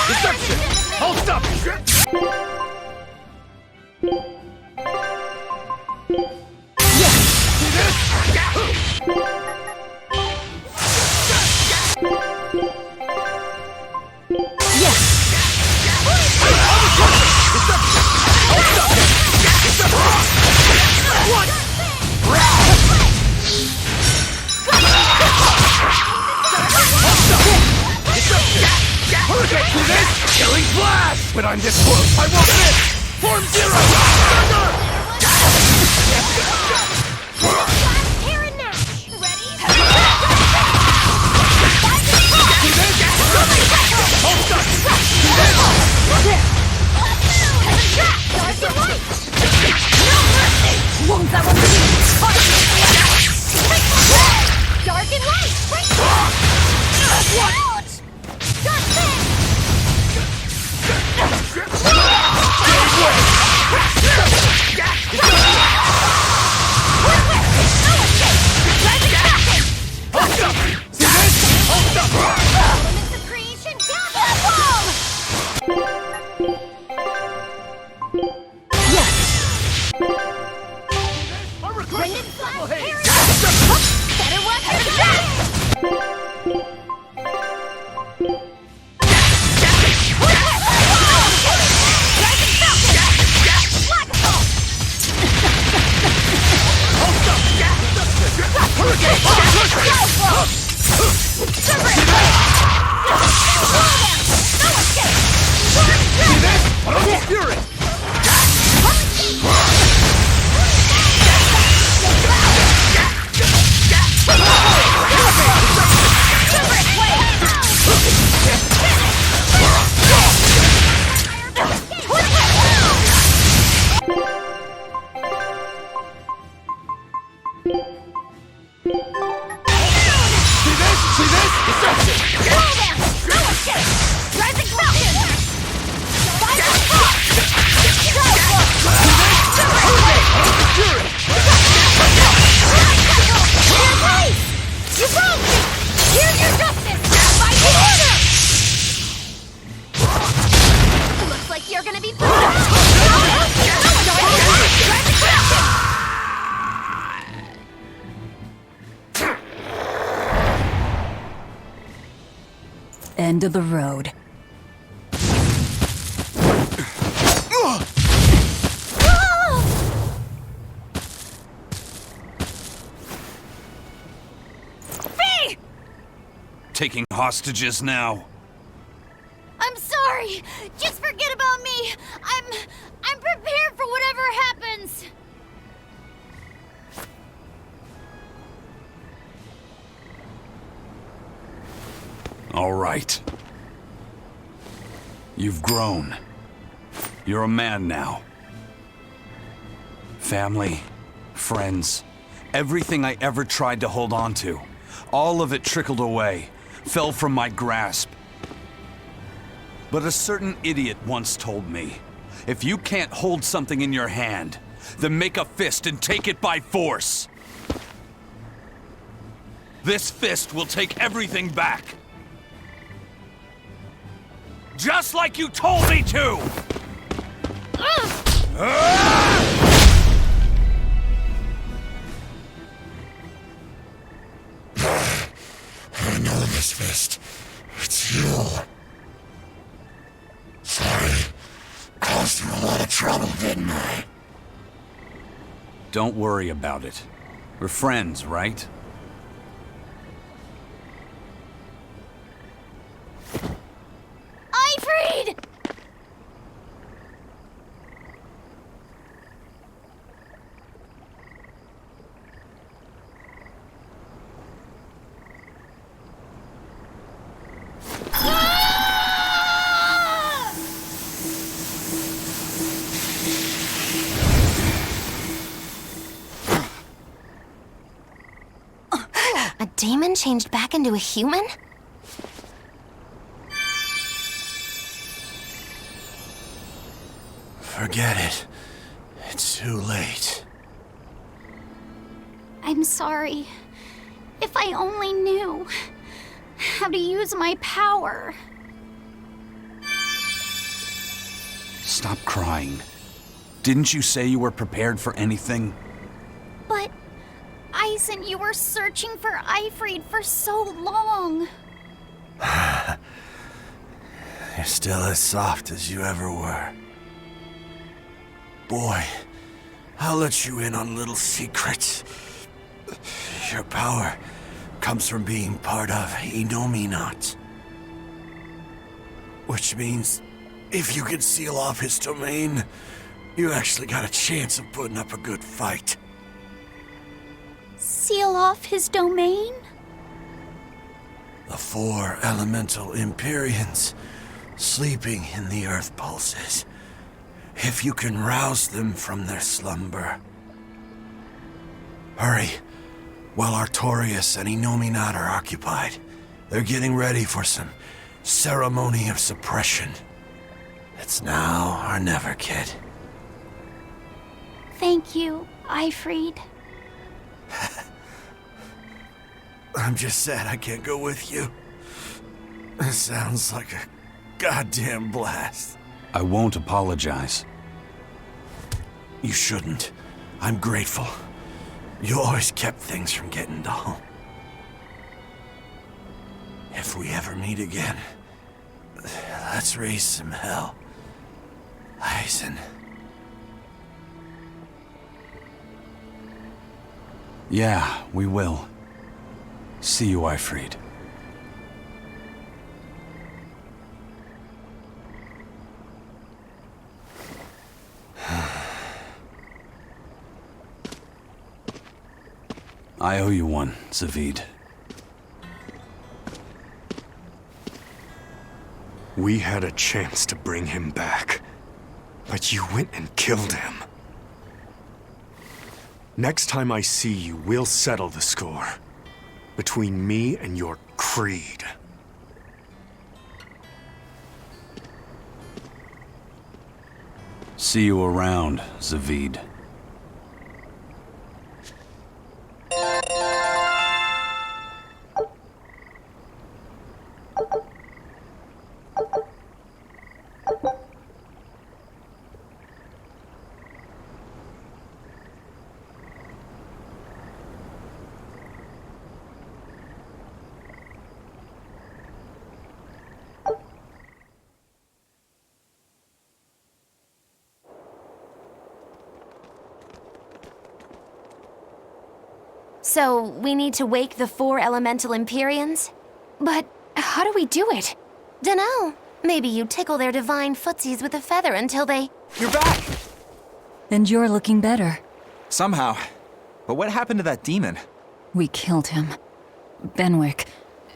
Deception! Hold up! Killing flash! But I'm this close, I won't miss! Form zero! Dark and light! like you're gonna be End of the road. Taking hostages now. I'm sorry. Just forget about me. I'm prepared for whatever happens. All right. You've grown. You're a man now. Family, friends, everything I ever tried to hold on to, all of it trickled away, fell from my grasp. But a certain idiot once told me, if you can't hold something in your hand, then make a fist and take it by force. This fist will take everything back. Just like you told me to! I know this fist. It's you. Sorry. Caused you a lot of trouble, didn't I? Don't worry about it. We're friends, right? Ifrid! A demon changed back into a human? Forget it. It's too late. I'm sorry. If I only knew how to use my power. Stop crying. Didn't you say you were prepared for anything? But Eisen, you were searching for Ifrid for so long. You're still as soft as you ever were. Boy, I'll let you in on a little secret. Your power comes from being part of Inominat. Which means, if you can seal off his domain, you actually got a chance of putting up a good fight. Seal off his domain? The 4 elemental Empyreans sleeping in the earth pulses. If you can rouse them from their slumber. Hurry, while Artorias and Inominat are occupied. They're getting ready for some ceremony of suppression. It's now or never, kid. Thank you, Ifrid. I'm just sad I can't go with you. It sounds like a goddamn blast. I won't apologize. You shouldn't. I'm grateful. You always kept things from getting dull. If we ever meet again, let's raise some hell. Eisen. Yeah, we will. See you, Ifrid. I owe you one, Zavid. We had a chance to bring him back, but you went and killed him. Next time I see you, we'll settle the score. Between me and your creed. See you around, Zavid. So, we need to wake the 4 elemental Empyreans? But how do we do it? Dunno. Maybe you tickle their divine footsies with a feather until they... You're back! And you're looking better. Somehow. But what happened to that demon? We killed him. Benwick,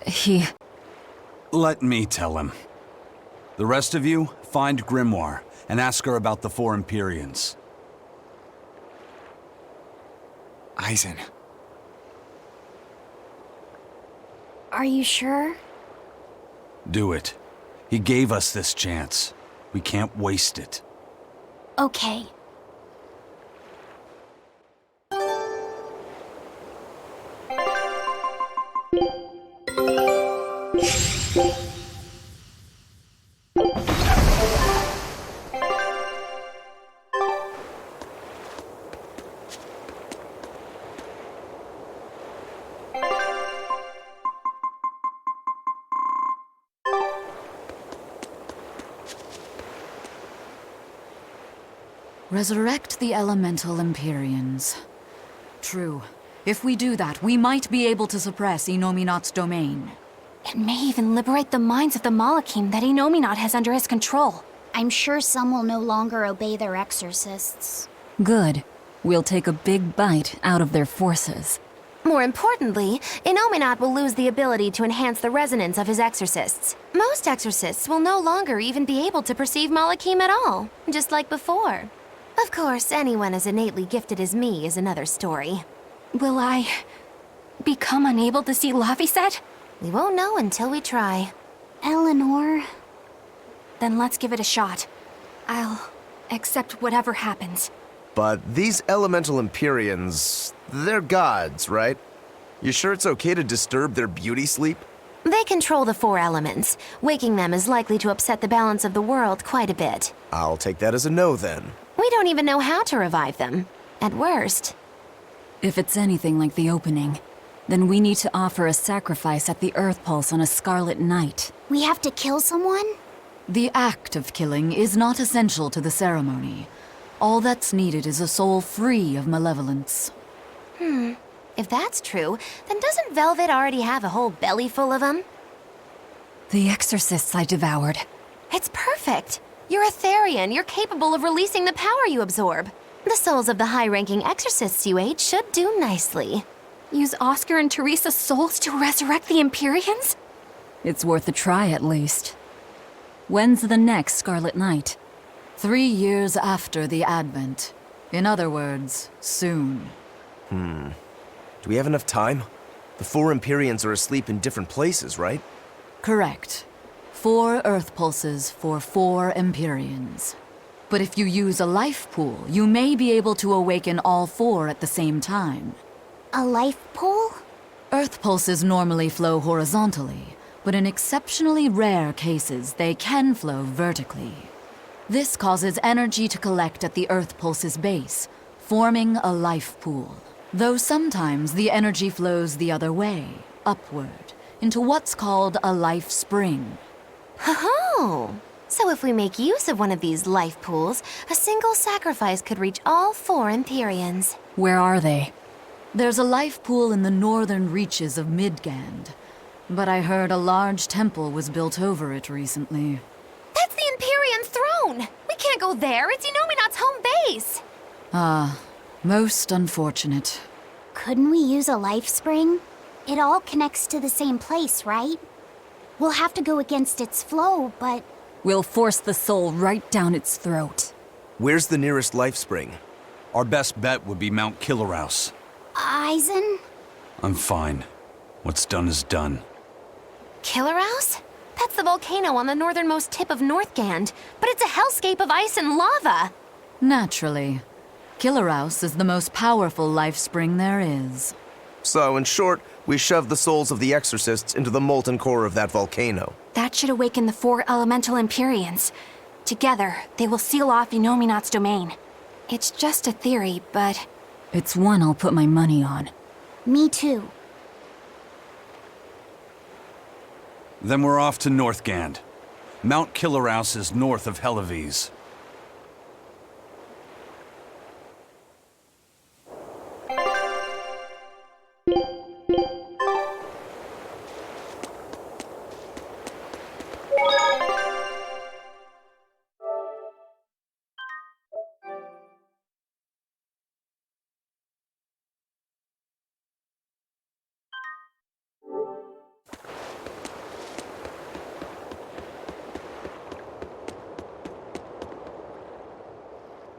he... Let me tell him. The rest of you, find Grimoire and ask her about the 4 Empyreans. Eisen. Are you sure? Do it. He gave us this chance. We can't waste it. Okay. Resurrect the elemental Empyreans. True. If we do that, we might be able to suppress Inominat's domain. It may even liberate the minds of the Malakim that Inominat has under his control. I'm sure some will no longer obey their exorcists. Good. We'll take a big bite out of their forces. More importantly, Inominat will lose the ability to enhance the resonance of his exorcists. Most exorcists will no longer even be able to perceive Malakim at all, just like before. Of course, anyone as innately gifted as me is another story. Will I... become unable to see Laphicet? We won't know until we try. Eleanor... Then let's give it a shot. I'll accept whatever happens. But these elemental Empyreans, they're gods, right? You sure it's okay to disturb their beauty sleep? They control the 4 elements. Waking them is likely to upset the balance of the world quite a bit. I'll take that as a no, then. We don't even know how to revive them. At worst. If it's anything like the opening, then we need to offer a sacrifice at the Earth Pulse on a Scarlet Night. We have to kill someone? The act of killing is not essential to the ceremony. All that's needed is a soul free of malevolence. If that's true, then doesn't Velvet already have a whole belly full of them? The exorcists I devoured. It's perfect. You're a Therian. You're capable of releasing the power you absorb. The souls of the high-ranking exorcists you ate should do nicely. Use Oscar and Teresa's souls to resurrect the Empyreans? It's worth a try, at least. When's the next Scarlet Night? 3 years after the Advent. In other words, soon. Do we have enough time? The 4 Empyreans are asleep in different places, right? Correct. 4 Earth Pulses for 4 Empyreans. But if you use a life pool, you may be able to awaken all 4 at the same time. A life pool? Earth Pulses normally flow horizontally, but in exceptionally rare cases, they can flow vertically. This causes energy to collect at the Earth Pulse's base, forming a life pool. Though sometimes the energy flows the other way, upward, into what's called a life spring. Oh! So if we make use of one of these life pools, a single sacrifice could reach all 4 Empyreans. Where are they? There's a life pool in the northern reaches of Midgand, but I heard a large temple was built over it recently. That's the Empyrean throne! We can't go there, it's Inominat's home base! Ah, most unfortunate. Couldn't we use a life spring? It all connects to the same place, right? We'll have to go against its flow, but... We'll force the soul right down its throat. Where's the nearest life spring? Our best bet would be Mount Killerhouse. Eisen? I'm fine. What's done is done. Killerhouse? That's the volcano on the northernmost tip of Northgand, but it's a hellscape of ice and lava! Naturally. Killerhouse is the most powerful life spring there is. So, in short, we shove the souls of the exorcists into the molten core of that volcano. That should awaken the 4 elemental Empyreans. Together, they will seal off Inominat's domain. It's just a theory, but... It's one I'll put my money on. Me too. Then we're off to Northgand. Mount Killerhouse is north of Hellevese.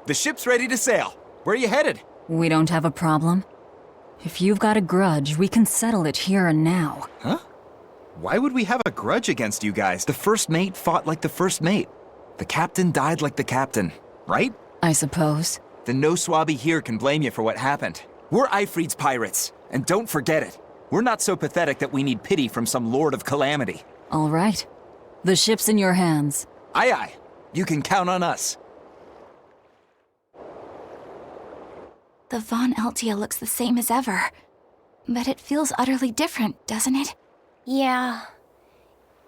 The ship's ready to sail. Where are you headed? We don't have a problem. If you've got a grudge, we can settle it here and now. Huh? Why would we have a grudge against you guys? The first mate fought like the first mate. The captain died like the captain, right? I suppose. Then no swabby here can blame you for what happened. We're Ifreed's pirates, and don't forget it. We're not so pathetic that we need pity from some lord of calamity. All right. The ship's in your hands. Aye aye. You can count on us. The Von Eltia looks the same as ever. But it feels utterly different, doesn't it? Yeah.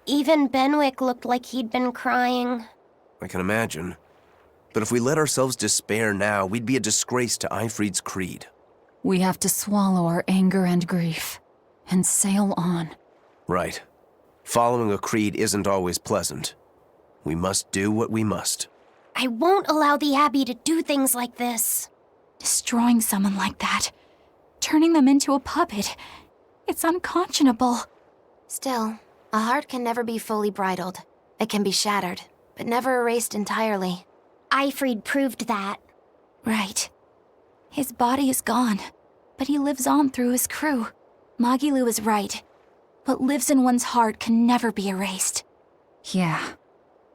Even Benwick looked like he'd been crying. I can imagine. But if we let ourselves despair now, we'd be a disgrace to Ifreed's creed. We have to swallow our anger and grief, and sail on. Right. Following a creed isn't always pleasant. We must do what we must. I won't allow the Abbey to do things like this. Destroying someone like that. Turning them into a puppet. It's unconscionable. Still, a heart can never be fully bridled. It can be shattered, but never erased entirely. Ifreed proved that. Right. His body is gone, but he lives on through his crew. Magilu is right. What lives in one's heart can never be erased. Yeah.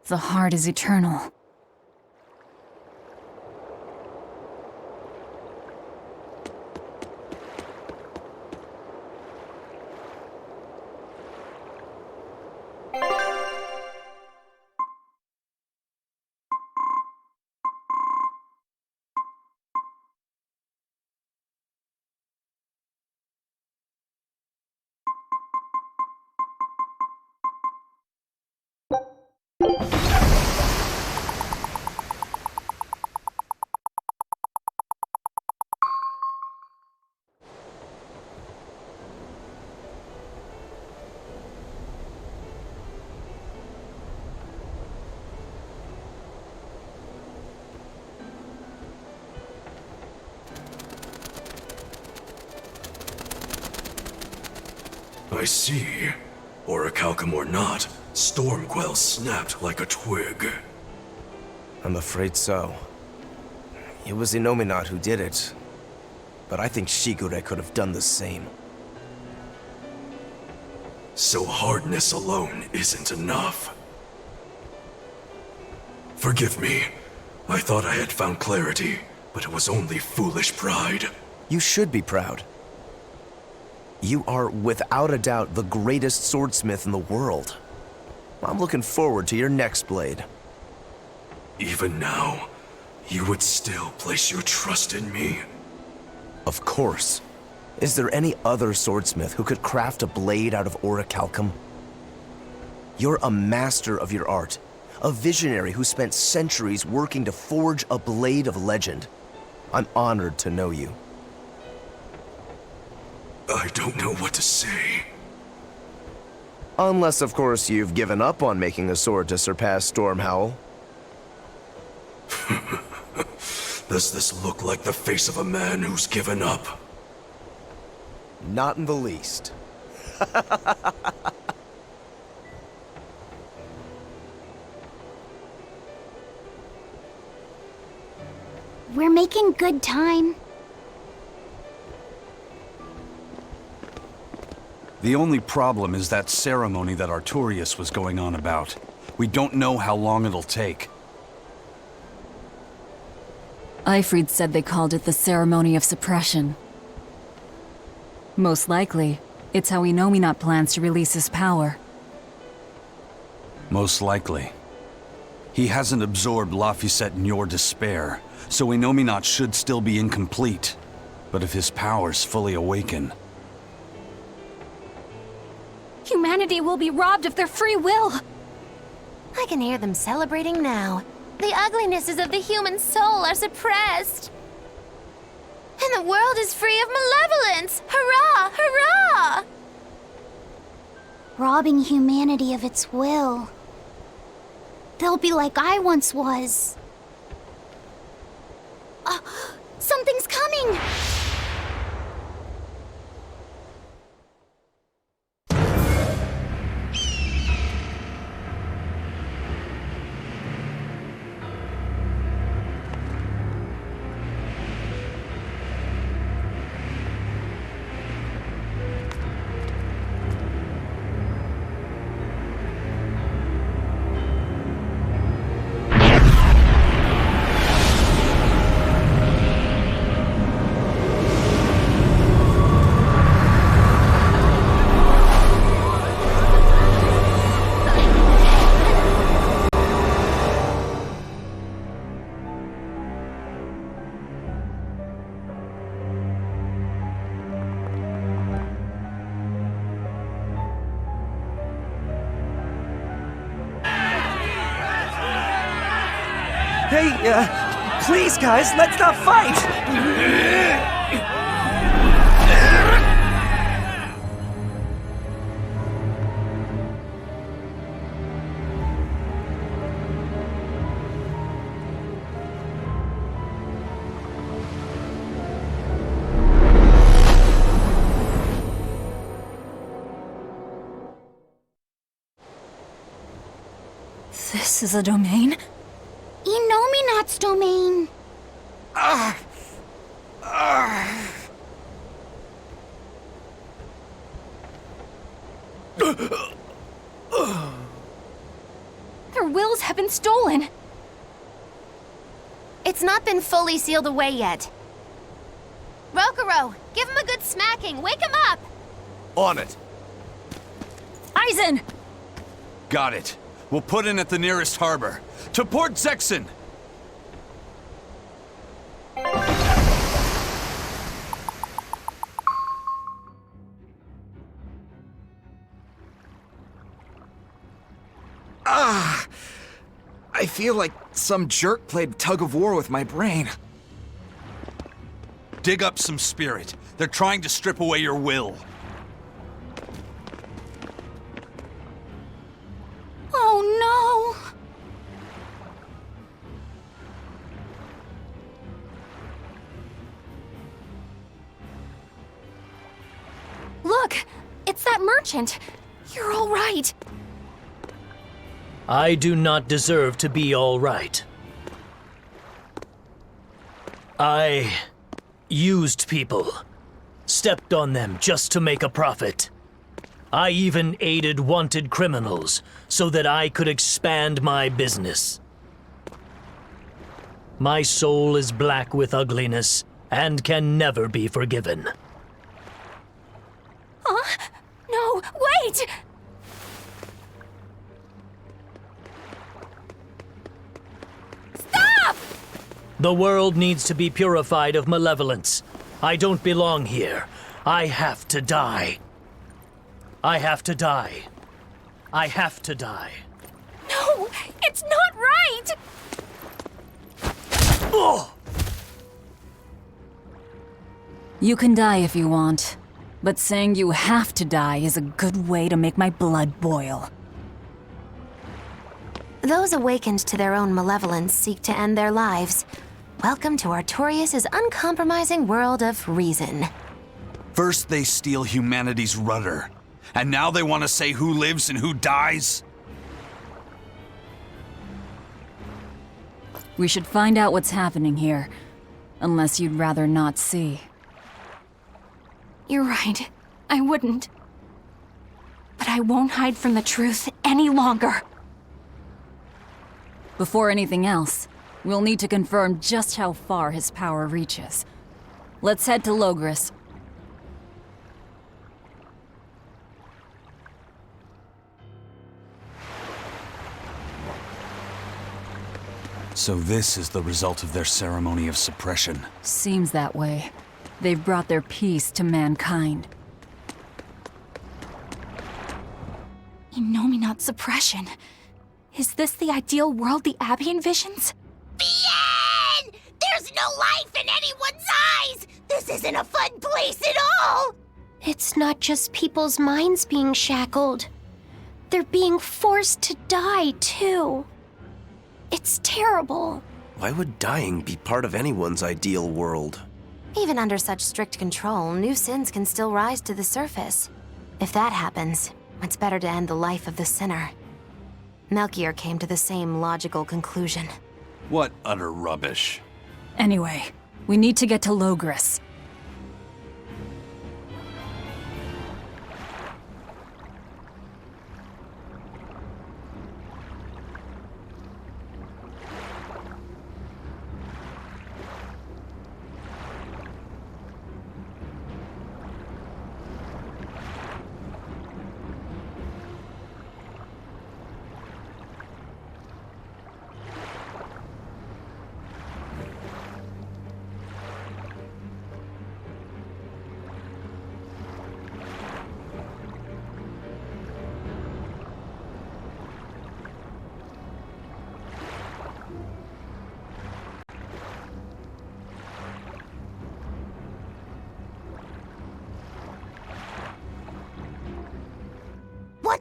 The heart is eternal. I see. Orichalcum or not, Stormquell snapped like a twig. I'm afraid so. It was Inominat who did it. But I think Shigure could have done the same. So hardness alone isn't enough. Forgive me. I thought I had found clarity, but it was only foolish pride. You should be proud. You are, without a doubt, the greatest swordsmith in the world. I'm looking forward to your next blade. Even now, you would still place your trust in me? Of course. Is there any other swordsmith who could craft a blade out of orichalcum? You're a master of your art, a visionary who spent centuries working to forge a blade of legend. I'm honored to know you. I don't know what to say. Unless, of course, you've given up on making a sword to surpass Stormhowl. Does this look like the face of a man who's given up? Not in the least. We're making good time. The only problem is that ceremony that Arturius was going on about. We don't know how long it'll take. Ifreed said they called it the Ceremony of Suppression. Most likely, it's how Inominat plans to release his power. Most likely. He hasn't absorbed Laphicet in your despair, so Inominat should still be incomplete. But if his powers fully awaken... Humanity will be robbed of their free will! I can hear them celebrating now. The uglinesses of the human soul are suppressed. And the world is free of malevolence! Hurrah! Hurrah! Robbing humanity of its will. They'll be like I once was. Something's coming! Hey, please, guys, let's not fight! This is a domain? Inominat's domain. Their wills have been stolen. It's not been fully sealed away yet. Rokuro, give him a good smacking. Wake him up! On it. Aizen! Got it. We'll put in at the nearest harbor. To Port Zexin! I feel like some jerk played tug of war with my brain. Dig up some spirit. They're trying to strip away your will. Oh no! Look! It's that merchant! You're all right! I do not deserve to be all right. I used people, stepped on them just to make a profit. I even aided wanted criminals so that I could expand my business. My soul is black with ugliness and can never be forgiven. Huh? No, wait! Stop! The world needs to be purified of malevolence. I don't belong here. I have to die. I have to die. I have to die. No, it's not right! Oh! You can die if you want, but saying you have to die is a good way to make my blood boil. Those awakened to their own malevolence seek to end their lives. Welcome to Artorias' uncompromising world of reason. First they steal humanity's rudder, and now they want to say who lives and who dies? We should find out what's happening here, unless you'd rather not see. You're right. I wouldn't. But I won't hide from the truth any longer. Before anything else, we'll need to confirm just how far his power reaches. Let's head to Logris. So this is the result of their ceremony of suppression. Seems that way. They've brought their peace to mankind. Inominat suppression. Is this the ideal world the Abbey envisions? Bien! There's no life in anyone's eyes! This isn't a fun place at all! It's not just people's minds being shackled. They're being forced to die, too. It's terrible. Why would dying be part of anyone's ideal world? Even under such strict control, new sins can still rise to the surface. If that happens, it's better to end the life of the sinner. Melchior came to the same logical conclusion. What utter rubbish. Anyway, we need to get to Logris.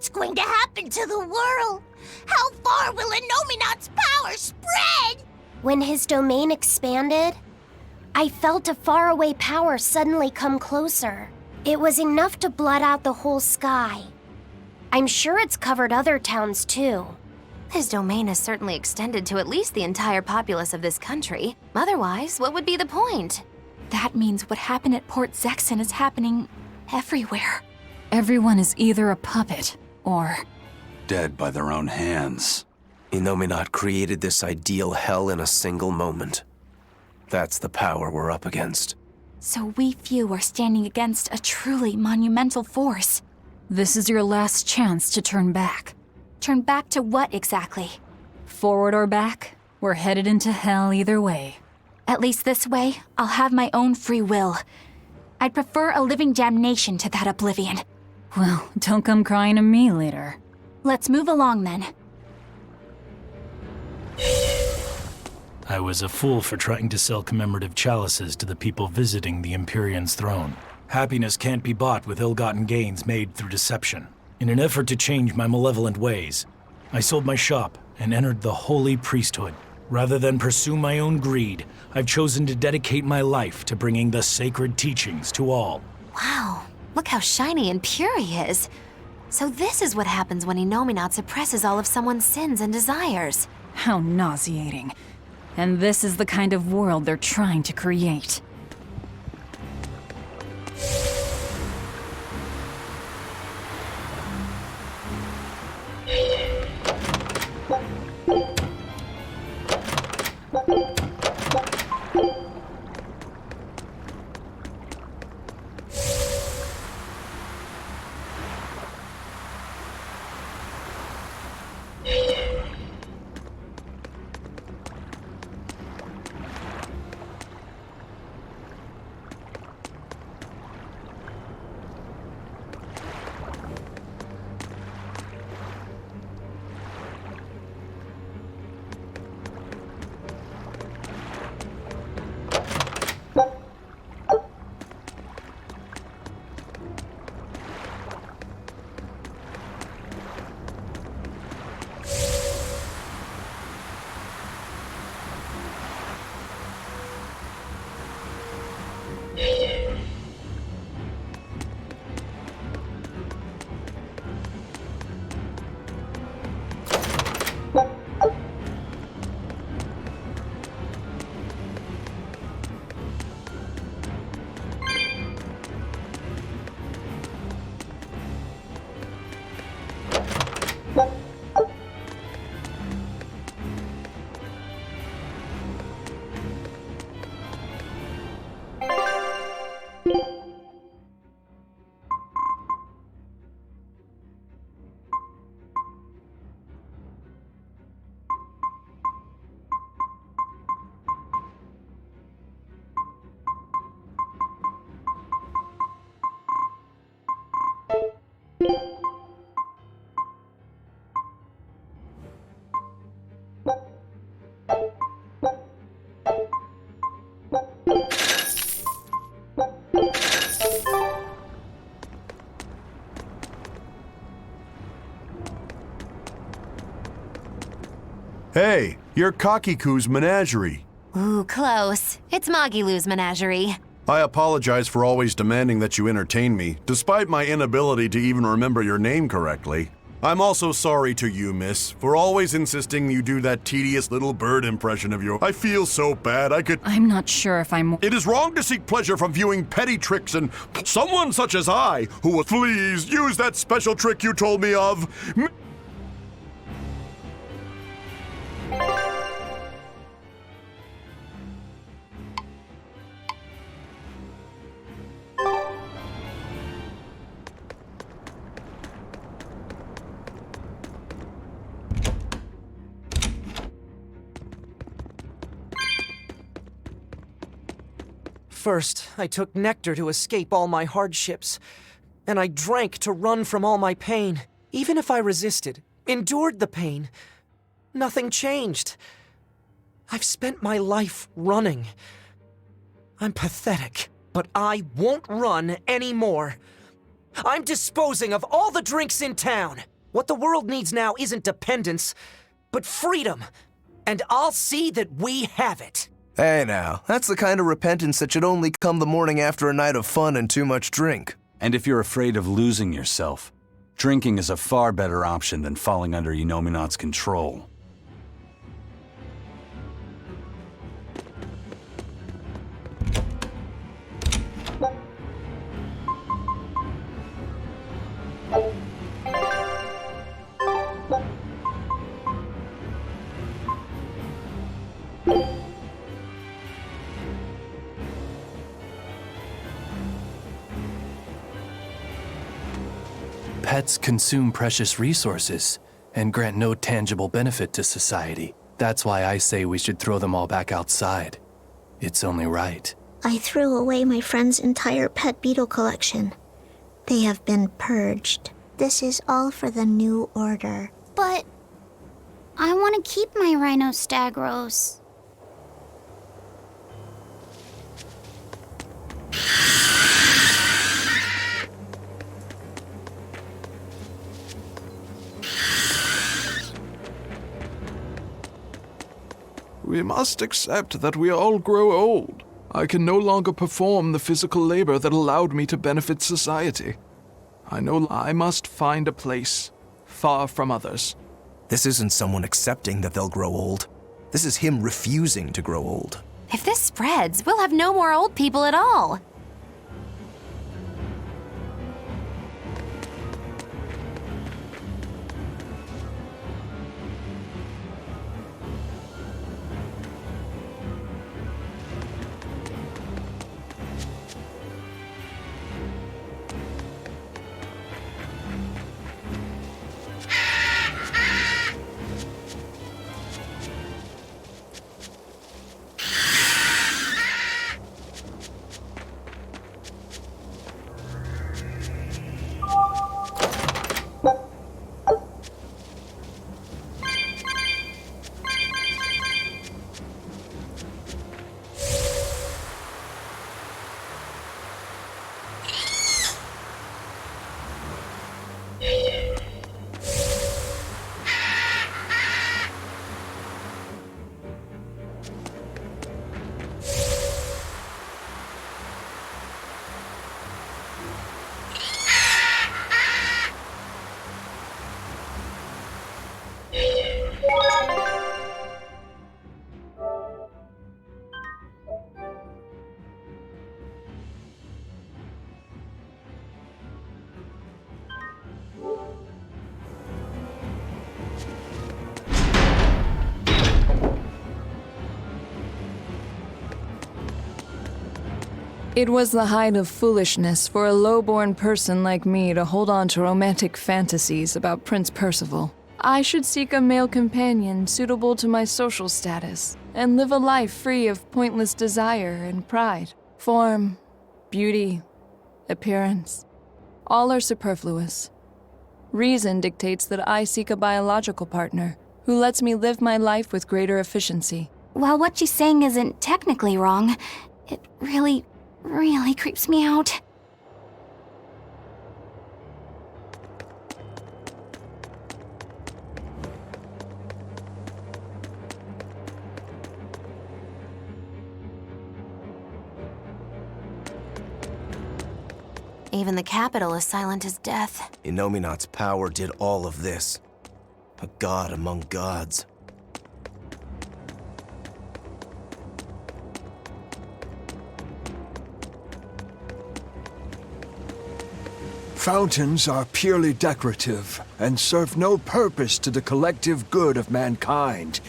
What's going to happen to the world? How far will Innominaut's power spread? When his domain expanded, I felt a faraway power suddenly come closer. It was enough to blot out the whole sky. I'm sure it's covered other towns too. His domain has certainly extended to at least the entire populace of this country. Otherwise, what would be the point? That means what happened at Port Zexon is happening everywhere. Everyone is either a puppet or dead by their own hands. Innominaut created this ideal hell in a single moment. That's the power we're up against. So we few are standing against a truly monumental force. This is your last chance to turn back. Turn back to what exactly? Forward or back, we're headed into hell either way. At least this way, I'll have my own free will. I'd prefer a living damnation to that oblivion. Well, don't come crying to me later. Let's move along then. I was a fool for trying to sell commemorative chalices to the people visiting the Empyrean's throne. Happiness can't be bought with ill-gotten gains made through deception. In an effort to change my malevolent ways, I sold my shop and entered the holy priesthood. Rather than pursue my own greed, I've chosen to dedicate my life to bringing the sacred teachings to all. Wow, look how shiny and pure he is. So this is what happens when Innominaut suppresses all of someone's sins and desires. How nauseating. And this is the kind of world they're trying to create. Hey, you're Kakiku's menagerie. Ooh, close. It's Magilu's menagerie. I apologize for always demanding that you entertain me, despite my inability to even remember your name correctly. I'm also sorry to you, miss, for always insisting you do that tedious little bird impression of yours. I feel so bad I could— I'm not sure if I'm— It is wrong to seek pleasure from viewing petty tricks, and someone such as I, who will— Please, use that special trick you told me of. First, I took nectar to escape all my hardships, and I drank to run from all my pain. Even if I resisted, endured the pain, nothing changed. I've spent my life running. I'm pathetic, but I won't run anymore. I'm disposing of all the drinks in town. What the world needs now isn't dependence, but freedom. And I'll see that we have it. Hey now, that's the kind of repentance that should only come the morning after a night of fun and too much drink. And if you're afraid of losing yourself, drinking is a far better option than falling under Inominat's control. Pets consume precious resources and grant no tangible benefit to society. That's why I say we should throw them all back outside. It's only right. I threw away my friend's entire pet beetle collection. They have been purged. This is all for the new order. But I want to keep my rhinostagros. We must accept that we all grow old. I can no longer perform the physical labor that allowed me to benefit society. I know I must find a place far from others. This isn't someone accepting that they'll grow old. This is him refusing to grow old. If this spreads, we'll have no more old people at all. It was the height of foolishness for a low-born person like me to hold on to romantic fantasies about Prince Percival. I should seek a male companion suitable to my social status, and live a life free of pointless desire and pride. Form, beauty, appearance, all are superfluous. Reason dictates that I seek a biological partner who lets me live my life with greater efficiency. While what she's saying isn't technically wrong, it really creeps me out. Even the capital is silent as death. Inominat's power did all of this. A god among gods. Fountains are purely decorative and serve no purpose to the collective good of mankind.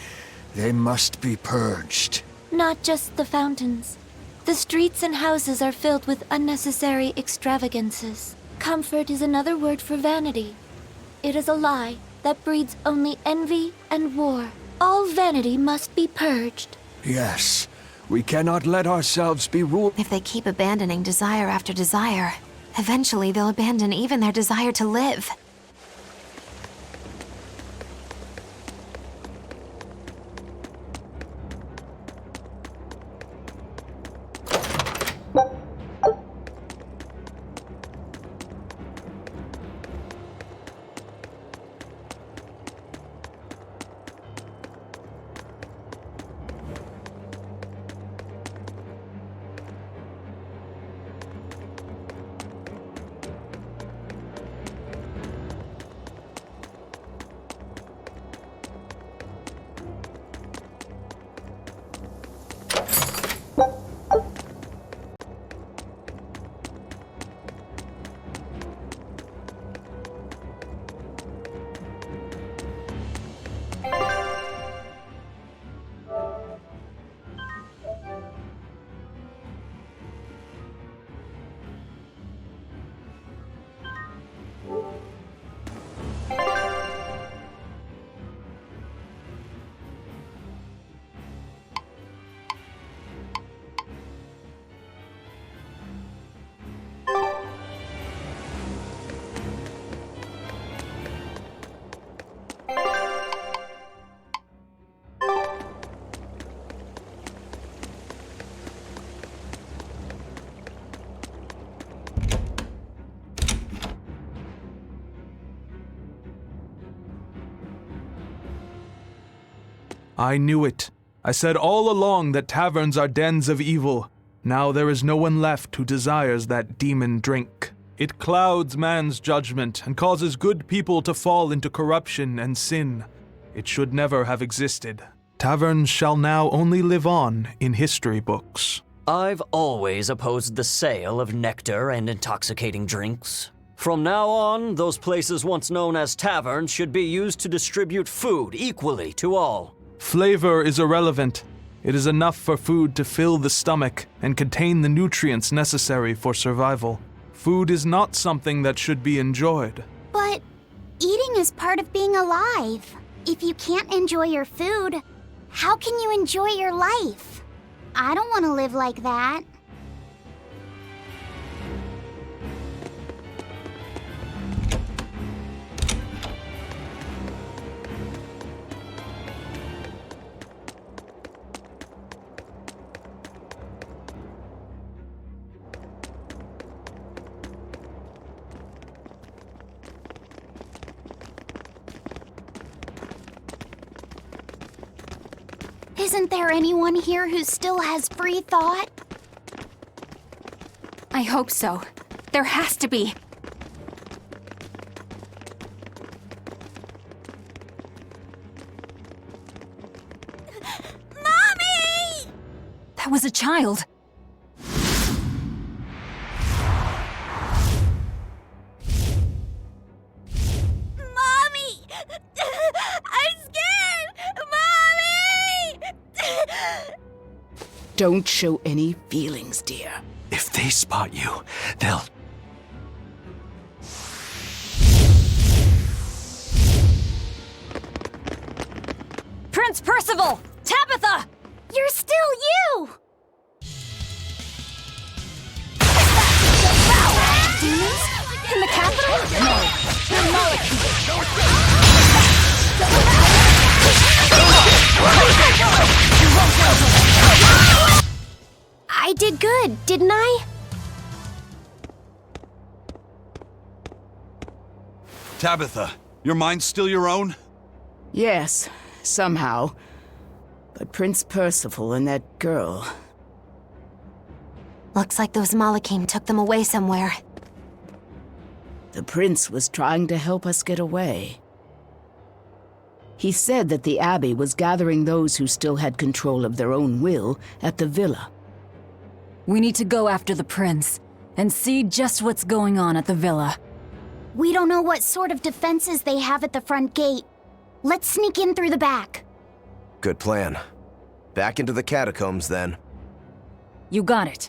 They must be purged. Not just the fountains. The streets and houses are filled with unnecessary extravagances. Comfort is another word for vanity. It is a lie that breeds only envy and war. All vanity must be purged. Yes, we cannot let ourselves be ruled. If they keep abandoning desire after desire, eventually they'll abandon even their desire to live. I knew it. I said all along that taverns are dens of evil. Now there is no one left who desires that demon drink. It clouds man's judgment and causes good people to fall into corruption and sin. It should never have existed. Taverns shall now only live on in history books. I've always opposed the sale of nectar and intoxicating drinks. From now on, those places once known as taverns should be used to distribute food equally to all. Flavor is irrelevant. It is enough for food to fill the stomach and contain the nutrients necessary for survival. Food is not something that should be enjoyed. But eating is part of being alive. If you can't enjoy your food, how can you enjoy your life? I don't want to live like that. Isn't there anyone here who still has free thought? I hope so. There has to be. Mommy! That was a child. Don't show any feelings, dear. If they spot you, they'll... Prince Percival! Tabitha! You're still you! Demons? In the capital? No. They're I did good, didn't I? Tabitha, your mind's still your own? Yes, somehow. But Prince Percival and that girl... Looks like those Malakim took them away somewhere. The prince was trying to help us get away. He said that the Abbey was gathering those who still had control of their own will at the villa. We need to go after the prince and see just what's going on at the villa. We don't know what sort of defenses they have at the front gate. Let's sneak in through the back. Good plan. Back into the catacombs, then. You got it.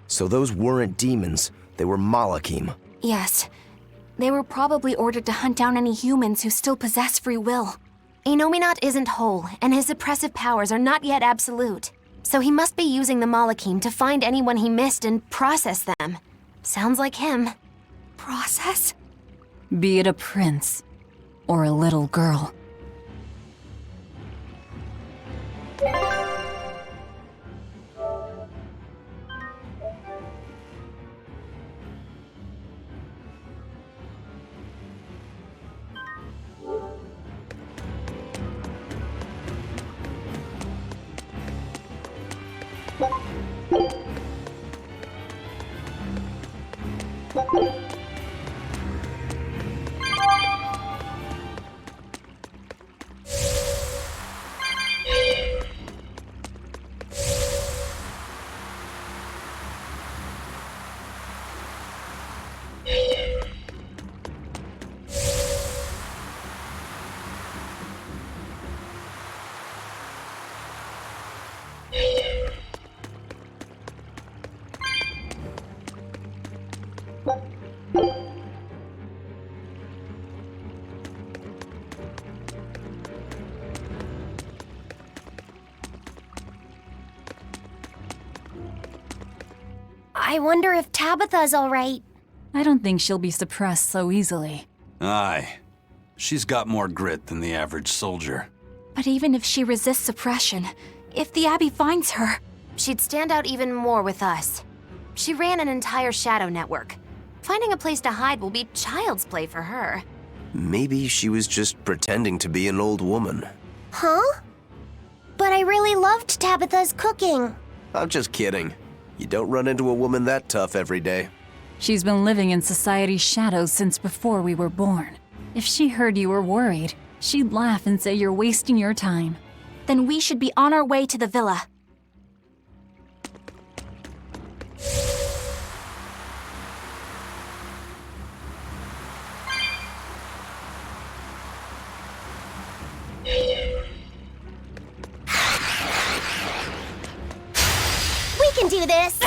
So those weren't demons, they were Malakim. Yes. They were probably ordered to hunt down any humans who still possess free will. Inominat isn't whole, and his suppressive powers are not yet absolute. So he must be using the Malakim to find anyone he missed and process them. Sounds like him. Process? Be it a prince or a little girl. I wonder if Tabitha's alright. I don't think she'll be suppressed so easily. Aye. She's got more grit than the average soldier. But even if she resists suppression, if the Abbey finds her... She'd stand out even more with us. She ran an entire shadow network. Finding a place to hide will be child's play for her. Maybe she was just pretending to be an old woman. Huh? But I really loved Tabitha's cooking. I'm just kidding. You don't run into a woman that tough every day. She's been living in society's shadows since before we were born. If she heard you were worried, she'd laugh and say you're wasting your time. Then we should be on our way to the villa. We can do this!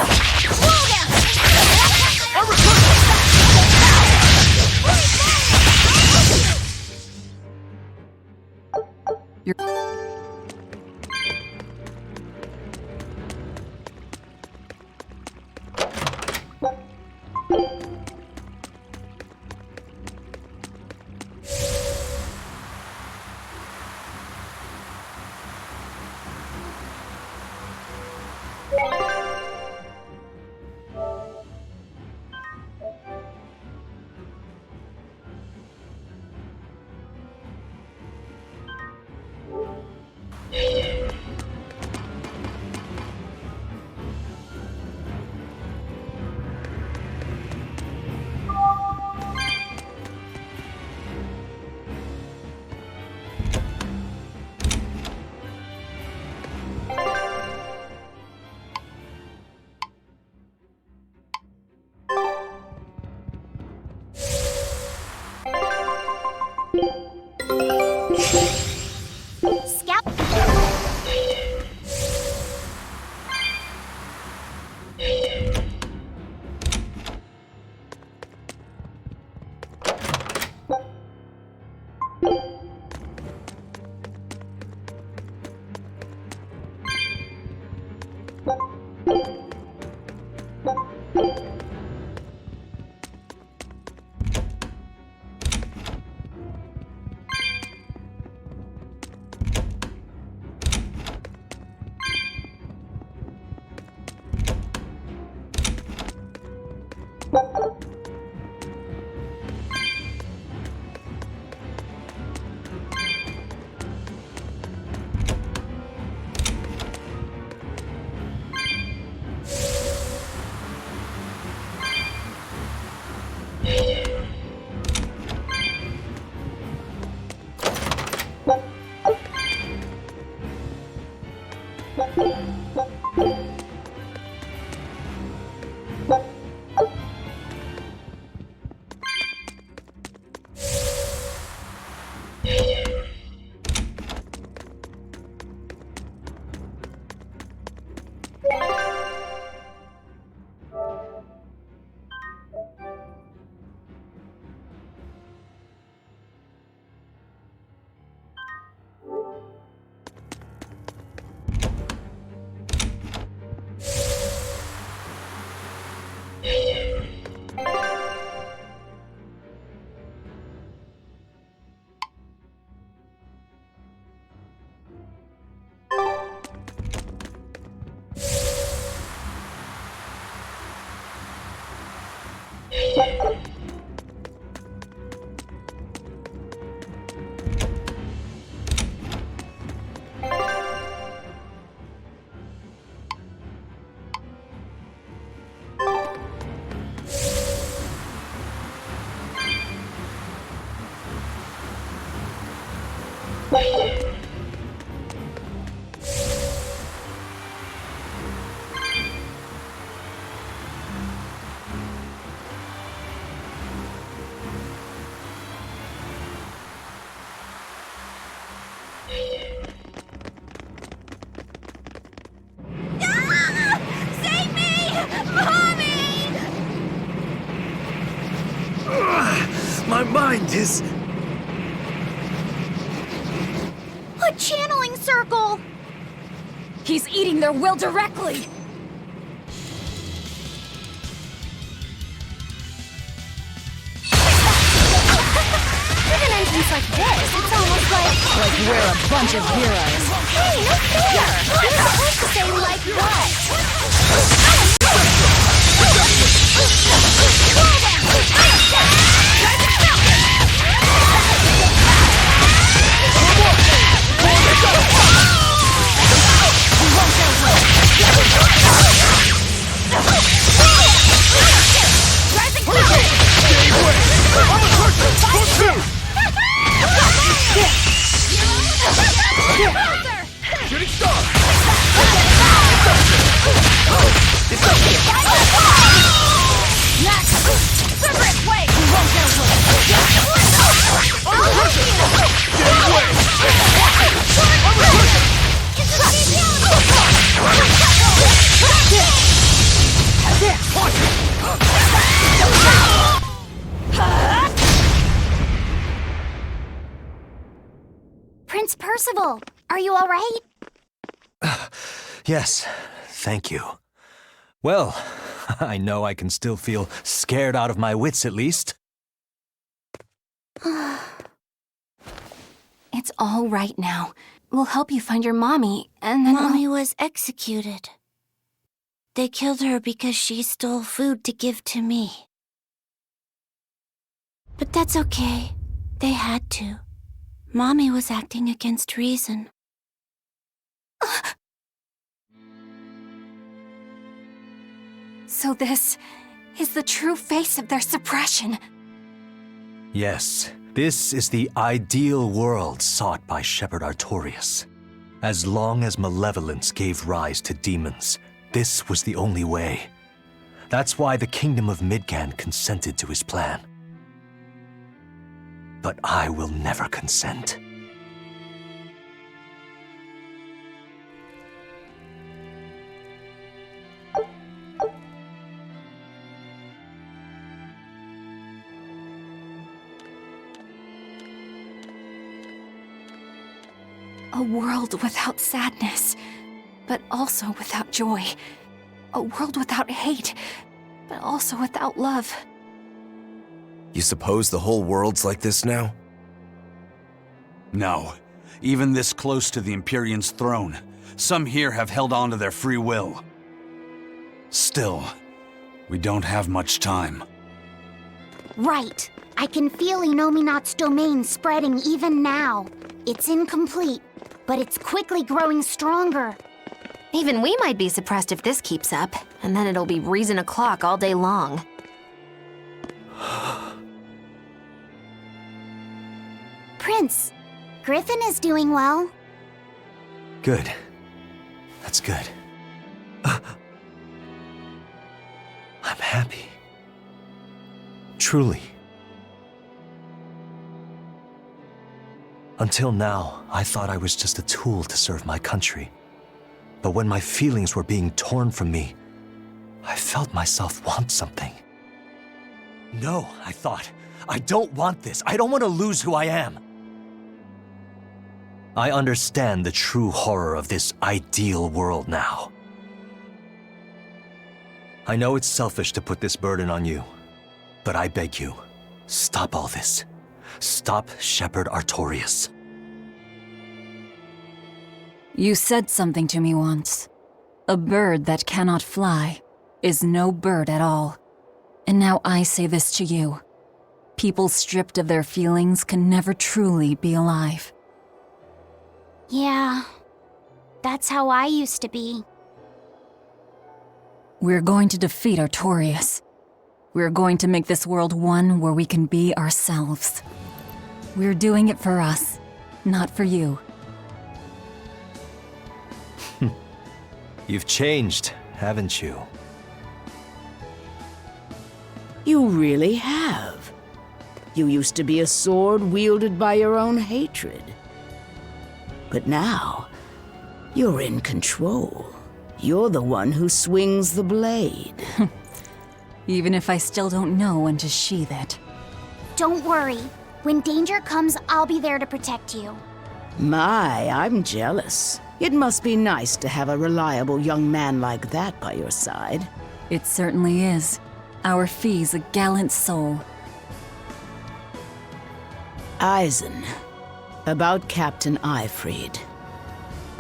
My mind is... A channeling circle! He's eating their will directly! place like this, it's almost like we're a bunch of heroes. Hey, no fair! You're supposed to say like what? Shooting star! Separate way! You won't get Prince Percival, are you all right? Yes, thank you. Well, I know I can still feel scared out of my wits at least. It's all right now. We'll help you find your mommy, and then Mommy was executed. They killed her because she stole food to give to me. But that's okay. They had to. Mommy was acting against reason. So this is the true face of their suppression. Yes, this is the ideal world sought by Shepherd Artorias. As long as malevolence gave rise to demons, this was the only way. That's why the Kingdom of Midgand consented to his plan. But I will never consent. A world without sadness, but also without joy. A world without hate, but also without love. You suppose the whole world's like this now? No. Even this close to the Empyrean's throne, some here have held on to their free will. Still, we don't have much time. Right. I can feel Inominat's domain spreading even now. It's incomplete, but it's quickly growing stronger. Even we might be suppressed if this keeps up, and then it'll be reason o'clock all day long. Prince, Griffin is doing well. Good. That's good. I'm happy. Truly. Until now, I thought I was just a tool to serve my country. But when my feelings were being torn from me, I felt myself want something. No, I thought. I don't want this. I don't want to lose who I am. I understand the true horror of this ideal world now. I know it's selfish to put this burden on you, but I beg you, stop all this. Stop Shepherd Artorias. You said something to me once. A bird that cannot fly is no bird at all. And now I say this to you. People stripped of their feelings can never truly be alive. Yeah, that's how I used to be. We're going to defeat Artorias. We're going to make this world one where we can be ourselves. We're doing it for us, not for you. You've changed, haven't you? You really have. You used to be a sword wielded by your own hatred. But now, you're in control. You're the one who swings the blade. Even if I still don't know when to sheath it. Don't worry. When danger comes, I'll be there to protect you. My, I'm jealous. It must be nice to have a reliable young man like that by your side. It certainly is. Our Fee's a gallant soul. Eisen. About Captain Eifried.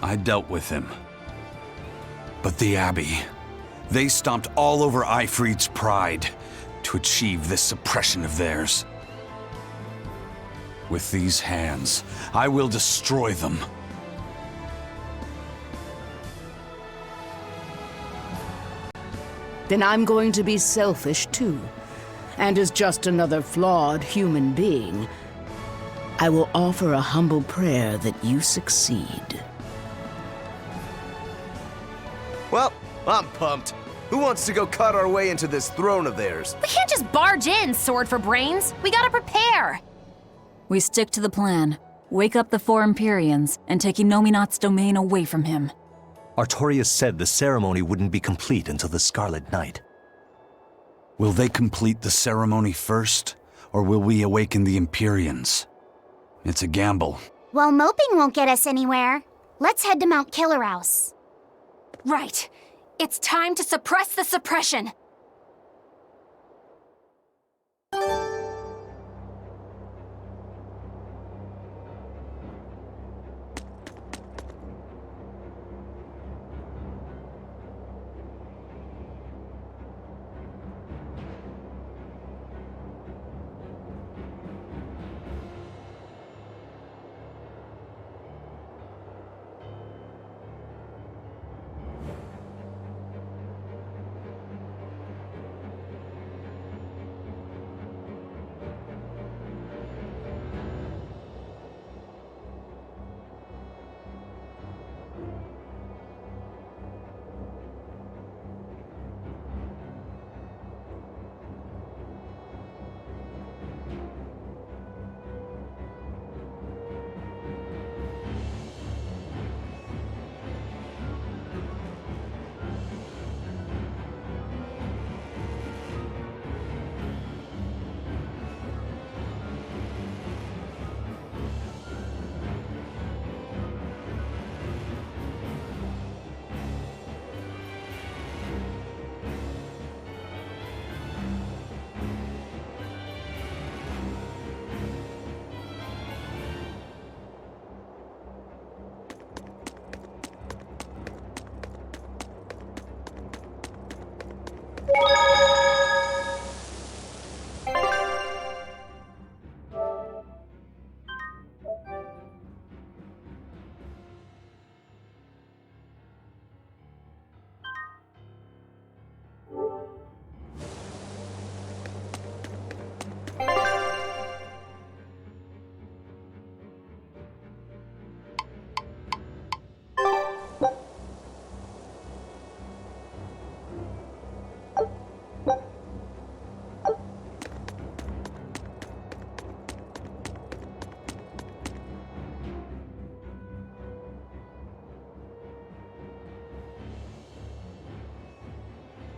I dealt with him. But the Abbey, they stomped all over Eifried's pride to achieve this suppression of theirs. With these hands, I will destroy them. Then I'm going to be selfish too. And as just another flawed human being, I will offer a humble prayer that you succeed. Well, I'm pumped. Who wants to go cut our way into this throne of theirs? We can't just barge in, sword for brains. We gotta prepare. We stick to the plan. Wake up the four Empyreans and take Inominat's domain away from him. Artorias said the ceremony wouldn't be complete until the Scarlet Night. Will they complete the ceremony first, or will we awaken the Empyreans? It's a gamble. Well, moping won't get us anywhere. Let's head to Mount Killerhouse. Right. It's time to suppress the suppression.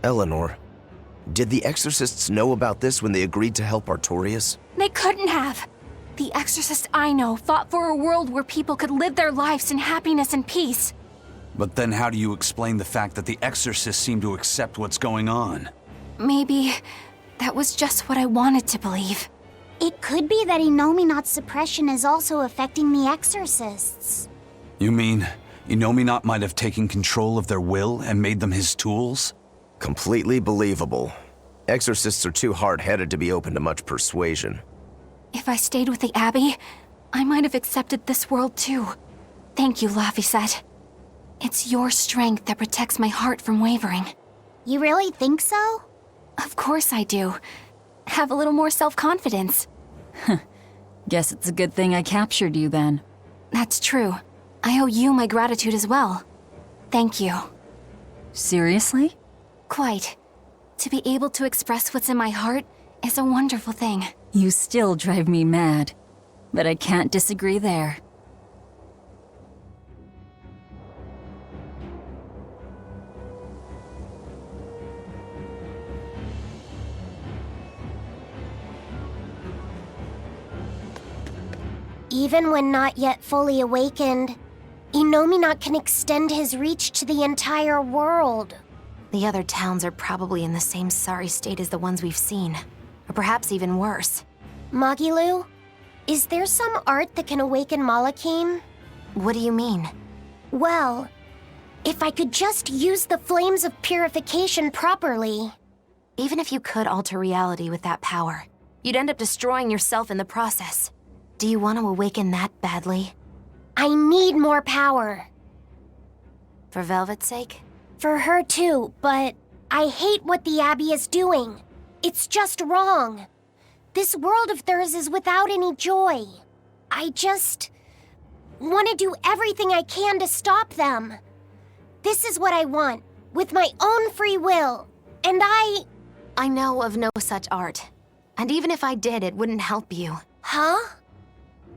Eleanor, did the exorcists know about this when they agreed to help Artorias? They couldn't have. The exorcist I know fought for a world where people could live their lives in happiness and peace. But then how do you explain the fact that the exorcists seem to accept what's going on? Maybe that was just what I wanted to believe. It could be that Inominat's suppression is also affecting the exorcists. You mean Inominat might have taken control of their will and made them his tools? Completely believable. Exorcists are too hard-headed to be open to much persuasion. If I stayed with the Abbey, I might have accepted this world too. Thank you, Laphicet. It's your strength that protects my heart from wavering. You really think so? Of course I do. Have a little more self-confidence. Guess it's a good thing I captured you then. That's true. I owe you my gratitude as well. Thank you. Seriously? Quite. To be able to express what's in my heart is a wonderful thing. You still drive me mad, but I can't disagree there. Even when not yet fully awakened, Inominat can extend his reach to the entire world. The other towns are probably in the same sorry state as the ones we've seen. Or perhaps even worse. Magilu, Is there some art that can awaken Malakim? What do you mean? Well, if I could just use the flames of purification properly. Even if you could alter reality with that power, you'd end up destroying yourself in the process. Do you want to awaken that badly? I need more power. For Velvet's sake? For her too, but I hate what the Abbey is doing. It's just wrong. This world of theirs is without any joy. I just want to do everything I can to stop them. This is what I want, with my own free will. And I know of no such art. And even if I did, it wouldn't help you. Huh?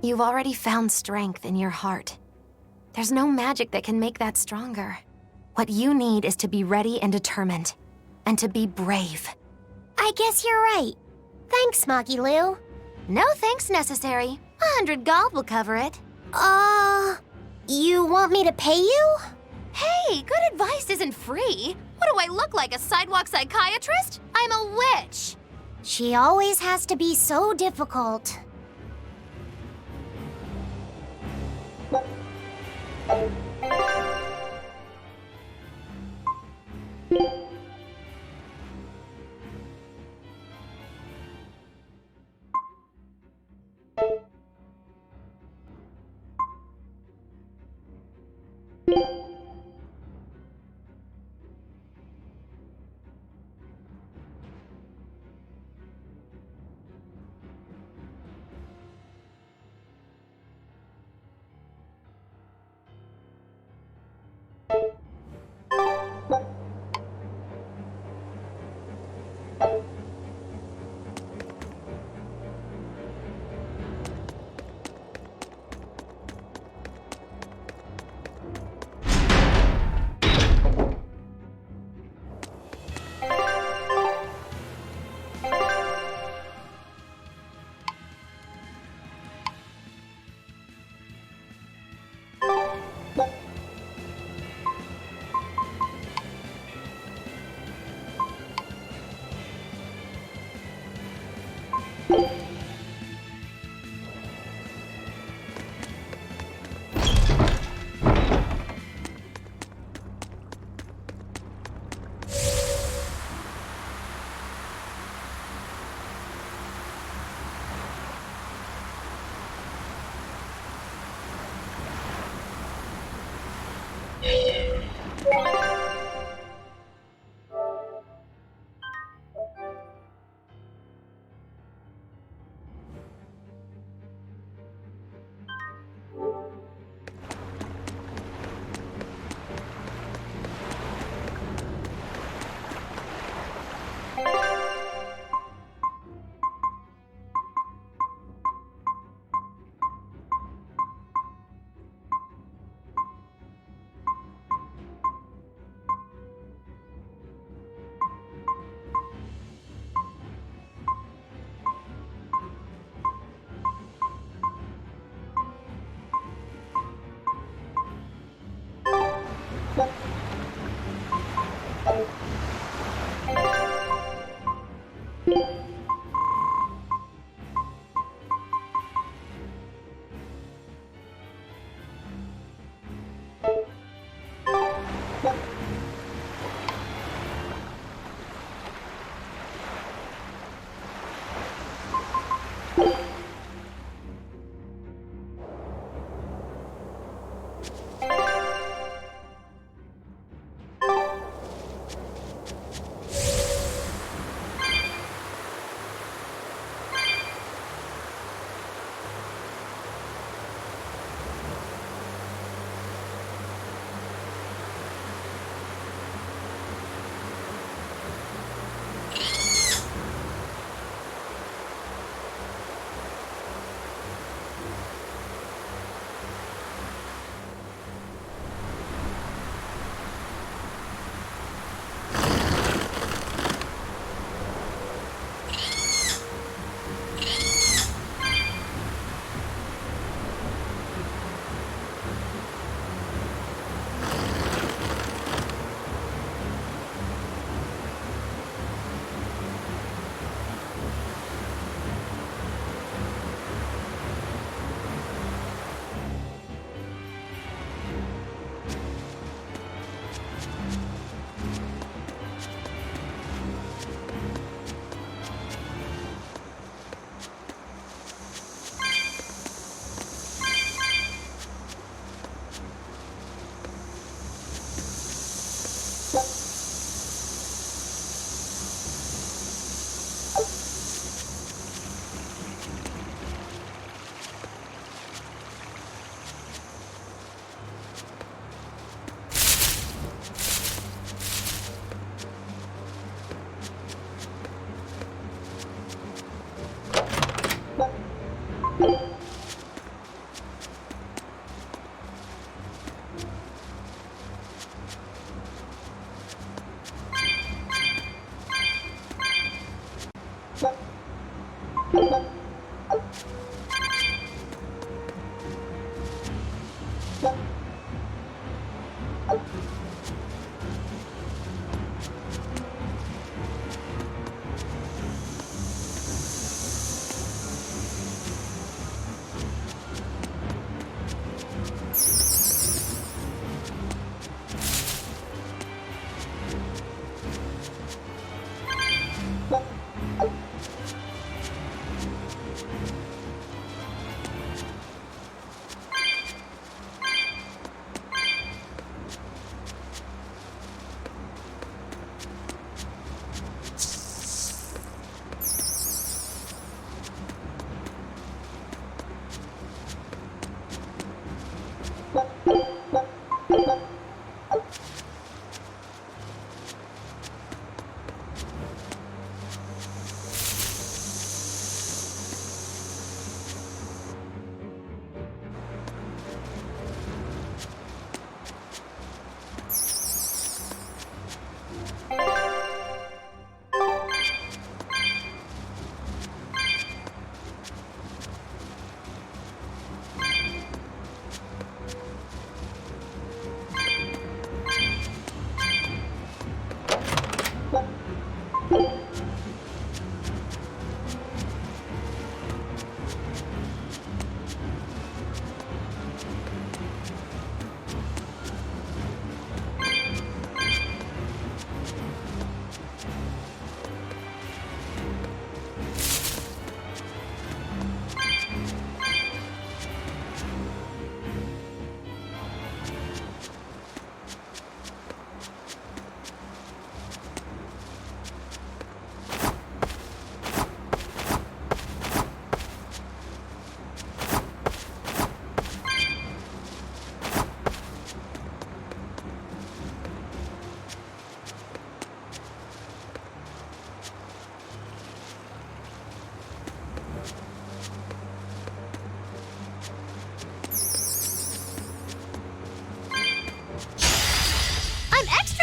You've already found strength in your heart. There's no magic that can make that stronger. What you need is to be ready and determined. And to be brave. I guess you're right. Thanks, Magilu. No thanks necessary. 100 gold will cover it. You want me to pay you? Hey, good advice isn't free. What do I look like, a sidewalk psychiatrist? I'm a witch. She always has to be so difficult.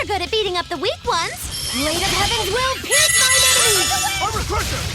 Good at beating up the weak ones. Blade of Heavens will pierce my enemies! Armor Crusher!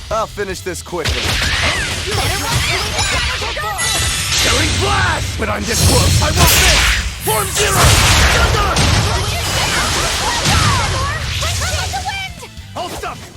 I'll finish this quickly. Killing flash! But I'm this close, I won't miss! Form zero! I'll stop you!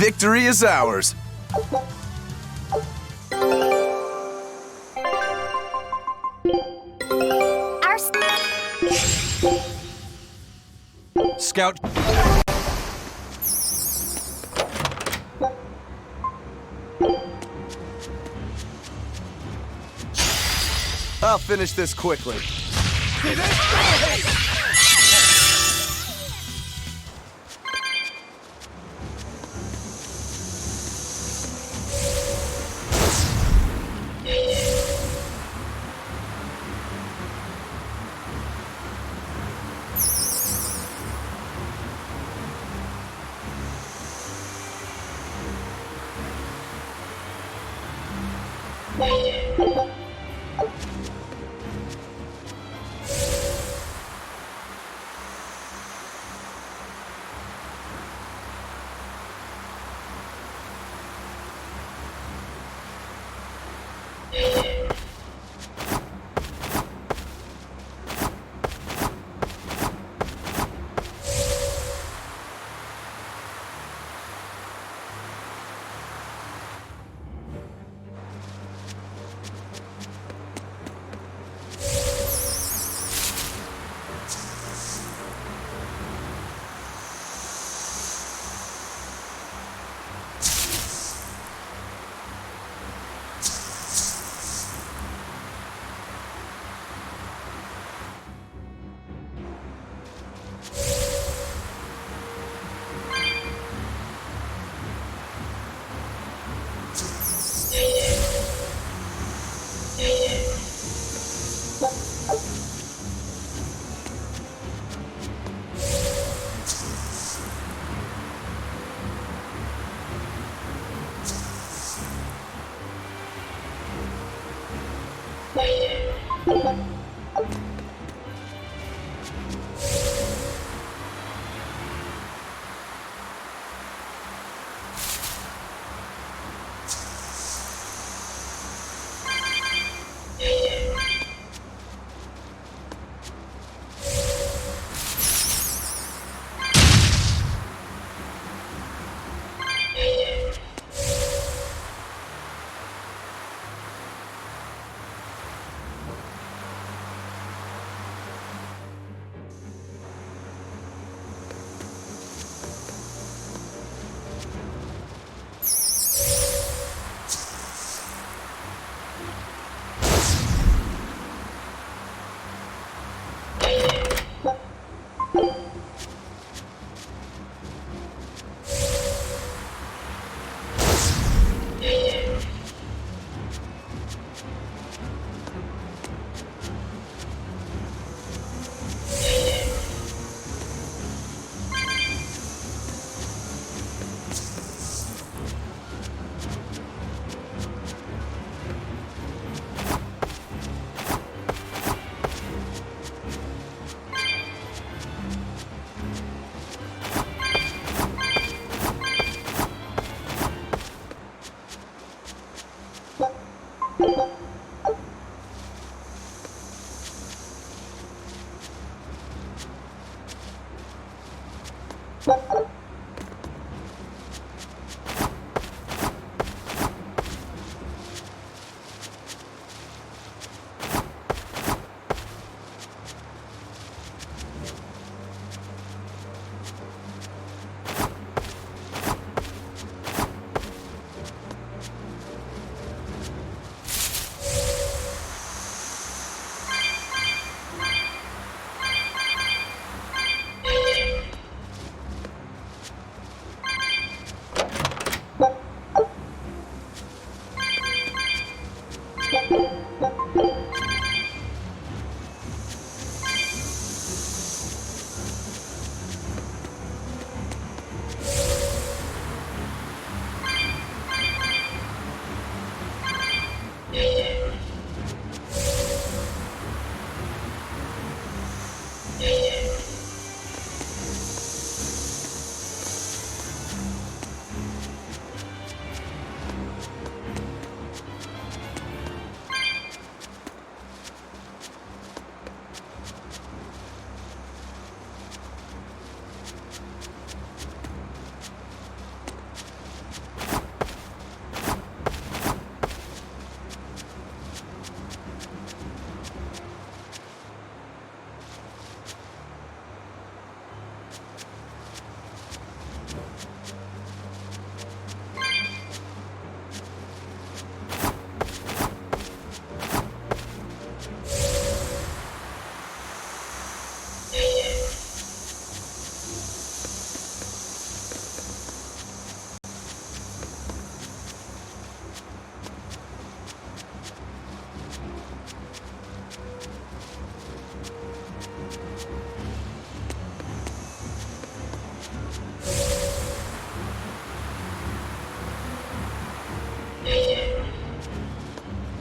Victory is ours. Scout. I'll finish this quickly.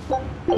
you